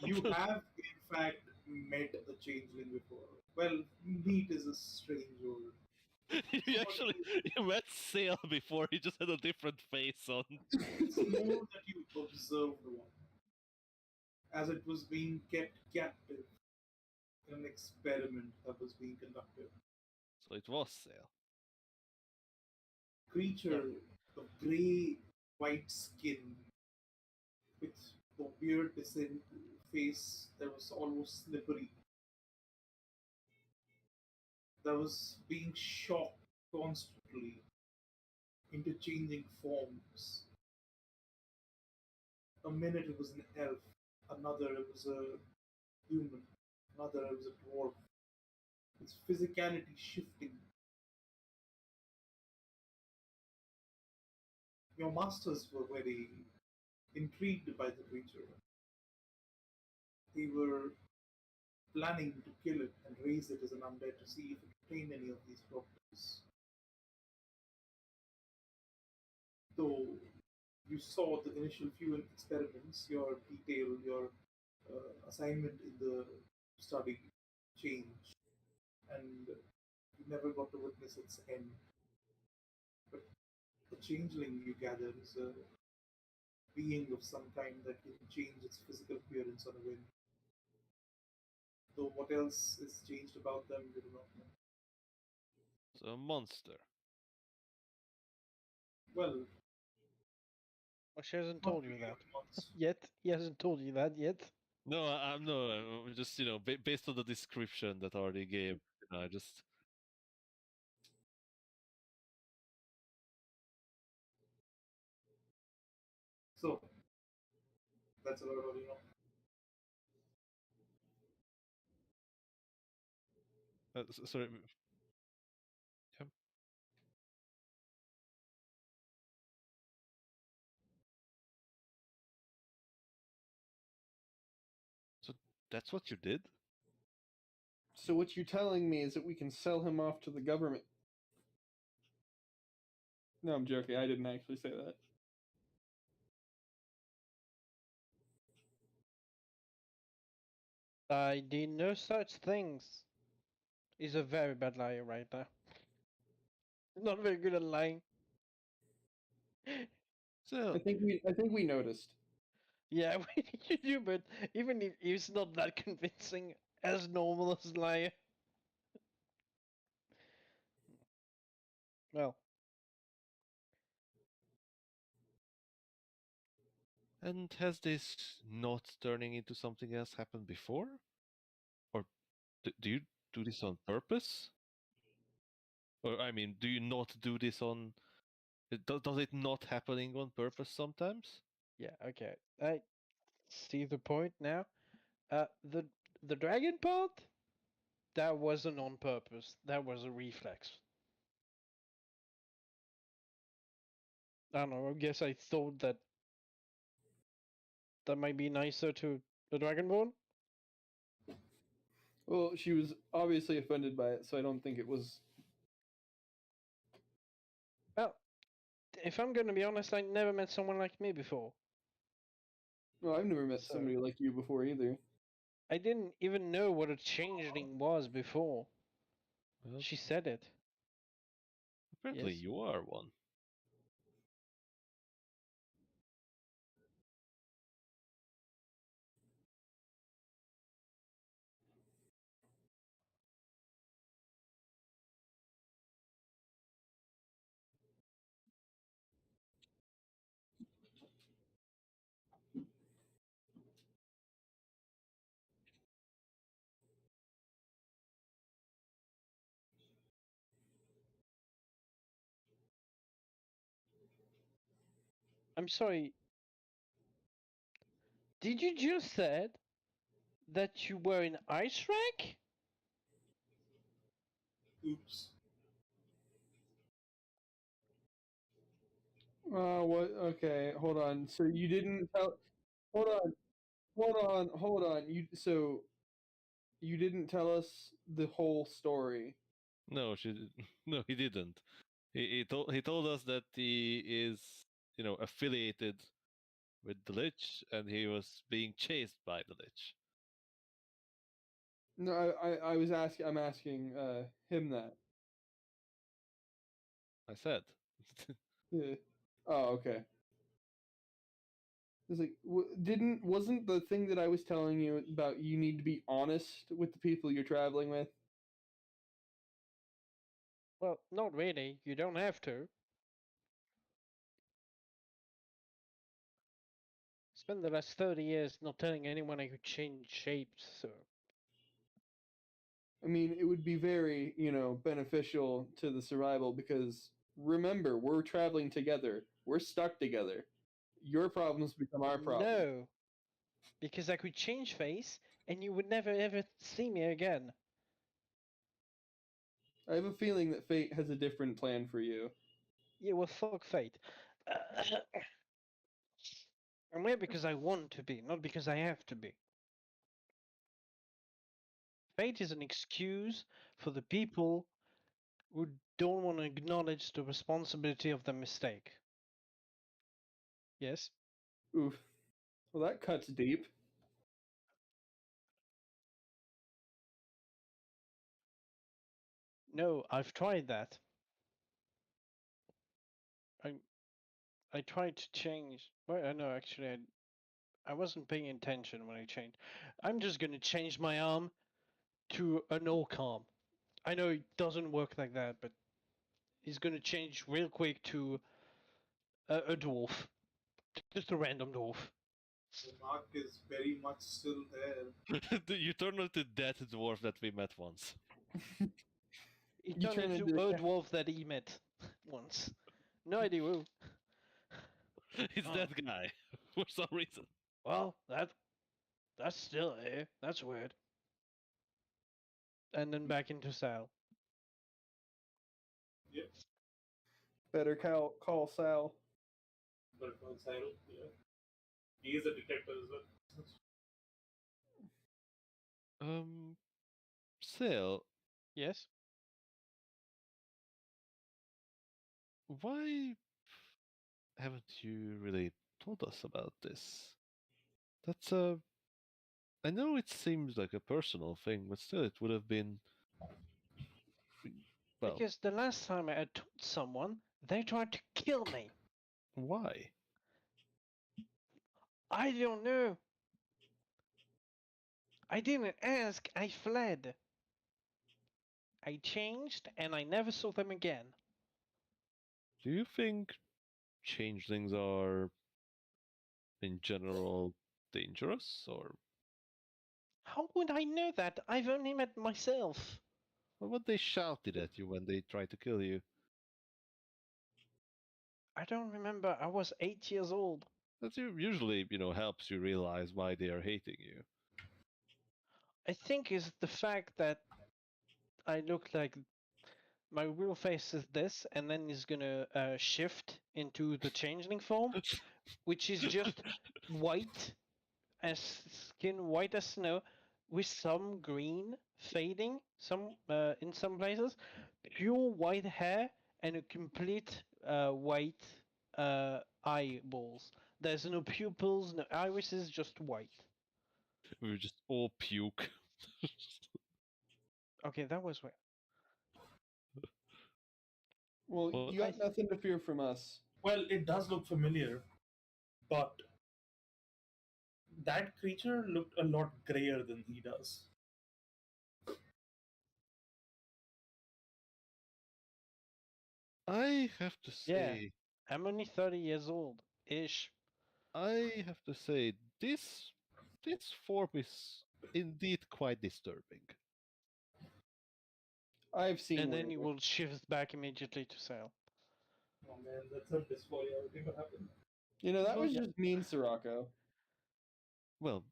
you have in fact met a changeling before. Well, meet is a strange word. You Somebody actually who, you met Sale before. He just had a different face on. it's more that you observed one as it was being kept captive in an experiment that was being conducted. So it was Sale. Yeah. Creature of grey white skin with a weird descent face that was almost slippery, that was being shocked constantly into changing forms. A minute it was an elf, another it was a human, another it was a dwarf. Its physicality shifting. Your masters were very intrigued by the creature. They were planning to kill it and raise it as an undead to see if it retained any of these properties. Though you saw the initial few experiments, your detail, your assignment in the study changed, and you never got to witness its end. But the changeling, you gather, is a being of some kind that can change its physical appearance on a whim. Though what else is changed about them, we do not know. So a monster. Well, Well, she hasn't not told you really that. a monster. Yet. He hasn't told you that yet. No, I'm no. I'm just based on the description that already gave. I just So, that's about all you know. sorry. Yeah. So that's what you did. So what you're telling me is that we can sell him off to the government? No, I'm joking. I didn't actually say that. I did no such things. He's a very bad liar right now. Not very good at lying. So I think we noticed. Yeah, you do, but even if he's not that convincing, as normal as liar. Well, and has this not turning into something else happened before, or do you do this on purpose? Or I mean, do you not do this on? Does it not happening on purpose sometimes? yeah, okay. I see the point now. The dragon part, that wasn't on purpose. That was a reflex. I don't know. I guess I thought that that might be nicer to the Dragonborn. Well, she was obviously offended by it, so I don't think it was. Well, if I'm gonna be honest, I never met someone like me before. Well, I've never met So- somebody like you before either. I didn't even know what a changeling was before. Well, She said it. apparently yes. you are one. I'm sorry. Did you just said that you were in ice rack? Oops. What? Okay, hold on. So you didn't tell. Hold on. Hold on. You didn't tell us the whole story. No, no, he didn't. He told us that he is, affiliated with the Lich, and he was being chased by the Lich. No, I was asking. I'm asking him that. I said. Yeah. Oh, okay. It's like wasn't the thing that I was telling you about you need to be honest with the people you're traveling with? Well, not really. You don't have to. Spent the last 30 years not telling anyone I could change shapes, so. I mean, it would be very, beneficial to the survival because remember, we're traveling together. We're stuck together. Your problems become our problem. No, because I could change face and you would never ever see me again. I have a feeling that fate has a different plan for you. Yeah, well, fuck fate. I'm here because I want to be, not because I have to be. Fate is an excuse for the people who don't want to acknowledge the responsibility of their mistake. Yes? Oof. Well, that cuts deep. No, I've tried that. I tried to change. Well, no, actually, I wasn't paying attention when I changed. I'm just gonna change my arm to an orc arm. I know it doesn't work like that, but he's gonna change real quick to a dwarf. Just a random dwarf. The mark is very much still there. You turn into that dwarf that we met once. He You turned turn into into a a dwarf that he met once. No idea who. It's Oh. that guy, for some reason. Well, that's still here. That's weird. And then back into Sal. Yep. Better call Sal. But Cyril, yeah. He is a detective as well. Sale, Yes? why haven't you really told us about this? That's a. I know it seems like a personal thing, but still, it would have been. Well, Because the last time I had told someone, they tried to kill me. why? I don't know. I didn't ask, I fled. I changed and I never saw them again. Do you think changelings are, in general, dangerous, or How would I know that? I've only met myself. what they shouted at you when they tried to kill you? I don't remember. I was 8 years old. That usually, helps you realize why they are hating you. I think it's the fact that I look like my real face is this, and then it's gonna shift into the changeling form, which is just white as skin white as snow, with some green fading, some in some places, pure white hair, and a complete white eyeballs. There's no pupils, no irises, just white. We just all puke. Okay, that was weird. Well, Well, you got nothing to fear from us. Well, it does look familiar, but that creature looked a lot grayer than he does. I have to Yeah, say, I'm only 30 years old ish. this form is indeed quite disturbing. I've seen And then he weirder. will shift back immediately to sail. Oh man, that's a dysphoria. Whatever happened? You know, that Well, was just mean, Sirocco. Well,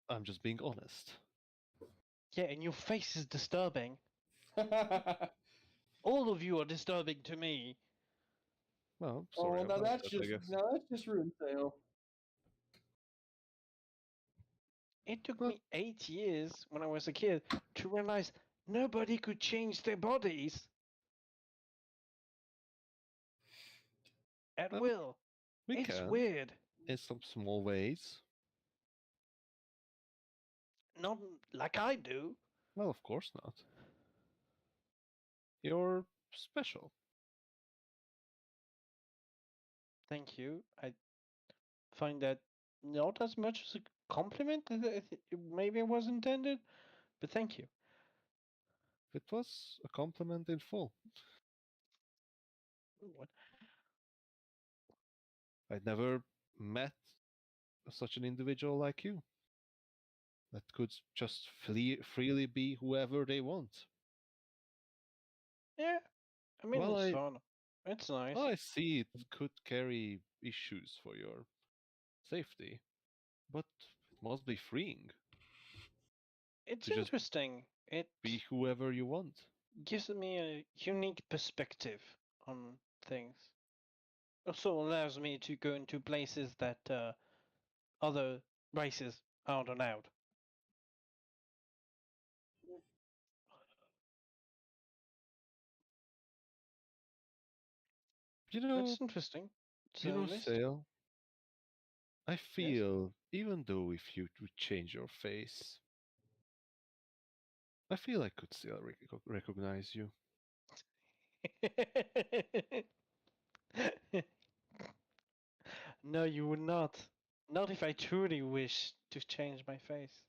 I'm just being honest. Yeah, and your face is disturbing. Oh, All of you are disturbing to me. Well, sorry well, about that, I guess. now that's just rude sale. It took Well, me 8 years when I was a kid to realize nobody could change their bodies at well, will. we It's can, weird. in some small ways. Not like I do. Well, of course not. You're special. Thank you. I find that not as much as a compliment as maybe it was intended, but thank you. It was a compliment in full. What? I'd never met such an individual like you that could just freely be whoever they want. Yeah, I mean, Well, it's I fun. It's nice. well, I see it could carry issues for your safety, but it must be freeing It's to just interesting. It be whoever you want. gives me a unique perspective on things. Also allows me to go into places that other races aren't allowed. You know, It's interesting. It's you a know, list. Sale. I Yes. feel even though if you would change your face, I feel I could still recognize you. No, you would not. Not if I truly wish to change my face.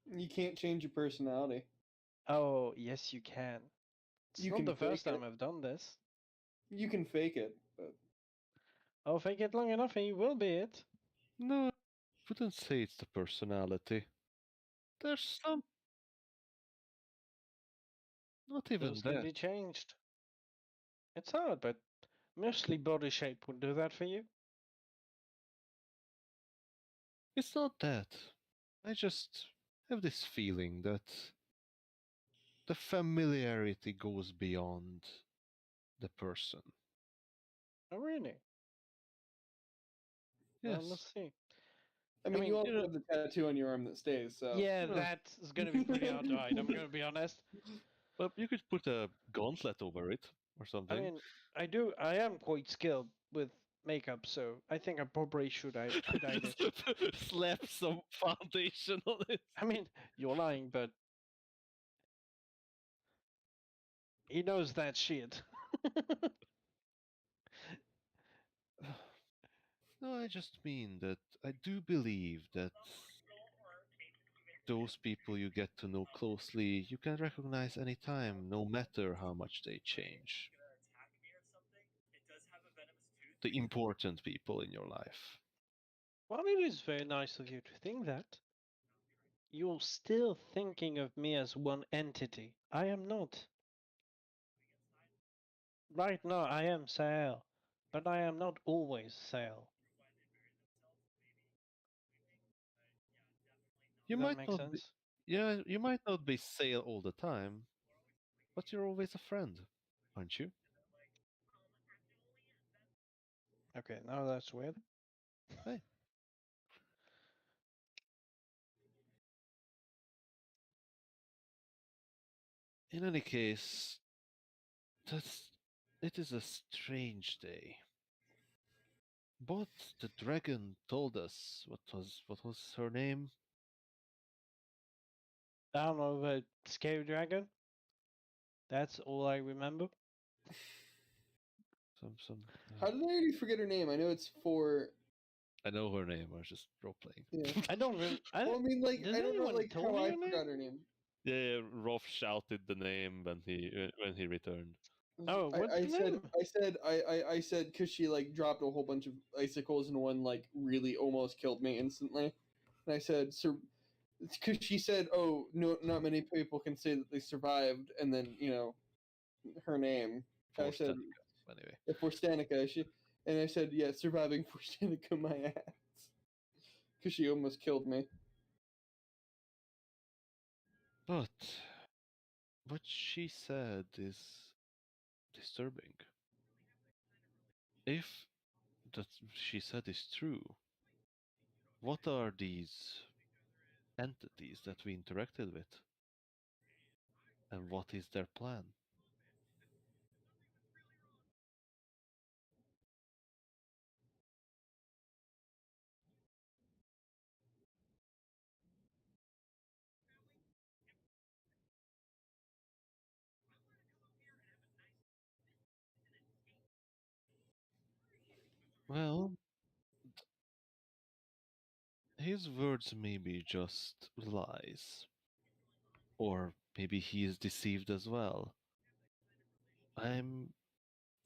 You can't change your personality. Oh, yes, you can. It's You not can the first fake it. time I've done this. You can fake it, but I'll fake it long enough and you will be it. No, I wouldn't say it's the personality. There's some, not even Those can that. be changed. It's hard, but mostly body shape would do that for you. It's not that. I just have this feeling that the familiarity goes beyond the person. Oh, really? Well, Yes. let's see. I mean, mean, you You also know, have the tattoo on your arm that stays. So yeah, no, that's going to be pretty hard to hide. I'm going to be honest. but you could put a gauntlet over it or I something. mean, I am quite skilled with makeup, so I think I probably could hide it. Slap some foundation on it. I mean, you're lying, but he knows that shit. No, I just mean that I do believe that those people you get to know closely, you can recognize anytime, no matter how much they change. The important people in your life. Well, it is very nice of you to think that. You're still thinking of me as one entity. I am not. Right now, I am Sale, but I am not always Sale. You That might makes not be, sense? yeah, you might not be Sale all the time, but you're always a friend, aren't you? Okay, now that's weird. Hey, In any case, that's it is a strange day. But the dragon told us what was her name? I don't know, the scary dragon. That's all I remember. Some. How did I already forget her name? I know it's for. I know her name. I was just role playing. Yeah. I don't. Well, I mean, like, Does I don't know, anyone like, tell how me I her name? forgot her name. Yeah, Rolf shouted the name when he returned. Oh, what's I the said, name? I said, because she like dropped a whole bunch of icicles and one like really almost killed me instantly. And I said, because she said, "Oh, no, not many people can say that they survived," and then her name. I said, Forstanica, anyway. Forstanica. And I said, "Yeah, surviving Forstanica, my ass," because she almost killed me. But what she said is disturbing. If that she said is true, what are these entities that we interacted with? And what is their plan? Well, his words may be just lies. Or maybe he is deceived as well. I'm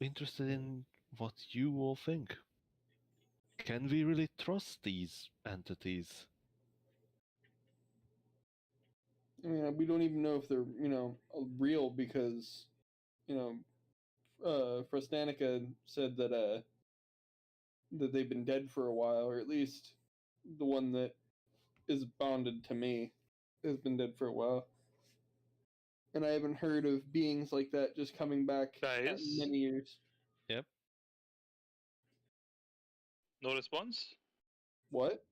interested in what you all think. Can we really trust these entities? I mean, we don't even know if they're real because Forstanica said that they've been dead for a while, or at least the one that is bonded to me has been dead for a while. And I haven't heard of beings like that just coming back in Guys, many years. Yep. no response. What?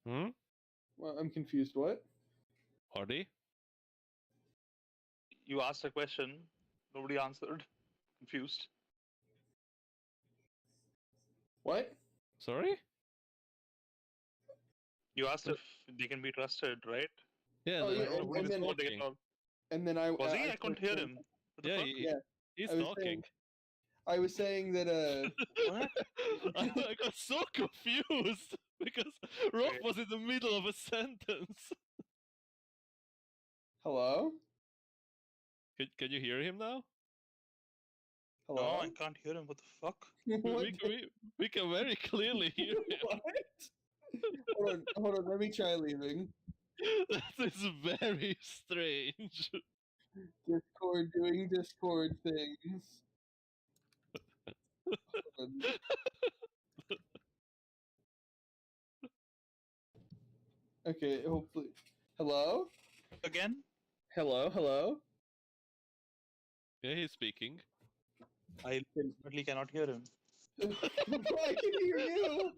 Hmm? Well, I'm confused. What? Hardy? You asked a question, nobody answered. Confused. What? Sorry? You asked if they can be trusted, right? Yeah, Oh, yeah, Nobody and then responded at talking. all. and then I Was he? I I couldn't hear him. What the Yeah, fuck? Yeah, he's I was talking. saying I was saying that What? I got so confused because Rolf Okay. was in the middle of a sentence. hello, Can you hear him now? No, hello. I can't hear him. What the fuck? What? We can very clearly hear him. What? Hold on. Let me try leaving. That is very strange. Discord doing Discord things. Hold on. Okay, hopefully. Hello? Again? Hello? Yeah, he's speaking. I definitely cannot hear him. I can hear you.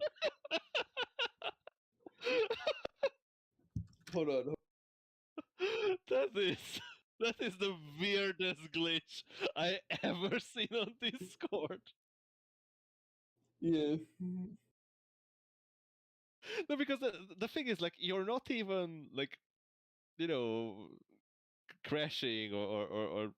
Hold on. That is that is the weirdest glitch I ever seen on Discord. Yeah. No, because the thing is, like, you're not even like, you know, crashing or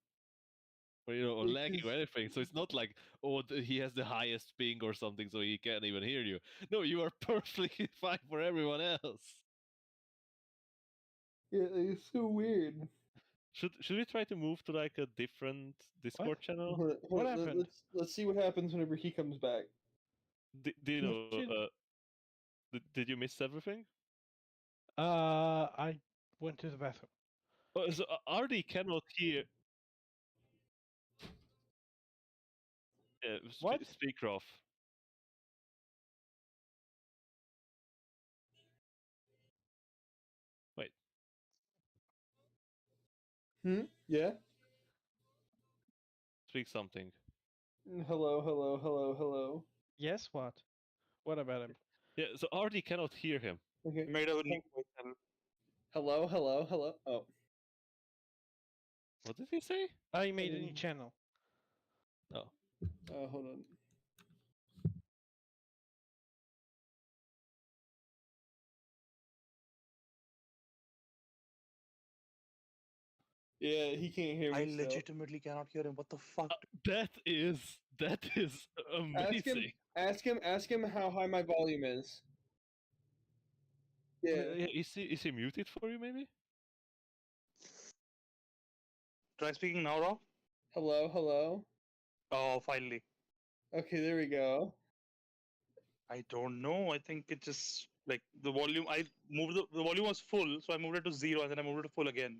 lagging or anything. So it's not like, oh, he has the highest ping or something, so he can't even hear you. No, you are perfectly fine for everyone else. Yeah, it's so weird. Should we try to move to like a different Discord channel? What happened? Let's see what happens whenever he comes back. Do you know? Shit. Did you miss everything? I went to the bathroom. Oh, so Artie cannot hear. What? Speak, Rolf. Wait. Yeah? Speak something. Hello. Yes, what? What about him? Yeah. So Artie cannot hear him. Okay. I made a new voice channel. Hello. Oh. What did he say? I made a new channel. Oh, Hold on. Yeah, he can't hear me. I still. legitimately cannot hear him. What the fuck? that is amazing. Ask him how high my volume is. Yeah. Is he muted for you? Maybe. Try speaking now, Rob. Hello. Oh, finally. Okay, there we go. I don't know. I think it just like the volume. I moved the volume was full, so I moved it to 0, and then I moved it to full again.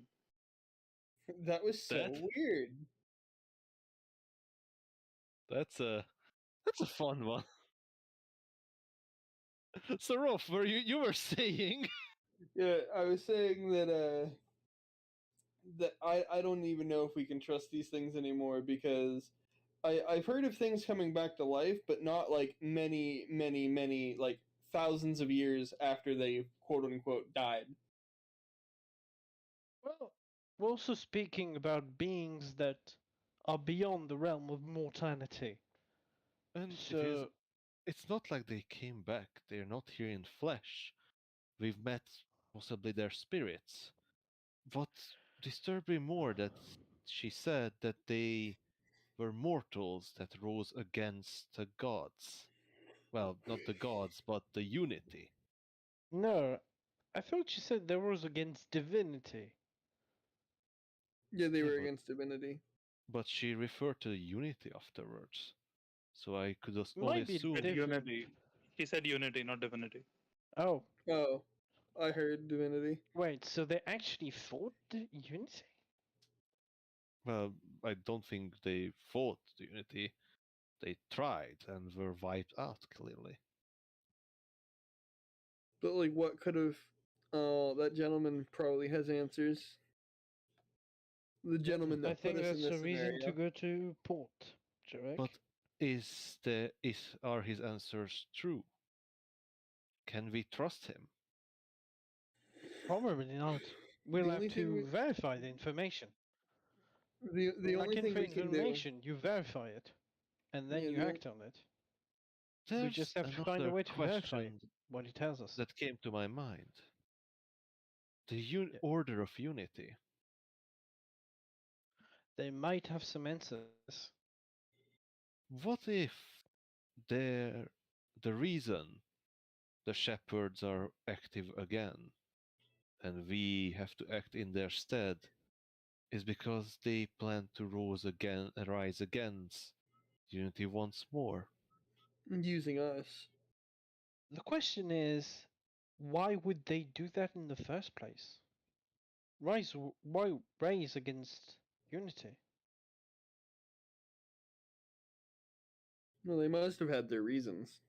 That was so That- weird. That's a fun one. So Rolf, were you were saying? Yeah, I was saying that I don't even know if we can trust these things anymore because I've heard of things coming back to life, but not like many like thousands of years after they quote unquote died. Well, we're also speaking about beings that are beyond the realm of mortality. And So it's not like they came back. They're not here in flesh. We've met possibly their spirits. What disturbed me more that she said that they were mortals that rose against the gods. Well, not the gods, but the unity. no, I thought you said there was against divinity. Yeah, they Yeah, were but- against divinity. But she referred to unity afterwards. So I could only Might be assume. Said different. unity. He said unity, not divinity. Oh, Oh, I heard divinity. wait, so they actually fought the unity? Well, I don't think they fought the unity. They tried and were wiped out, clearly. But like, what could have? Oh, that gentleman probably has answers. The gentleman I that put think us in that's this a reason scenario. to go to port, Jarek. But are his answers true? Can we trust him? Probably not. We'll The have only thing to we- verify the information. The Like only thing for we can do. information, you verify it, and then Yeah, you the act on it. We There's just have to find a another way to verify question what he tells us. that came to my mind. The Yeah. Order of Unity. They might have some answers. What if they're the reason the shepherds are active again, and we have to act in their stead, is because they plan to rise against Unity once more? Using us. The question is, why would they do that in the first place? Why raise against unity? Well, they must have had their reasons.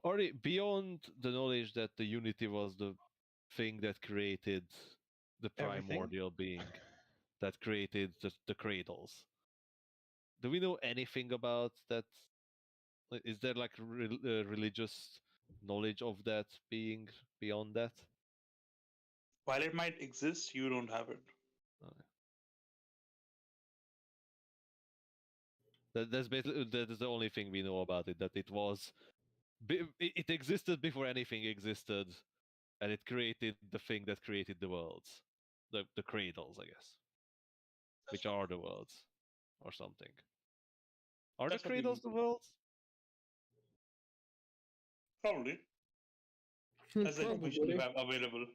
Already beyond the knowledge that the Unity was the thing that created the Everything? primordial being, that created the cradles. Do we know anything about that? Is there like religious knowledge of that being beyond that? While it might exist, you don't have it. That's basically that is the only thing we know about it. That it was, it existed before anything existed, and it created the thing that created the worlds, the cradles, I guess, which are the worlds, or something. Are the That's what we cradles the worlds? Probably. As the information Probably. available.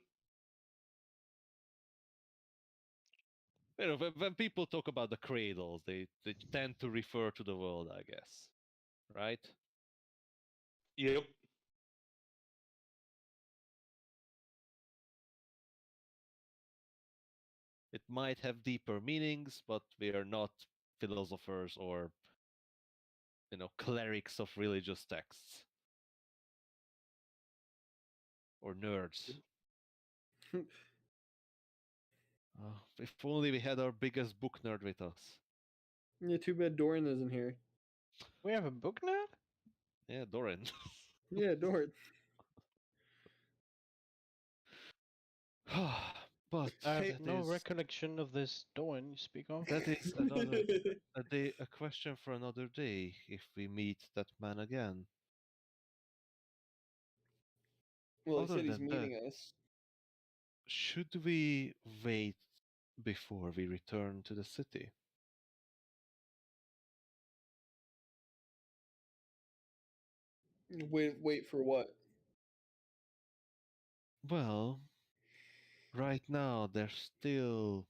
You know, when people talk about the cradles, they tend to refer to the world, I guess, right? Yep. It might have deeper meanings, but we are not philosophers or, clerics of religious texts or nerds. If only we had our biggest book nerd with us. Yeah, too bad Doran isn't here. We have a book nerd? Yeah, Doran. Yeah, Doran. But I have that no is recollection of this dawn you speak of. that is a question for another day if we meet that man again. Well, he Other said he's than that, meeting us. should we wait before we return to the city? Wait for what? Well, right now there's still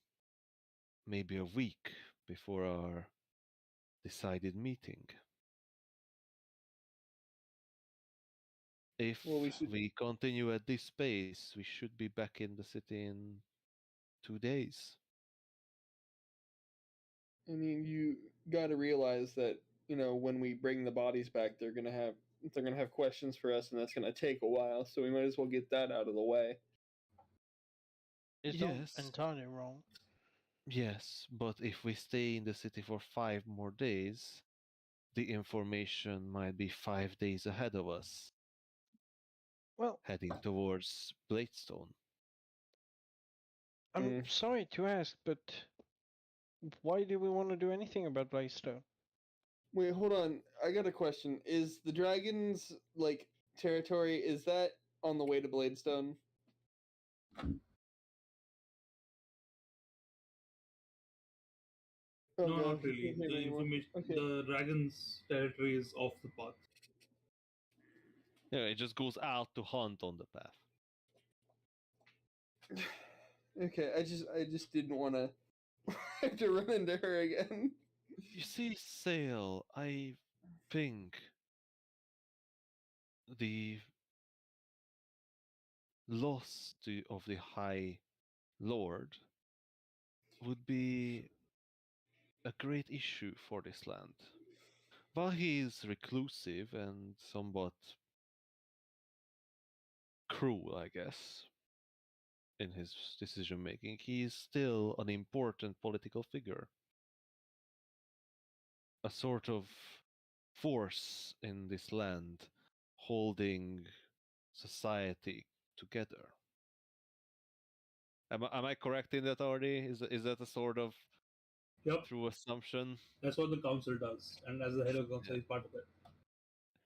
maybe a week before our decided meeting. If Well, we should. we continue at this pace, we should be back in the city in 2 days. I mean, you got to realize that when we bring the bodies back, they're gonna have questions for us, and that's gonna take a while. So we might as well get that out of the way. It's not Yes, entirely wrong. yes, but if we stay in the city for 5 more days, the information might be 5 days ahead of us, Well, heading towards Bladestone. I'm Mm. sorry to ask, but why do we want to do anything about Blackstone? Wait, hold on. I got a question. Is the dragons territory? Is that on the way to Bladestone? Oh No, no, not he really. can't hear The me anymore. information, Okay. the dragon's territory is off the path. Yeah, it just goes out to hunt on the path. Okay, I just didn't want to have to run into her again. You see, Sale, I think the of the High Lord would be a great issue for this land. While he is reclusive and somewhat cruel, I guess, in his decision making, he is still an important political figure. A sort of force in this land holding society together. Am I correct in that, Artie? Is that a sort of Yep, true assumption? that's what the council does, and as the head of the council, Yeah. he's part of it.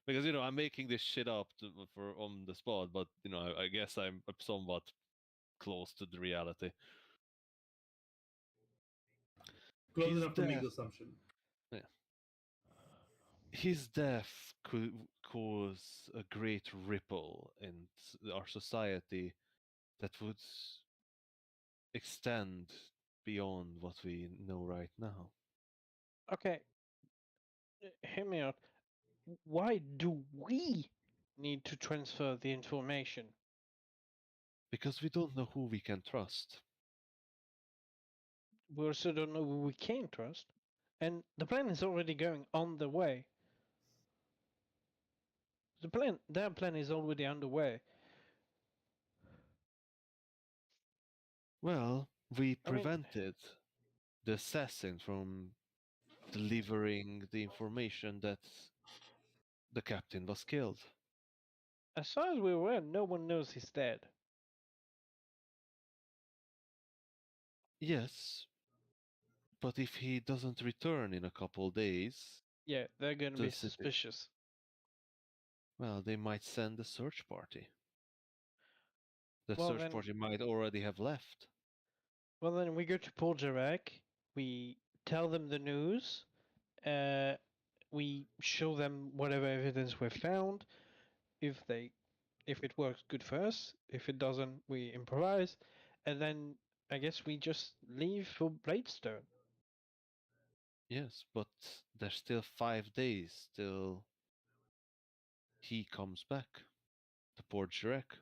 Because I'm making this shit up for on the spot, but I guess I'm somewhat close to the reality. Close His enough to make death, the assumption. yeah, his death could cause a great ripple in our society that would extend beyond what we know right now. Okay, hear me out. Why do we need to transfer the information? Because we don't know who we can trust. We also don't know who we can trust. And the plan is already going on the way. Their plan is already underway. Well, we I mean, prevented the assassin from delivering the information that the captain was killed. as far as we're aware, no one knows he's dead. Yes, but if he doesn't return in a couple days, Yeah, they're gonna the be city, suspicious. well, they might send a search party. The Well search then, party might already have left. well then, we go to Port Jarek. We tell them the news. We show them whatever evidence we've found. If it works, good for us. If it doesn't, we improvise, and then I guess we just leave for Bladestone. Yes, but there's still 5 days till he comes back to Port Jurek.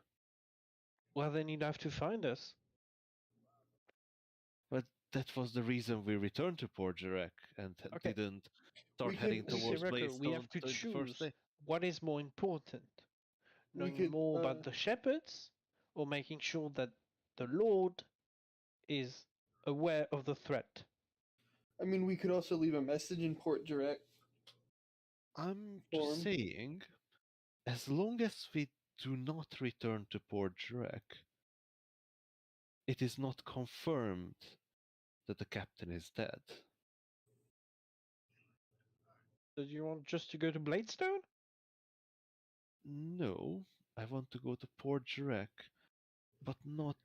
Well, then you'd have to find us. But that was the reason we returned to Port Jurek and Okay. didn't start We heading could- You see, towards Rekko, we Blaistone have to the first choose day. what is more important: We knowing could, more about the shepherds, or making sure that the Lord is aware of the threat. I mean, we could also leave a message in Port Direct. I'm Form. just saying, as long as we do not return to Port Jurek, It is not confirmed that the captain is dead. Do you want just to go to Bladestone? No, I want to go to Port Jurek, but not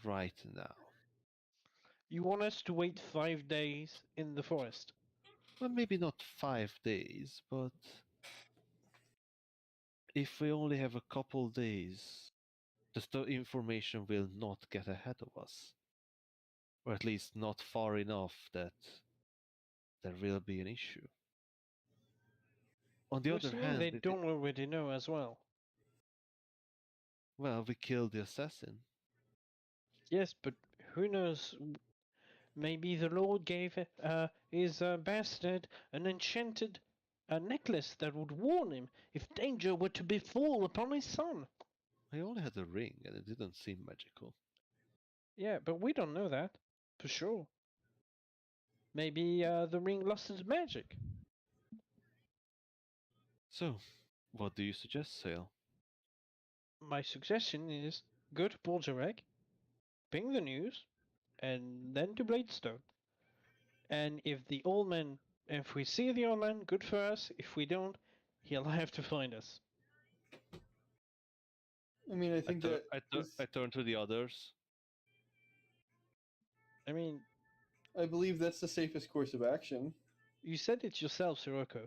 right now. You want us to wait 5 days in the forest? Well, maybe not 5 days, but if we only have a couple days, the information will not get ahead of us. Or at least not far enough that there will be an issue. On the You're other assuming they hand, don't already know as well. well, we killed the assassin. Yes, but who knows? Maybe the Lord gave his bastard an enchanted necklace that would warn him if danger were to befall upon his son. I only had a ring and it didn't seem magical. Yeah, but we don't know that for sure. Maybe the ring lost its magic. So, what do you suggest, Sale? My suggestion is go to Boljarek, ping the news, and then to Bladestone. And if we see the old man, good for us. If we don't, he'll have to find us. I mean, I think that I turn to the others. I mean, I believe that's the safest course of action. you said it yourself, Sirocco.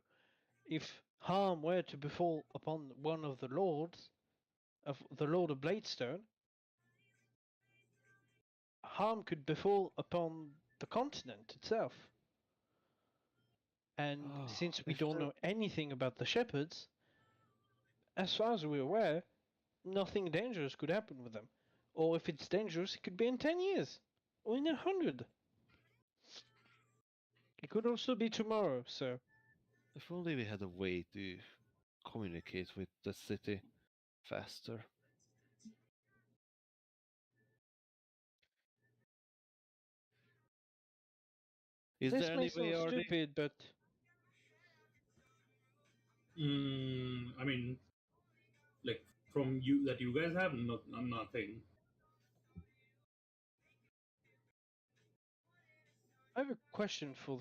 If harm were to befall upon one of the lords, of the Lord of Bladestone, harm could befall upon the continent itself. And since we If don't know anything about the shepherds, as far as we're aware, nothing dangerous could happen with them. Or if it's dangerous, it could be in 10 years. Or in 100. It could also be tomorrow, so... If only we had a way to communicate with the city faster. Is This there may any way, sound Artie? stupid, but... I mean, like from you that you guys have, nothing. I have a question for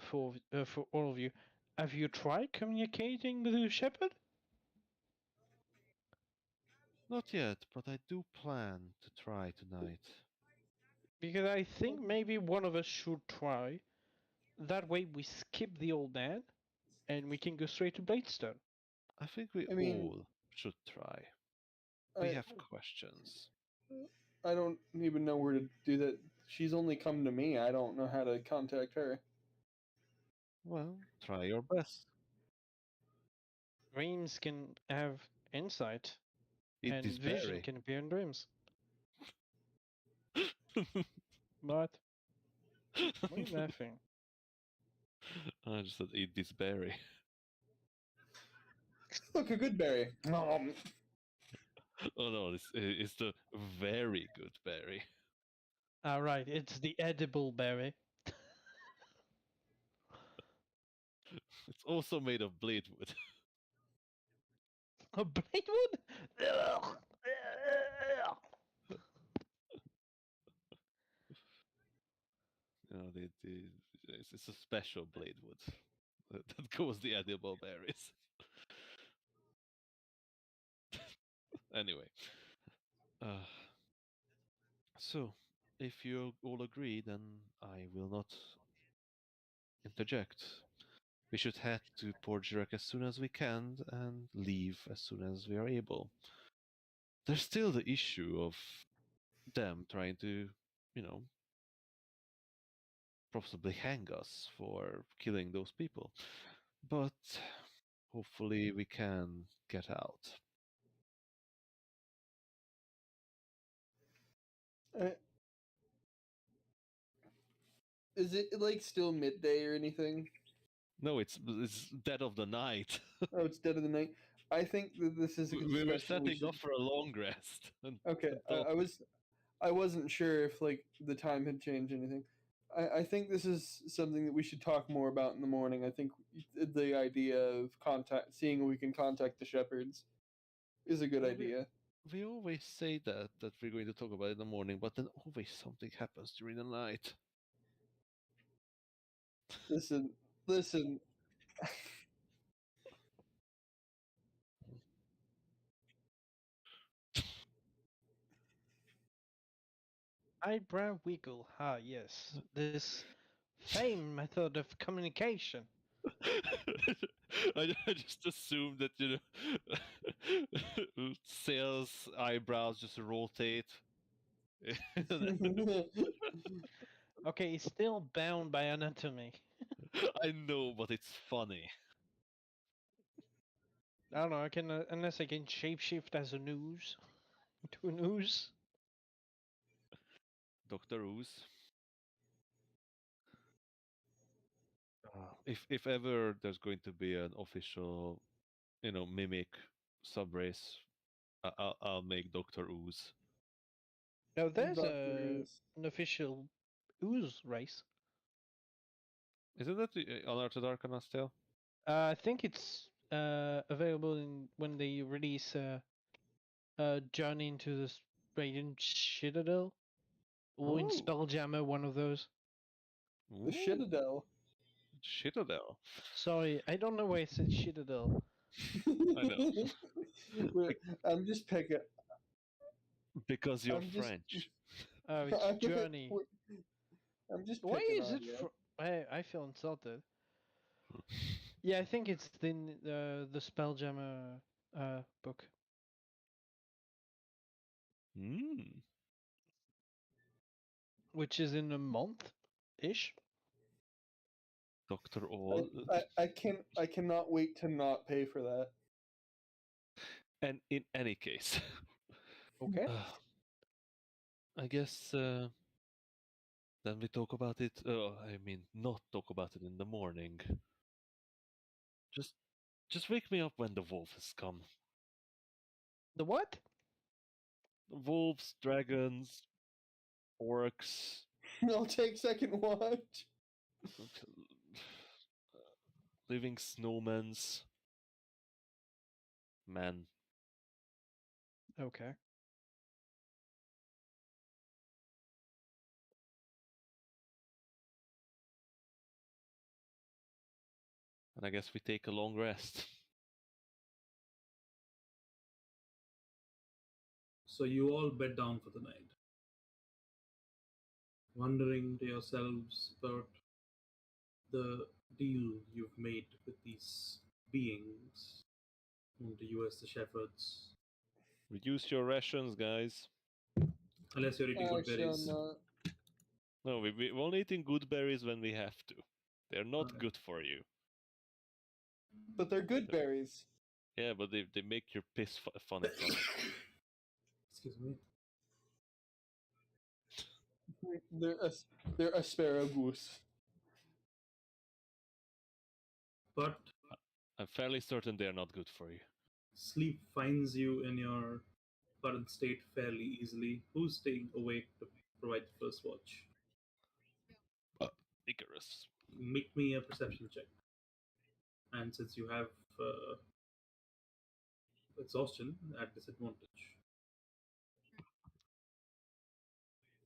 all of you. Have you tried communicating with the shepherd? Not yet, but I do plan to try tonight. Because I think maybe one of us should try. That way we skip the old man, and we can go straight to Bladestone. I think we I mean, all should try. We have questions. I don't even know where to do that. She's only come to me. I don't know how to contact her. Well, try your best. Dreams can have insight, Eat and this vision berry. can appear in dreams. But why are you laughing? I just said eat this berry. Look, a good berry. Oh no, this is the very good berry. Right, it's the edible berry. It's also made of blade wood. A bladewood? You know, it's a special blade wood that goes the edible berries. Anyway, uh, so if you all agree, then I will not interject. We should head to Port Jurek as soon as we can and leave as soon as we are able. There's still the issue of them trying to, you know, possibly hang us for killing those people. But hopefully we can get out. Is it like still midday or anything? No, it's dead of the night. Oh, it's dead of the night. I think that this is a good We were suggestion. setting off for a long rest. Okay, I wasn't sure if like the time had changed anything. I think this is something that we should talk more about in the morning. I think the idea of seeing if we can contact the shepherds, is a good Maybe- idea. we always say that we're going to talk about it in the morning, but then always something happens during the night. Listen, listen. Eyebrow wiggle. Ah, yes. This fame method of communication. I just assumed that sales eyebrows just rotate. Okay, he's still bound by anatomy. I know, but it's funny. I don't know. I can unless I can shapeshift as an ooze into an ooze. Dr. Ooze. If ever there's going to be an official, mimic sub race, I'll make Dr. Ooze. Now there's Doctor is. an official ooze race. Isn't that the Unearthed Arcana still? I think it's available in when they release Journey into the Radiant Citadel or in Ooh, Spelljammer, one of those. the Ooh, Citadel. Citadel. Sorry, I don't know why I said Citadel. I know. Wait, I'm just picking. Because you're I'm just. French. Oh, it's Journey. I'm just Why picking is on it? you. I feel insulted. Yeah, I think it's the Spelljammer book. Hmm. Which is in a month ish. Dr. I, All. I cannot wait to not pay for that. And in any case, Okay. I guess then we talk about it. I mean, not talk about it in the morning. Just, just wake me up when the wolves come. The what? Wolves, dragons, orcs, I'll take second watch. living snowmans, man. Okay. And I guess we take a long rest. So you all bed down for the night, wondering to yourselves about the deal you've made with these beings known to you as the shepherds. Reduce your rations, guys. Unless you're eating good Actually, I'm berries. not. No, we're only eating good berries when we have to. They're not Okay. good for you. But they're good berries. Yeah, but they make your piss funny from it. Excuse me. They're they're asparagus. But I'm fairly certain they're not good for you. sleep finds you in your current state fairly easily. Who's staying awake to provide the first watch? Icarus. Make me a perception check. And since you have uh, exhaustion at disadvantage,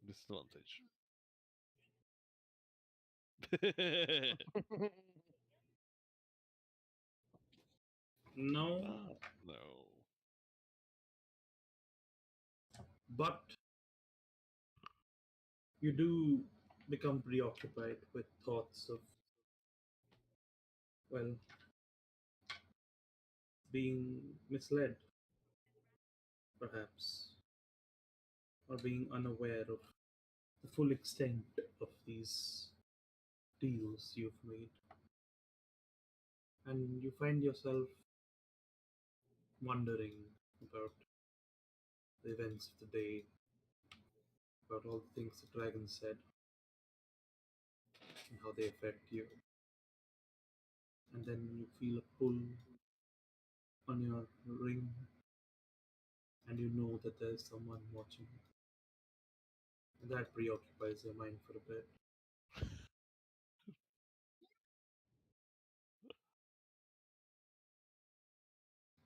Disadvantage. no, No. but you do become preoccupied with thoughts of, well, being misled, perhaps, or being unaware of the full extent of these deals you've made. And you find yourself wondering about the events of the day, about all the things the dragon said, and how they affect you. And then you feel a pull on your ring, and you know that there's someone watching. And that preoccupies your mind for a bit.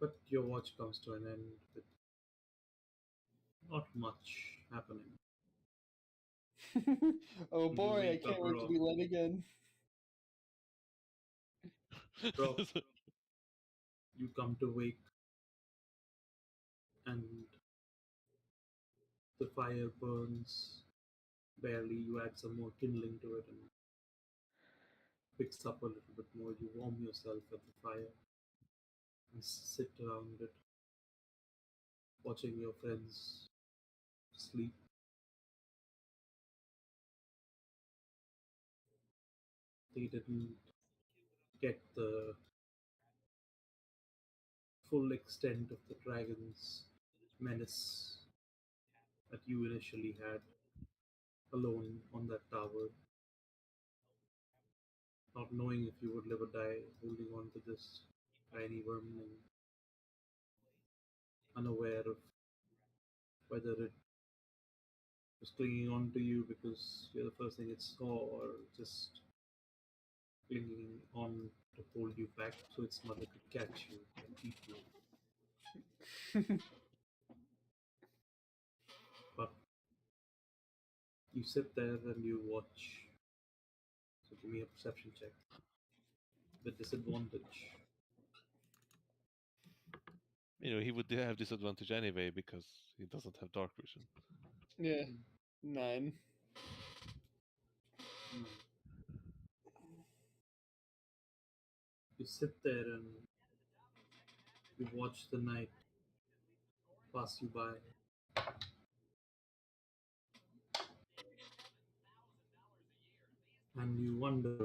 But your watch comes to an end with Not much happening. Oh You boy, I wake up, can't wait to Rob. be led again. Rob, you come to wake, and the fire burns barely. You add some more kindling to it, and picks up a little bit more. You warm yourself at the fire and sit around it, watching your friends sleep. They didn't get the full extent of the dragon's menace that you initially had alone on that tower, not knowing if you would live or die, holding on to this tiny worm and unaware of whether it was clinging on to you because you're the first thing it saw, or just clinging on to hold you back so its mother could catch you and eat you. But you sit there and you watch. So give me a perception check with disadvantage. He would have disadvantage anyway because he doesn't have dark vision. Yeah, 9. You sit there and you watch the night pass you by. And you wonder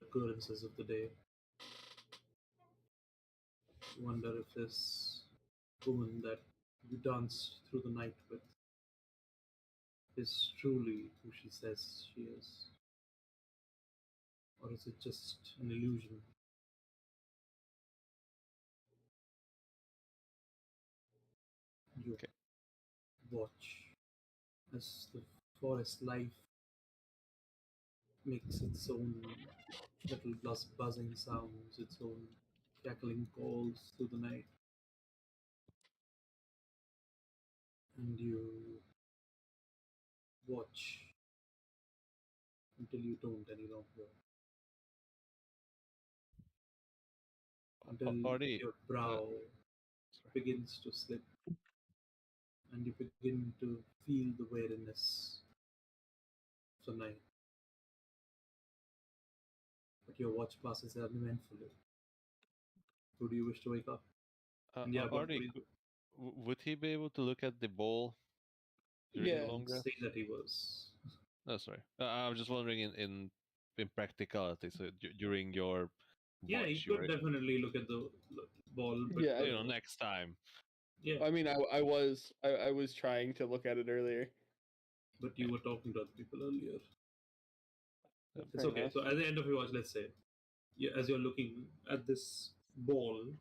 occurrences of the day. You wonder if this woman that you danced through the night with is truly who she says she is. Or is it just an illusion? You Okay. watch as the forest life makes its own little buzzing sounds, its own cackling calls through the night. And you watch until you don't any longer. Until Artie, your brow sorry. begins to slip and you begin to feel the weariness of the night. But your watch passes uneventfully. So do you wish to wake up? And yeah, but Artie, would he be able to look at the ball during the Yeah. long rest? say that he was. No, sorry. I was just wondering in practicality. So during your Yeah, he watch, you could definitely look at the ball, but Yeah, next time. yeah, I mean, I was trying to look at it earlier. but you were talking to other people earlier. It's Fair okay. enough. So at the end of your watch, let's say, as you're looking at this ball,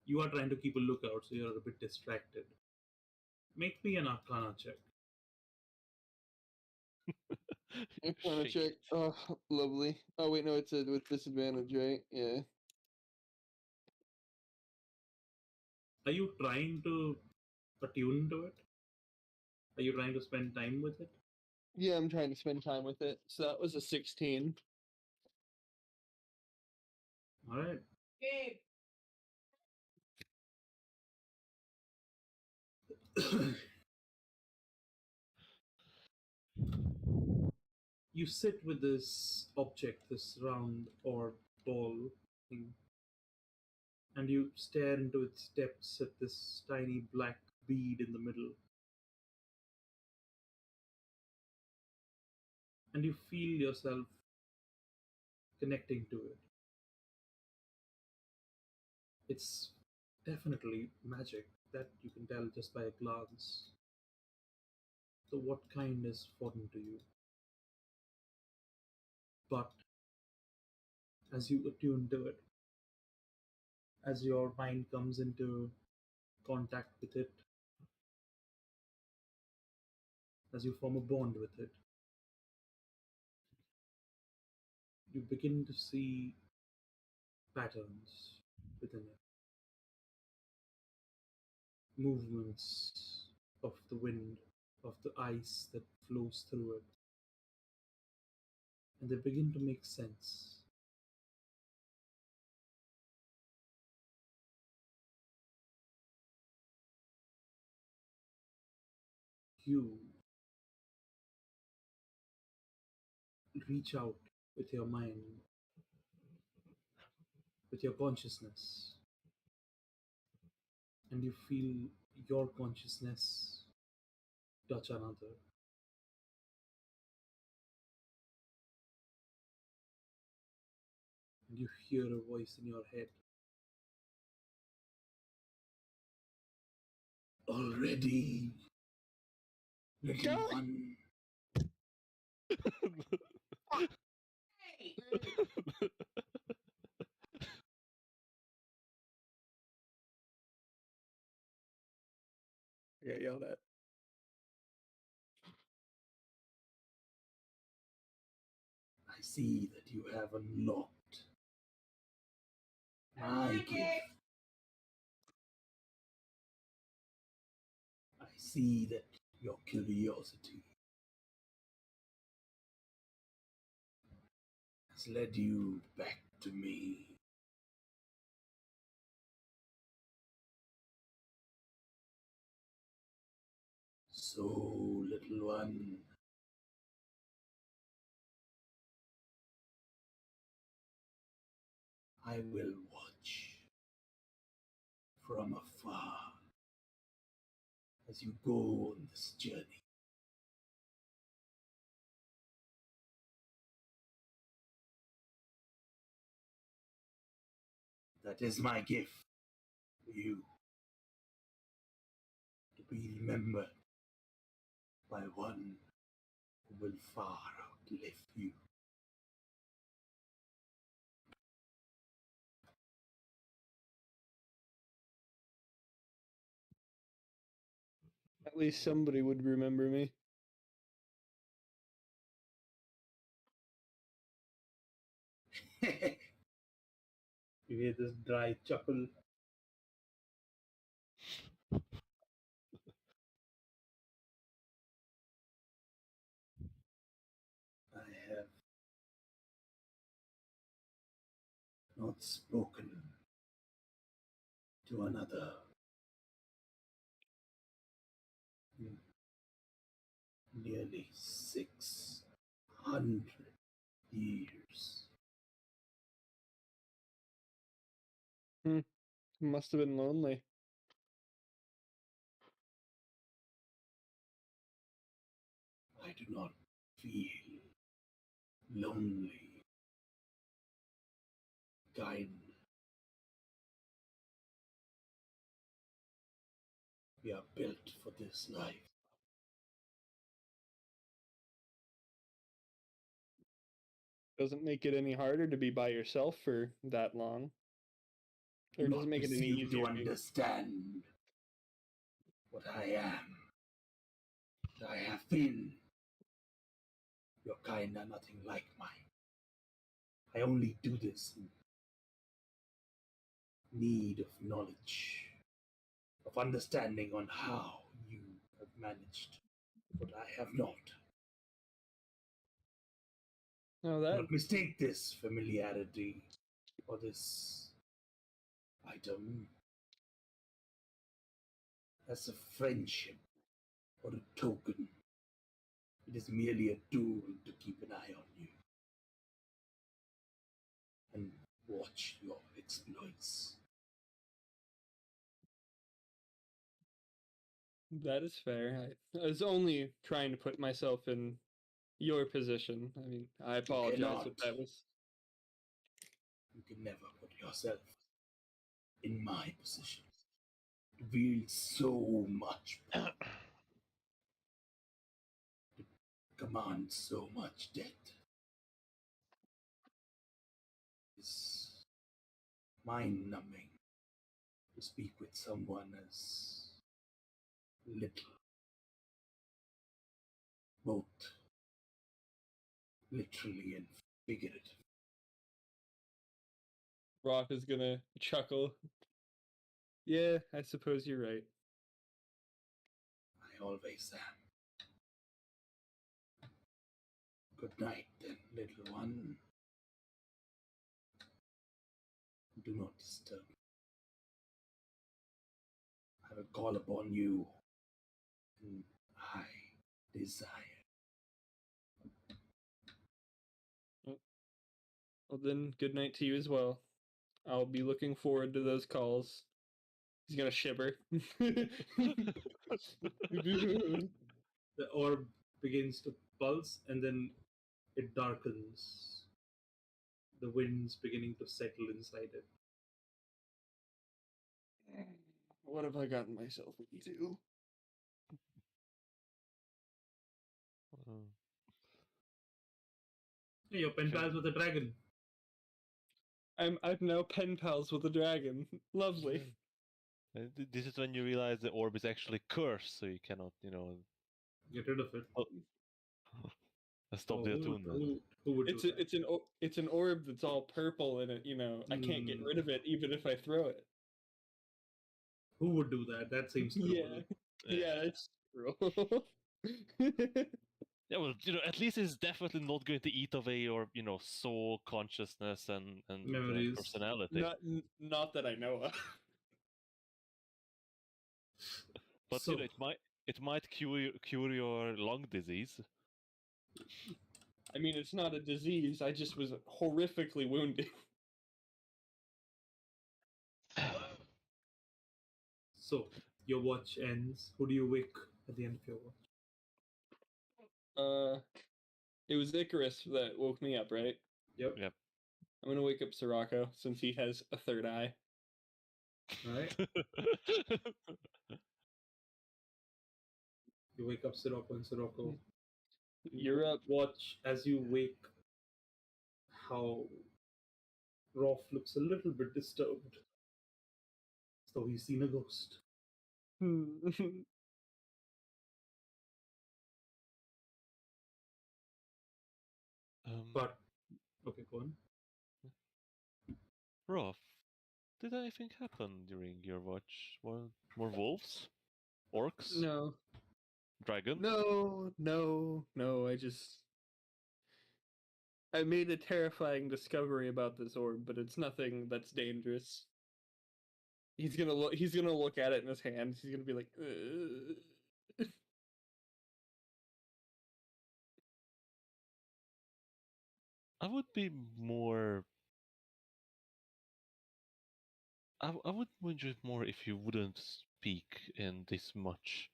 you are trying to keep a lookout, so you're a bit distracted. Make me an Arcana check. I'm trying to Shake check. it. Oh, lovely. Oh wait, no, it's with disadvantage, right? Yeah. Are you trying to attune to it? Are you trying to spend time with it? Yeah, I'm trying to spend time with it. So that was a 16. All right. You sit with this object, this round or ball thing, and you stare into its depths at this tiny black bead in the middle. And you feel yourself connecting to it. It's definitely magic, that you can tell just by a glance. So, what kind is foreign to you? But as you attune to it, as your mind comes into contact with it, as you form a bond with it, you begin to see patterns within it. movements of the wind, of the ice that flows through it, and they begin to make sense. You reach out with your mind, with your consciousness, and you feel your consciousness touch another. And you hear a voice in your head. Already, little one. I got yelled at. I see that you have unlocked my gift. I see that your curiosity has led you back to me. So, little one, I will watch from afar as you go on this journey. That is my gift for you, to be remembered by one who will far outlive you. At least somebody would remember me. You hear this dry chuckle. I have not spoken to another in nearly 600 years. Must have been lonely. I do not feel lonely, kind. We are built for this life. Doesn't make it any harder to be by yourself for that long. Or does it Not make it any presume easier? to understand what I am, what I have been. Your kind are nothing like mine. I only do this in need of knowledge, of understanding on how you have managed what I have not. No, Do that not mistake this familiarity or this item as a friendship or a token. It is merely a tool to keep an eye on you and watch your exploits. that is fair. I was only trying to put myself in your position. I mean, I apologize if cannot. that was. You can never put yourself in my position. It wields so much power, commands so much debt. It's mind numbing to speak with someone as little, both literally and figurative. Rock is gonna chuckle. Yeah, I suppose you're right. always am. Good night, then, little one. Do not disturb me. I will call upon you when I desire. Well, then, good night to you as well. I'll be looking forward to those calls. He's gonna shiver. The orb begins to pulse and then it darkens. The wind's beginning to settle inside it. What have I gotten myself into? Uh, Hey, you're pen pals with a dragon. I'm now pen pals with a dragon. Lovely. This is when you realize the orb is actually cursed, so you cannot, Get rid of it. stop Oh, the who, attunement. who would do that? It's an orb that's all purple and it, I can't get rid of it even if I throw it. Who would do that? That seems cruel. Yeah, it's true. Yeah, well, Mm. at least it's definitely not going to eat away your, soul, consciousness, and Memories. personality. Not that I know of. But So, it might cure your lung disease. I mean, it's not a disease. I just was horrifically wounded. so your watch ends. Who do you wake at the end of your watch? It was Icarus that woke me up, right? Yep. I'm gonna wake up Sirocco since he has a third eye. Alright. You wake up Sirocco and Sirocco. You're up. Watch as you wake how Rolf looks a little bit disturbed. As though he's seen a ghost. But okay, go on. Rolf, did anything happen during your watch? More wolves? Orcs? No. Dragon? No. I made a terrifying discovery about this orb, but it's nothing that's dangerous. He's gonna look at it in his hands. He's gonna be like, "Ugh." I would be more. I would enjoy it more if you wouldn't speak in this much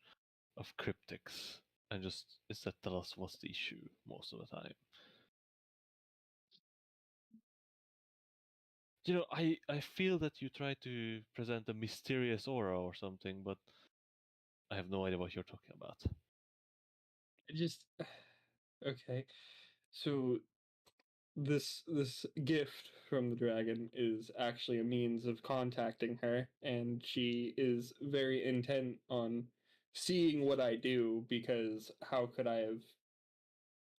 of cryptics and just instead tell us what's the issue most of the time. I feel that you try to present a mysterious aura or something, but I have no idea what you're talking about. Just okay. So this gift from the dragon is actually a means of contacting her, and she is very intent on seeing what I do because how could I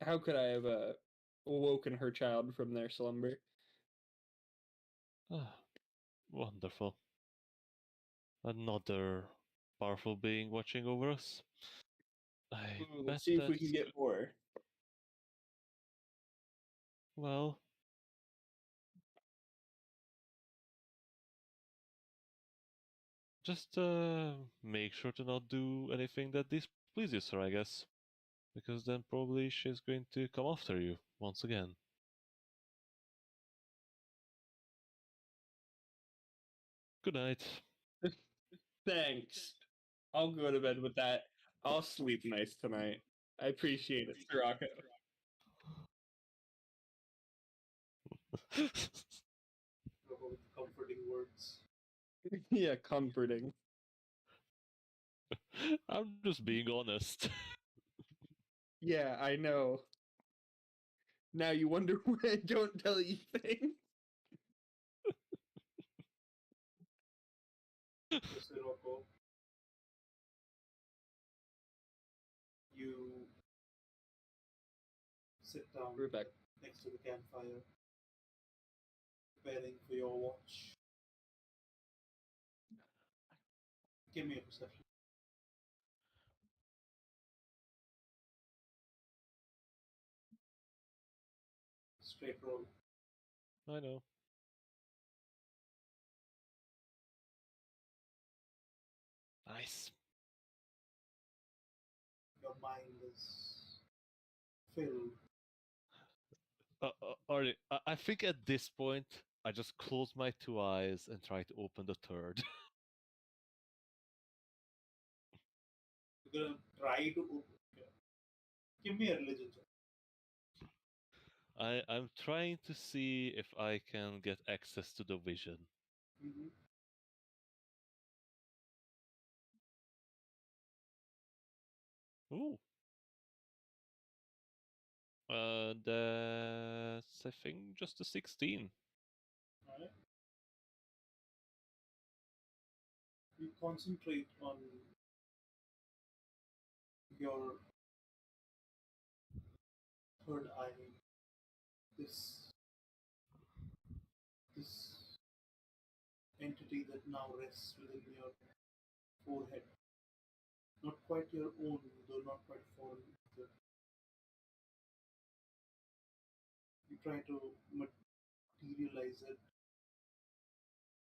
have awoken her child from their slumber? Ah, wonderful. Another powerful being watching over us. I Ooh, bet let's see if we that's can get more. well. Just make sure to not do anything that displeases her, I guess. Because then probably she's going to come after you once again. Good night. Thanks. I'll go to bed with that. I'll sleep nice tonight. I appreciate it, Sirocco. With comforting words. Yeah, comforting. I'm just being honest. Yeah, I know. Now you wonder why I don't tell you things. Sirocco, you sit down Rebecca. next to the campfire, preparing for your watch. Give me a perception. straight roll. I know. Nice. Your mind is filled. Alright, I think at this point, I just close my two eyes and try to open the third. You're gonna try to open. Give me a religion check. I'm trying to see if I can get access to the vision. Mm-hmm. Ooh. That's, I think, just a 16. Alright. You concentrate on your third eye. This entity that now rests within your forehead. Not quite your own, though not quite foreign either. You try to materialize it.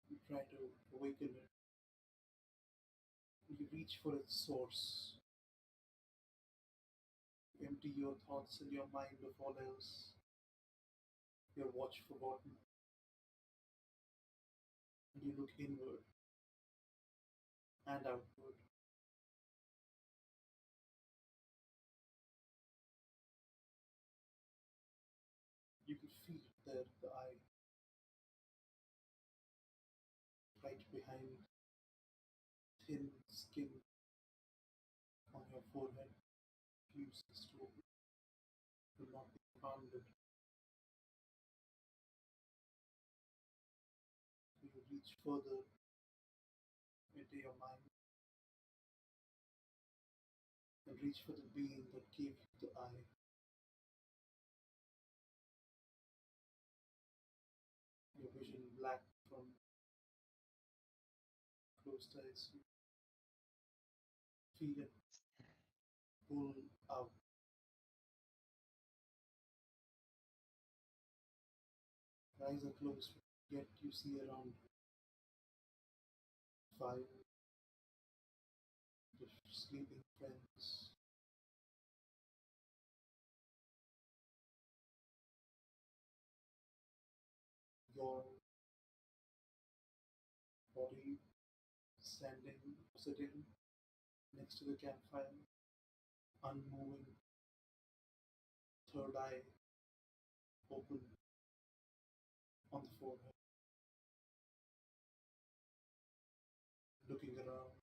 You try to awaken it. You reach for its source. Empty your thoughts and your mind of all else. Your watch forgotten. And you look inward and outward. You can feel it there, the eye, right behind thin skin on your forehead. Refuses to open, will not be commanded. You reach further into your mind and reach for the being that gave you the eye. Your vision black from closed eyes. You feel it pull out. Your eyes are closed, yet you see around 5 sleeping friends. Your body standing, sitting next to the campfire, unmoving, third eye open on the forehead, looking around.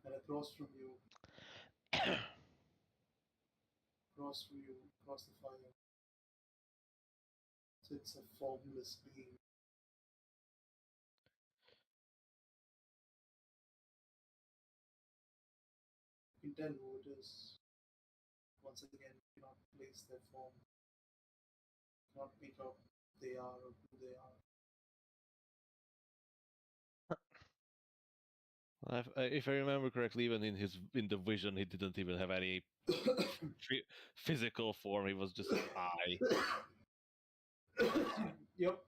And across from you, across the fire, sits a formless being. You can tell who it is. Once again, you cannot place their form, cannot make out who they are or who they are. If I remember correctly, even in the vision, he didn't even have any physical form. He was just an eye. Yep.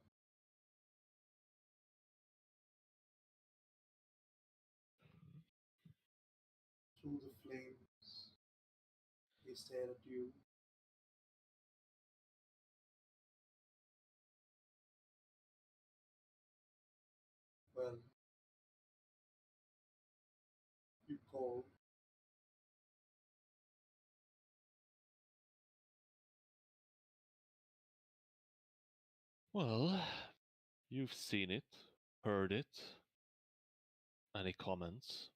Through the flames, they stare at you. Well, you call. Well, you've seen it, heard it. Any comments?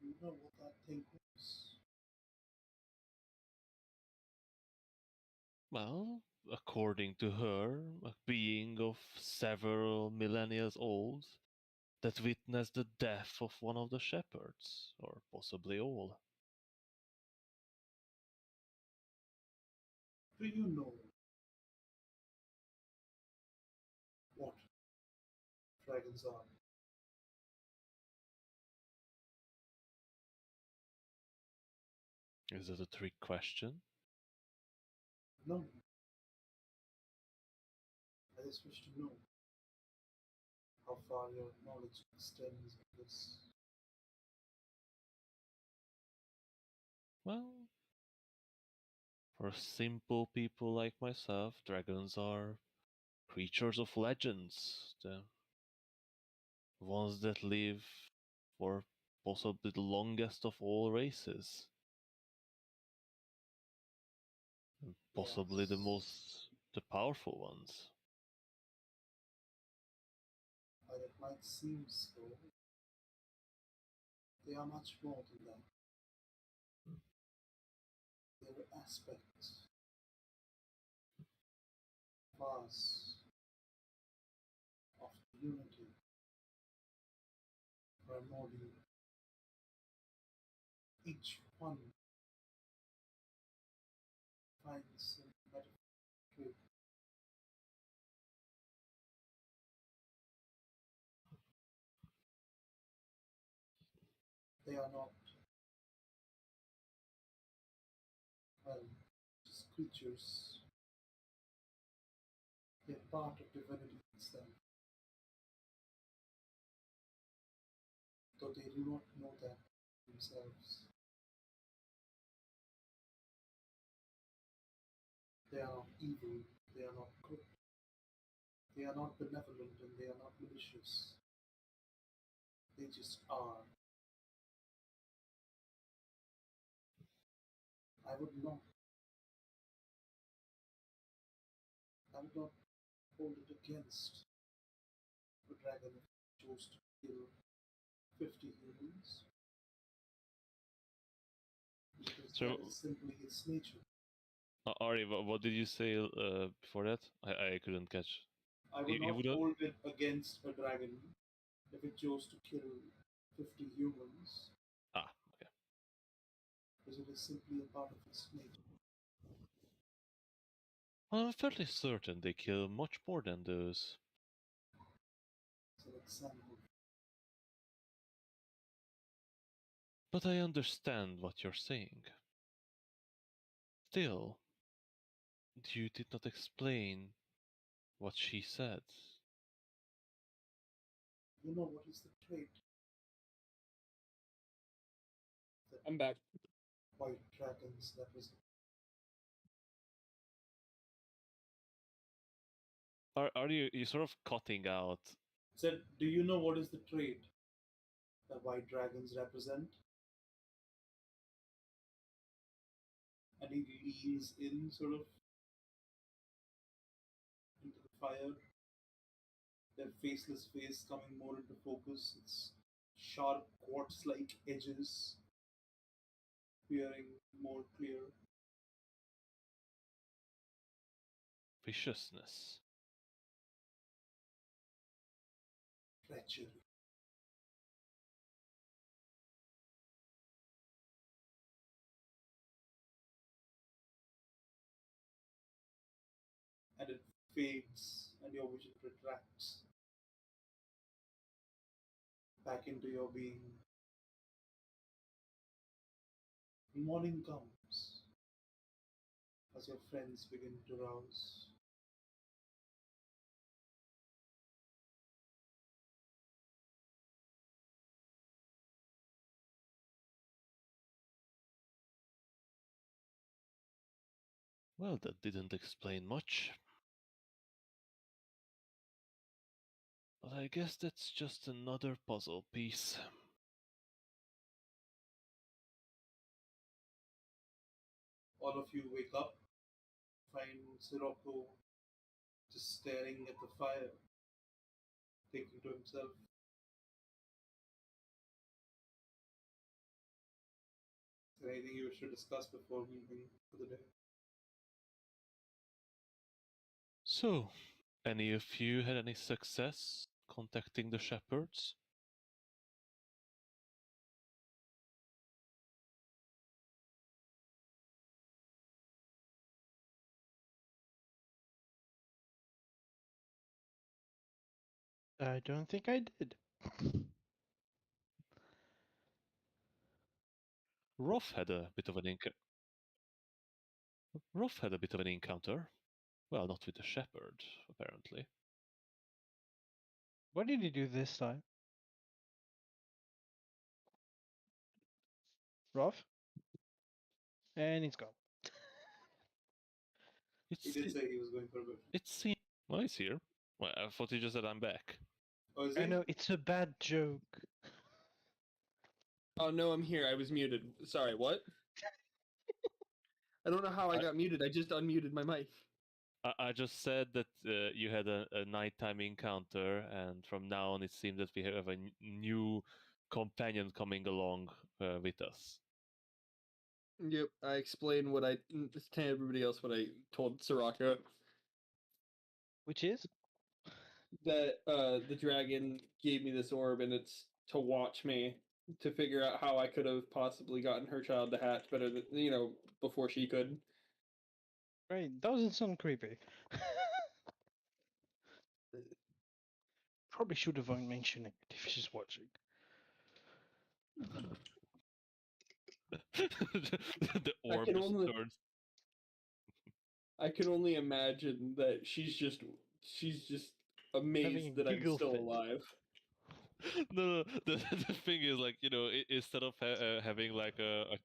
You know what that thing is. Well, according to her, a being of several millennia old that witnessed the death of one of the shepherds, or possibly all. Do you know what dragons are? Is that a trick question? No. I just wish to know how far your knowledge extends in this. Well, for simple people like myself, dragons are creatures of legends. The ones that live for possibly the longest of all races. And possibly Yes. the powerful ones. While it might seem so, they are much more than that. Their aspects, vast of unity, primordial. Each one finds a better trait. They are not, well, just creatures. They are part of divinity itself, though they do not know that themselves. They are not evil, they are not good, they are not benevolent, and they are not malicious. They just are. I would not, I would not hold it against a dragon if it chose to kill 50 humans, because So, that is simply its nature. Ari, what did you say before that? I couldn't catch. I would You not wouldn't? hold it against a dragon if it chose to kill 50 humans, Ah, okay. because it is simply a part of its nature. I'm fairly certain they kill much more than those. It's an example. But I understand what you're saying. Still, you did not explain what she said. You know what is the trait that I'm back. white dragons represent? Are you sort of cutting out? Said, do you know what is the trait that white dragons represent? And he leans in, sort of, into the fire, their faceless face coming more into focus, its sharp quartz like edges appearing more clear. Viciousness. Treachery. And it fades, and your vision retracts back into your being. Morning comes as your friends begin to rouse. Well, that didn't explain much. But I guess that's just another puzzle piece. All of you wake up, find Sirocco just staring at the fire, thinking to himself, is there anything you wish to discuss before moving for the day? So, any of you had any success contacting the shepherds? I don't think I did. Rolf had a bit of an Rolf had a bit of an encounter. Well, not with the shepherd, apparently. What did he do this time? Rough? And it's gone. He did say he was going for a bit. It seems. Well, he's here. Well, I thought he just said I'm back. Oh, is I he? know, it's a bad joke. Oh no, I'm here. I was muted. Sorry, what? I don't know how I I- got muted. I just unmuted my mic. I just said that you had a nighttime encounter, and from now on it seems that we have a new companion coming along with us. Yep, I explained what I to everybody else what I told Soraka. Which is? That the dragon gave me this orb and it's to watch me to figure out how I could have possibly gotten her child to hatch better than before she could. Right, doesn't sound creepy. Probably should avoid mentioning it if she's watching. The I orb can just only turns. I can only imagine that she's just Having amazed a that I'm giggle still fit. alive. No, the thing is, like, instead of having like a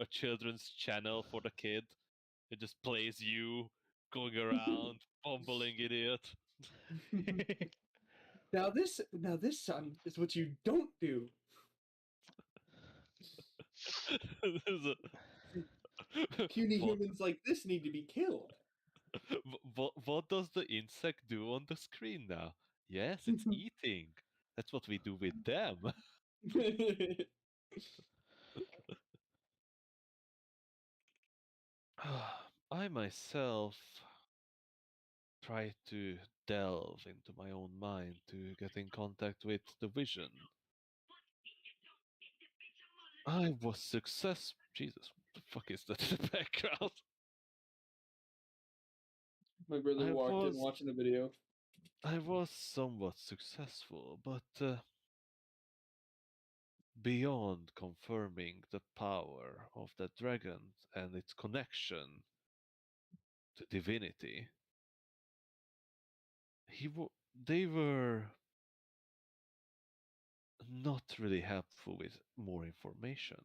children's channel for the kid, it just plays you going around, fumbling idiot. Now this son is what you don't do. There's Puny what, humans like this need to be killed. what does the insect do on the screen now? Yes, it's eating. That's what we do with them. I myself try to delve into my own mind to get in contact with the vision. I was Jesus, what the fuck is that in the background? My brother I walked in was watching the video. I was somewhat successful, but beyond confirming the power of the dragon and its connection to divinity, they were not really helpful with more information.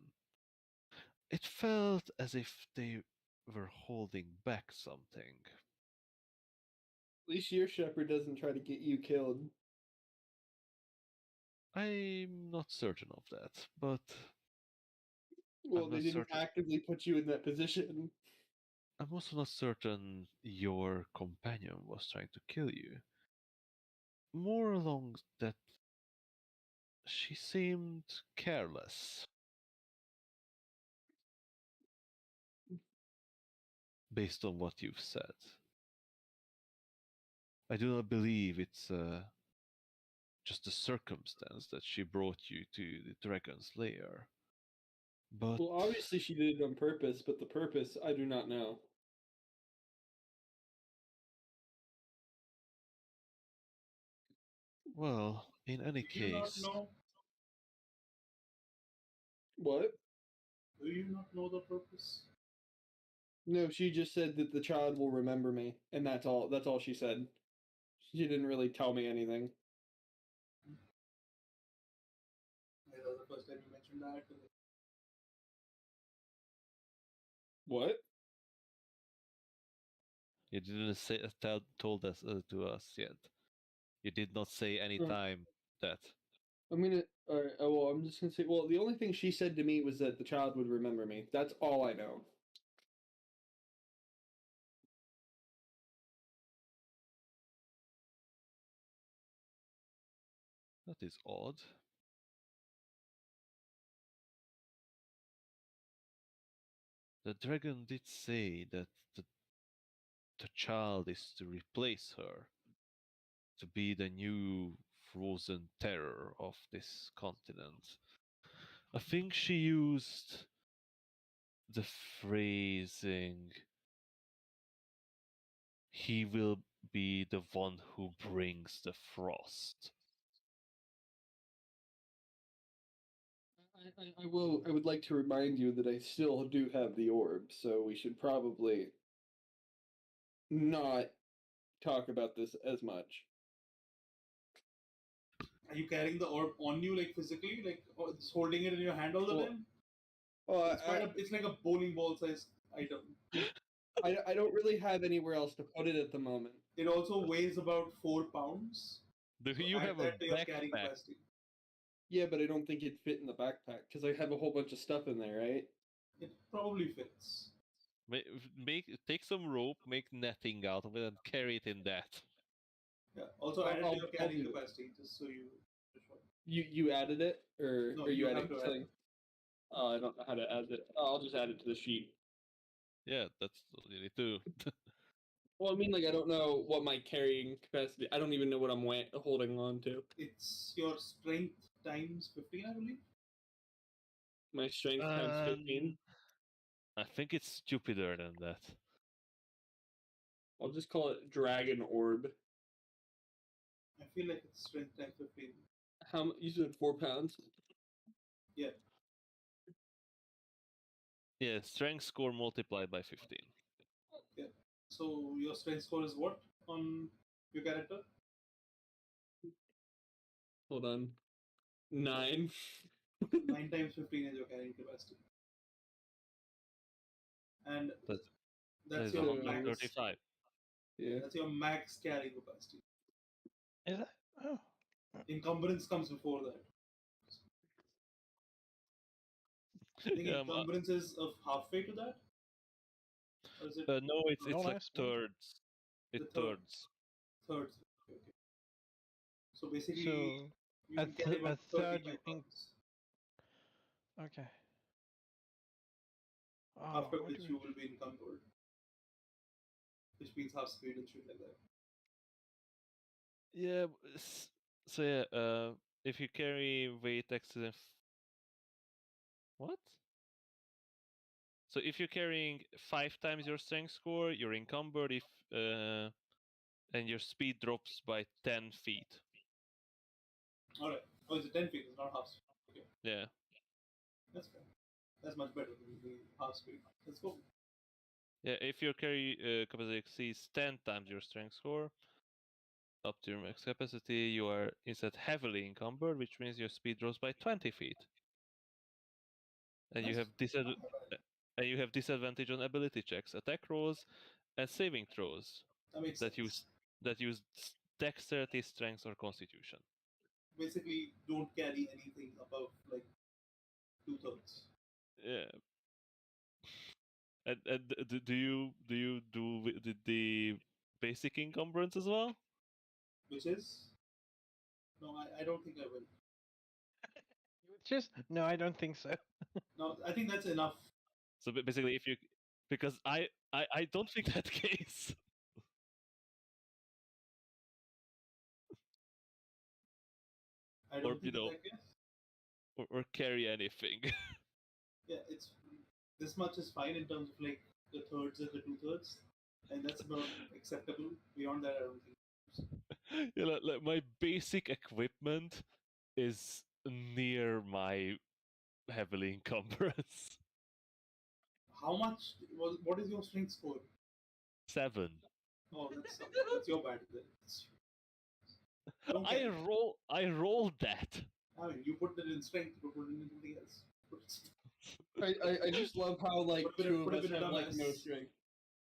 It felt as if they were holding back something. At least your shepherd doesn't try to get you killed. I'm not certain of that, but Well, I'm they not didn't certain. actively put you in that position. I'm also not certain your companion was trying to kill you. More along that she seemed careless, based on what you've said. I do not believe it's just a circumstance that she brought you to the dragon's lair. But, Well, obviously she did it on purpose, but the purpose I do not know. well, in any Do you not case, know? What? Do you not know the purpose? No, she just said that the child will remember me, and that's all. That's all she said. She didn't really tell me anything. Yeah, that was the first time you mentioned that. What? you didn't say told us to us yet. You did not say any Oh, time that. I'm gonna. All right. Oh, well, I'm just gonna say. Well, the only thing she said to me was that the child would remember me. That's all I know. That is odd. The dragon did say that the child is to replace her, to be the new frozen terror of this continent. I think she used the phrasing, he will be the one who brings the frost. I will. I would like to remind you that I still do have the orb, so we should probably not talk about this as much. Are you carrying the orb on you, like physically, like just holding it in your hand all the Well, time? Well, It's like a bowling ball sized item. I don't really have anywhere else to put it at the moment. It also weighs about 4 pounds. Do So you add have a that to your carrying backpack? capacity. Yeah, but I don't think it'd fit in the backpack because I have a whole bunch of stuff in there, right? It probably fits. Take some rope, make netting out of it, and carry it in that. Yeah. Also add it to I'll your do carrying that. capacity, just so you. You added it, or No, are you you adding have to add something? it. I don't know how to add it. I'll just add it to the sheet. Yeah, that's all you need to. Well, I mean, like I don't know what my carrying capacity. I don't even know what I'm holding on to. It's your strength times 15, I believe. My strength times 15. I think it's stupider than that. I'll just call it Dragon Orb. I feel like it's strength times 15. How you said 4 pounds? Yeah. Yeah, strength score multiplied by 15. Yeah. So your strength score is what on your character? Hold on. 9. 9 times 15 is your carrying capacity. And That's that's is your max. 135. Yeah. That's your max carrying capacity. Is that? Oh. Encumbrance comes before that. I think Yeah, encumbrance is of halfway to that? Or is it no, it's Roll like nice, thirds. the It third? thirds. Third. Okay. So basically, So you can carry a about third 35 pounds. Okay. After What which do you will be encumbered. Which means half speed and shit like that. Yeah. So yeah, if you carry weight excess, what? So if you're carrying 5 times your strength score, you're encumbered. If and your speed drops by 10 feet. Alright. Oh, it's a 10 feet, it's not half speed. Okay. Yeah. That's fair. That's much better than the half speed. Let's go. Yeah, if your carry capacity exceeds 10 times your strength score, up to your max capacity, you are instead heavily encumbered, which means your speed drops by 20 feet. And you have and you have disadvantage on ability checks, attack rolls, and saving throws That makes that sense. use dexterity, strength, or constitution. Basically, don't carry anything above like 2/3. Yeah. And do you do the basic encumbrance as well? Which is? No, I don't think I will. Just no, I don't think so. No, I think that's enough. So basically, if you because I don't think that case. I Or don't think it's that case. or carry anything. Yeah, it's this much is fine in terms of like the thirds and the 2/3, and that's about acceptable. Beyond that, I don't think. You know, like my basic equipment is near my heavily encumbrance. How much? What is your strength score? 7. Oh, that's your bad then. Don't I carry. rolled that. I mean, you put it in strength, you put it in something else. I just love how like Put it in- two put of it us in a have like no dumbass. strength.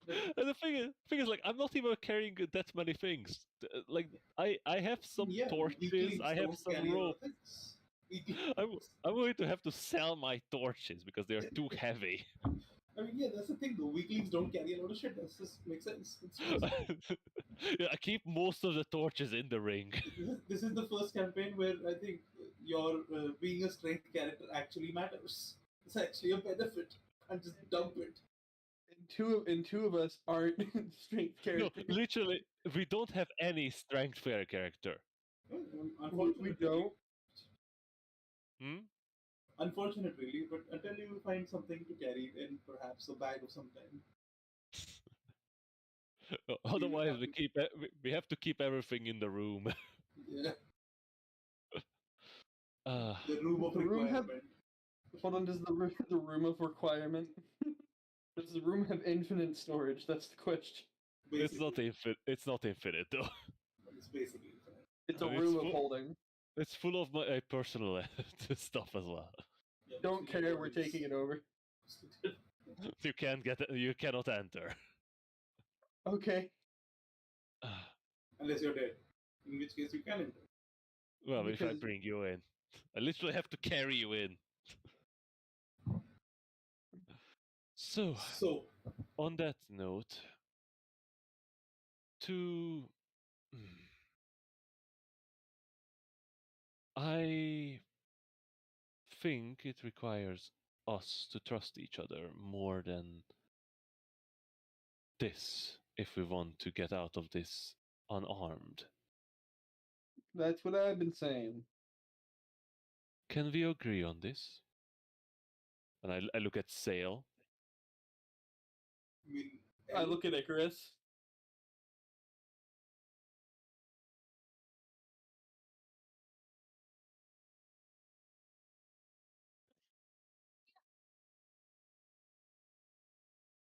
And the thing is, like, I'm not even carrying that many things. Like, I have some Yeah, torches, weaklings I have don't some carry a lot rope. of things. Weaklings. I'm going to have to sell my torches because they are too heavy. I mean, yeah, that's the thing though. Weaklings don't carry a lot of shit. That just makes sense. Yeah, I keep most of the torches in the ring. This is the first campaign where I think your being a strength character actually matters. It's actually a benefit. And just dump it. And two of us aren't strength No, characters. literally, we don't have any strength fair character. Unfortunately, We don't. Hmm? Unfortunate, really, but until you find something to carry in, perhaps a bag of some kind. Otherwise, have we have to keep everything in the room. Yeah, Uh, the room of The room had requirement. Hold on, does the room of requirement? Does the room have infinite storage? That's the question. It's Basically, not infinite. It's not infinite though. it's basically infinite. It's a And it's room of full- holding. It's full of my personal stuff as well. Yeah, Don't basically care, what we're it taking is. it over. You can't get. You cannot enter. Okay. Unless you're dead, in which case you can enter. Well, if I Because- bring you in, I literally have to carry you in. So, So, on that note, to I think it requires us to trust each other more than this if we want to get out of this unarmed. That's what I've been saying. Can we agree on this? And I look at Sale. I mean, I look at Icarus.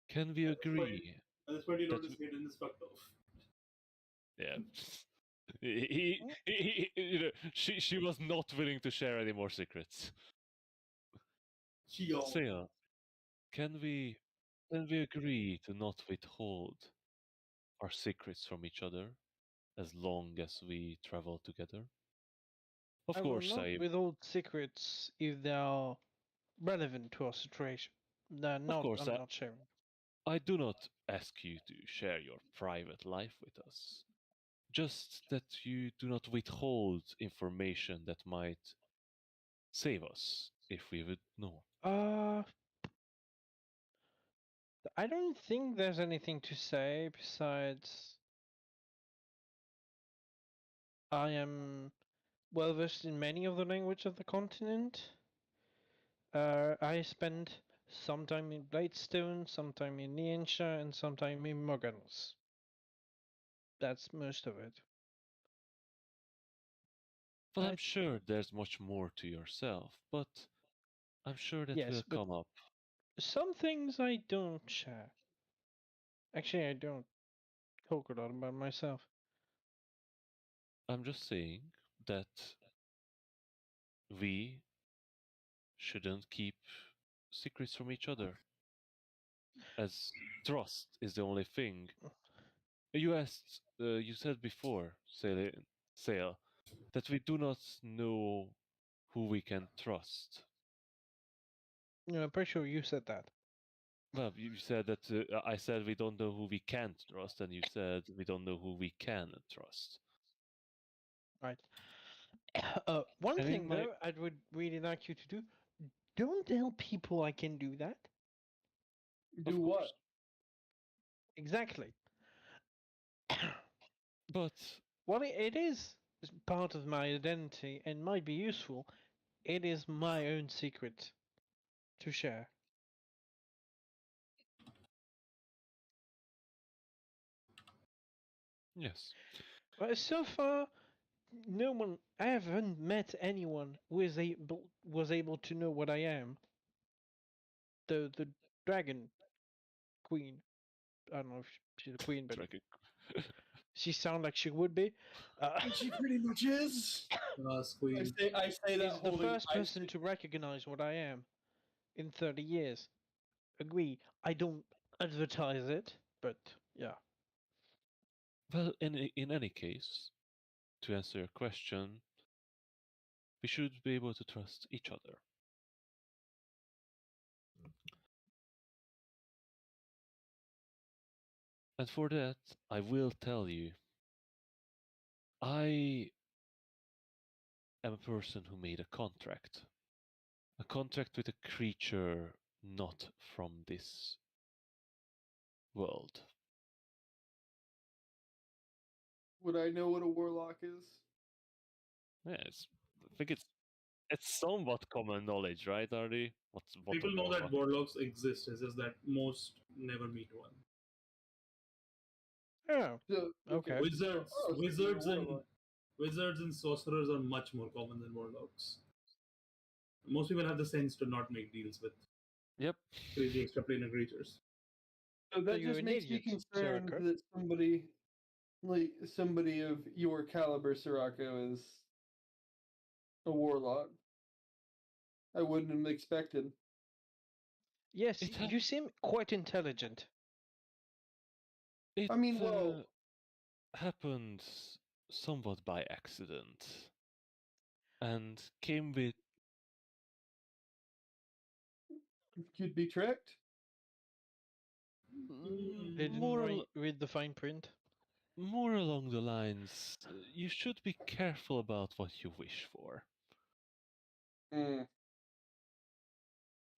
Can we agree? at this point, you that notice Hayden is fucked off. Yeah. She was not willing to share any more secrets. She yawned. Sale, can we agree to not withhold our secrets from each other as long as we travel together? Of I will course, not withhold secrets if they are relevant to our situation. They're not. course, I'm not sharing. I do not ask you to share your private life with us. Just that you do not withhold information that might save us if we would know. I don't think there's anything to say besides I am well versed in many of the language of the continent. I spent some time in Bladestone, some time in Niensha, and some time in Moganus. That's most of it. Well, I'm I- sure there's much more to yourself, but I'm sure that Yes, will but- come up. Some things I don't share. Actually, I don't talk a lot about myself. I'm just saying that we shouldn't keep secrets from each other, as trust is the only thing. You asked, you said before, Sale, that we do not know who we can trust. No, I'm pretty sure you said that. Well, you said that I said we don't know who we can't trust, and you said we don't know who we can trust. Right. One And in thing my- though, I would really like you to do: don't tell people I can do that. Do Of what? course. Exactly. But Well, it is part of my identity and might be useful. It is my own secret to share. yes, Well, so far, no one. I haven't met anyone who was able to know what I am. The dragon queen. I don't know if she's a queen, but Dragon. she sounds like she would be. She pretty much is. Queen. I say that Is the holding. first person to recognize what I am in 30 years. Agree. I don't advertise it, but yeah. Well, in any case, to answer your question, we should be able to trust each other. And for that, I will tell you, I am a person who made a contract. A contract with a creature not from this world. Would I know what a warlock is? Yes, I think it's somewhat common knowledge, right, Ardy? What People a know that warlock- warlocks exist, it's just that most never meet one. Oh, So, okay. Wizards, Oh, so wizards, you're a and warlock. wizards and sorcerers are much more common than warlocks. Most people have the sense to not make deals with Yep. crazy extraplanar creatures. So that you're just an makes me idiot, concerned Sirocco. that somebody of your caliber, Sirocco, is a warlock. I wouldn't have expected. Yes, It ha- you seem quite intelligent. It I mean, well, happened somewhat by accident and came with you'd be tricked. Didn't more read the fine print. more along the lines you should be careful about what you wish for. Mm.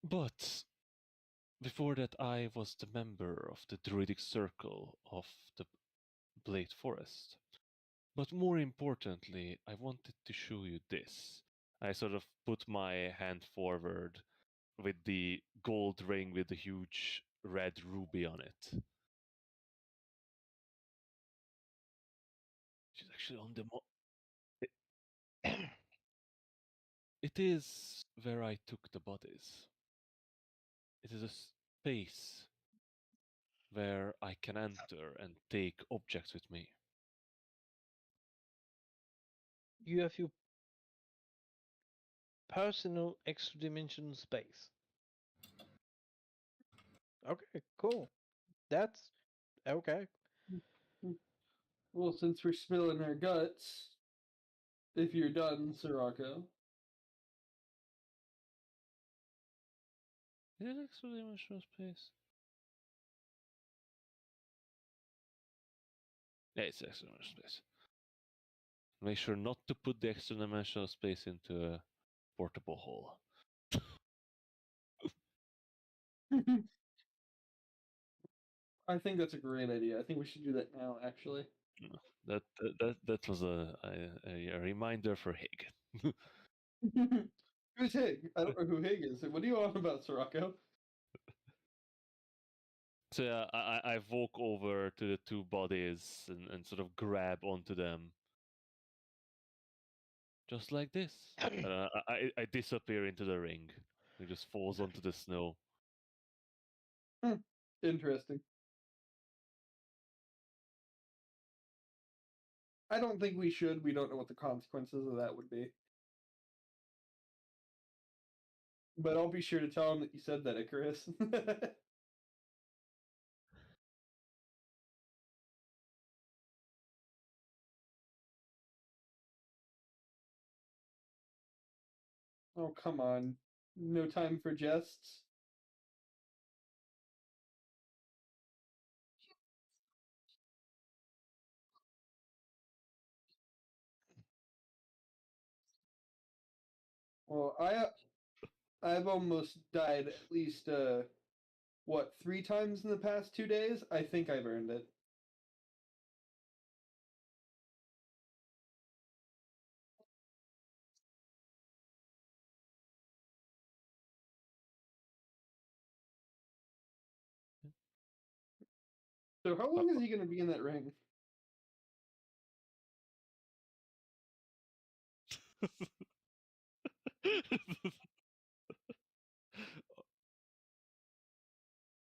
But before that, I was the member of the Druidic Circle of the Blade Forest. But more importantly, I wanted to show you this. I sort of put my hand forward with the gold ring with the huge red ruby on it. She's actually on the. It is where I took the bodies. It is a space where I can enter and take objects with me. You have your personal extra dimensional space. Okay, cool. That's okay. Well, since we're spilling our guts, if you're done, Sirocco. Is it extra dimensional space? Yeah, it's extra dimensional space. Make sure not to put the extra dimensional space into a portable hole. I think that's a great idea. I think we should do that now, actually. That was a reminder for Hig. Who's Hig? I don't know who Hig is. What are you on about, Sirocco? So yeah, I walk over to the two bodies and sort of grab onto them. Just like this. I disappear into the ring. It just falls onto the snow. Interesting. I don't think we should. We don't know what the consequences of that would be. But I'll be sure to tell him that you said that, Icarus. Oh, come on. No time for jests. Well, I've almost died at least 3 times in the past 2 days? I think I've earned it. So how long is he going to be in that ring?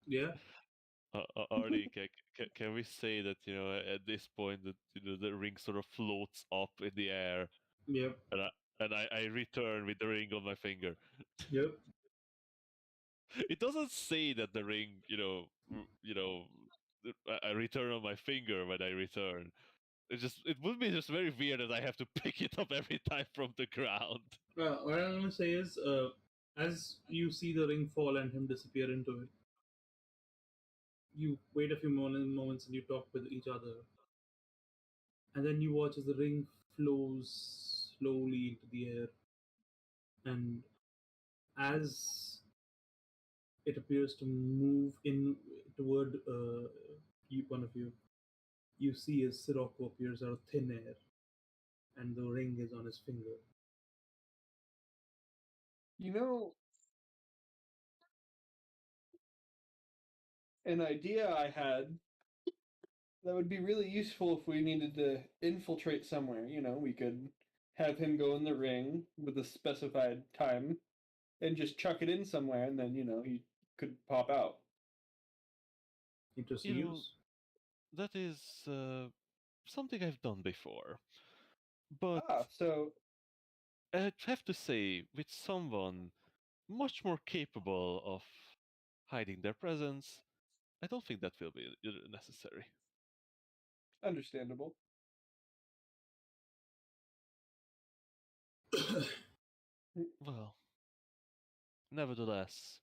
Yeah. Artie, can we say that at this point that the ring sort of floats up in the air, Yep. and I return with the ring on my finger. Yep. It doesn't say that the ring, I return on my finger when I return. It would be just very weird that I have to pick it up every time from the ground. What I'm gonna say is, as you see the ring fall and him disappear into it, you wait a few moments and you talk with each other, and then you watch as the ring flows slowly into the air, and as it appears to move in toward one of you, you see as Sirocco appears out of thin air, and the ring is on his finger. You know, an idea I had that would be really useful if we needed to infiltrate somewhere. We could have him go in the ring with a specified time and just chuck it in somewhere, and then he could pop out. Interesting You know, use. that is something I've done before. But So I'd have to say, with someone much more capable of hiding their presence, I don't think that will be necessary. understandable. Well, nevertheless,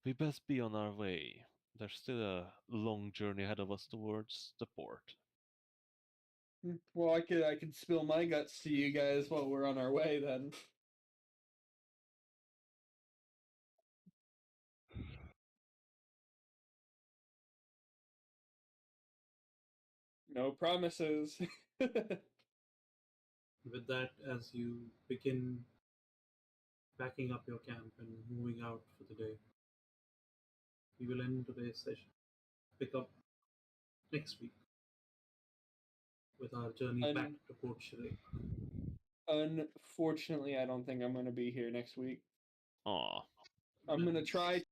we best be on our way. There's still a long journey ahead of us towards the port. Well, I could spill my guts to you guys while we're on our way then. No promises. With that, as you begin packing up your camp and moving out for the day, we will end today's session. Pick up next week with our journey back to Port Shirley. Unfortunately, I don't think I'm going to be here next week. Aw. I'm going to try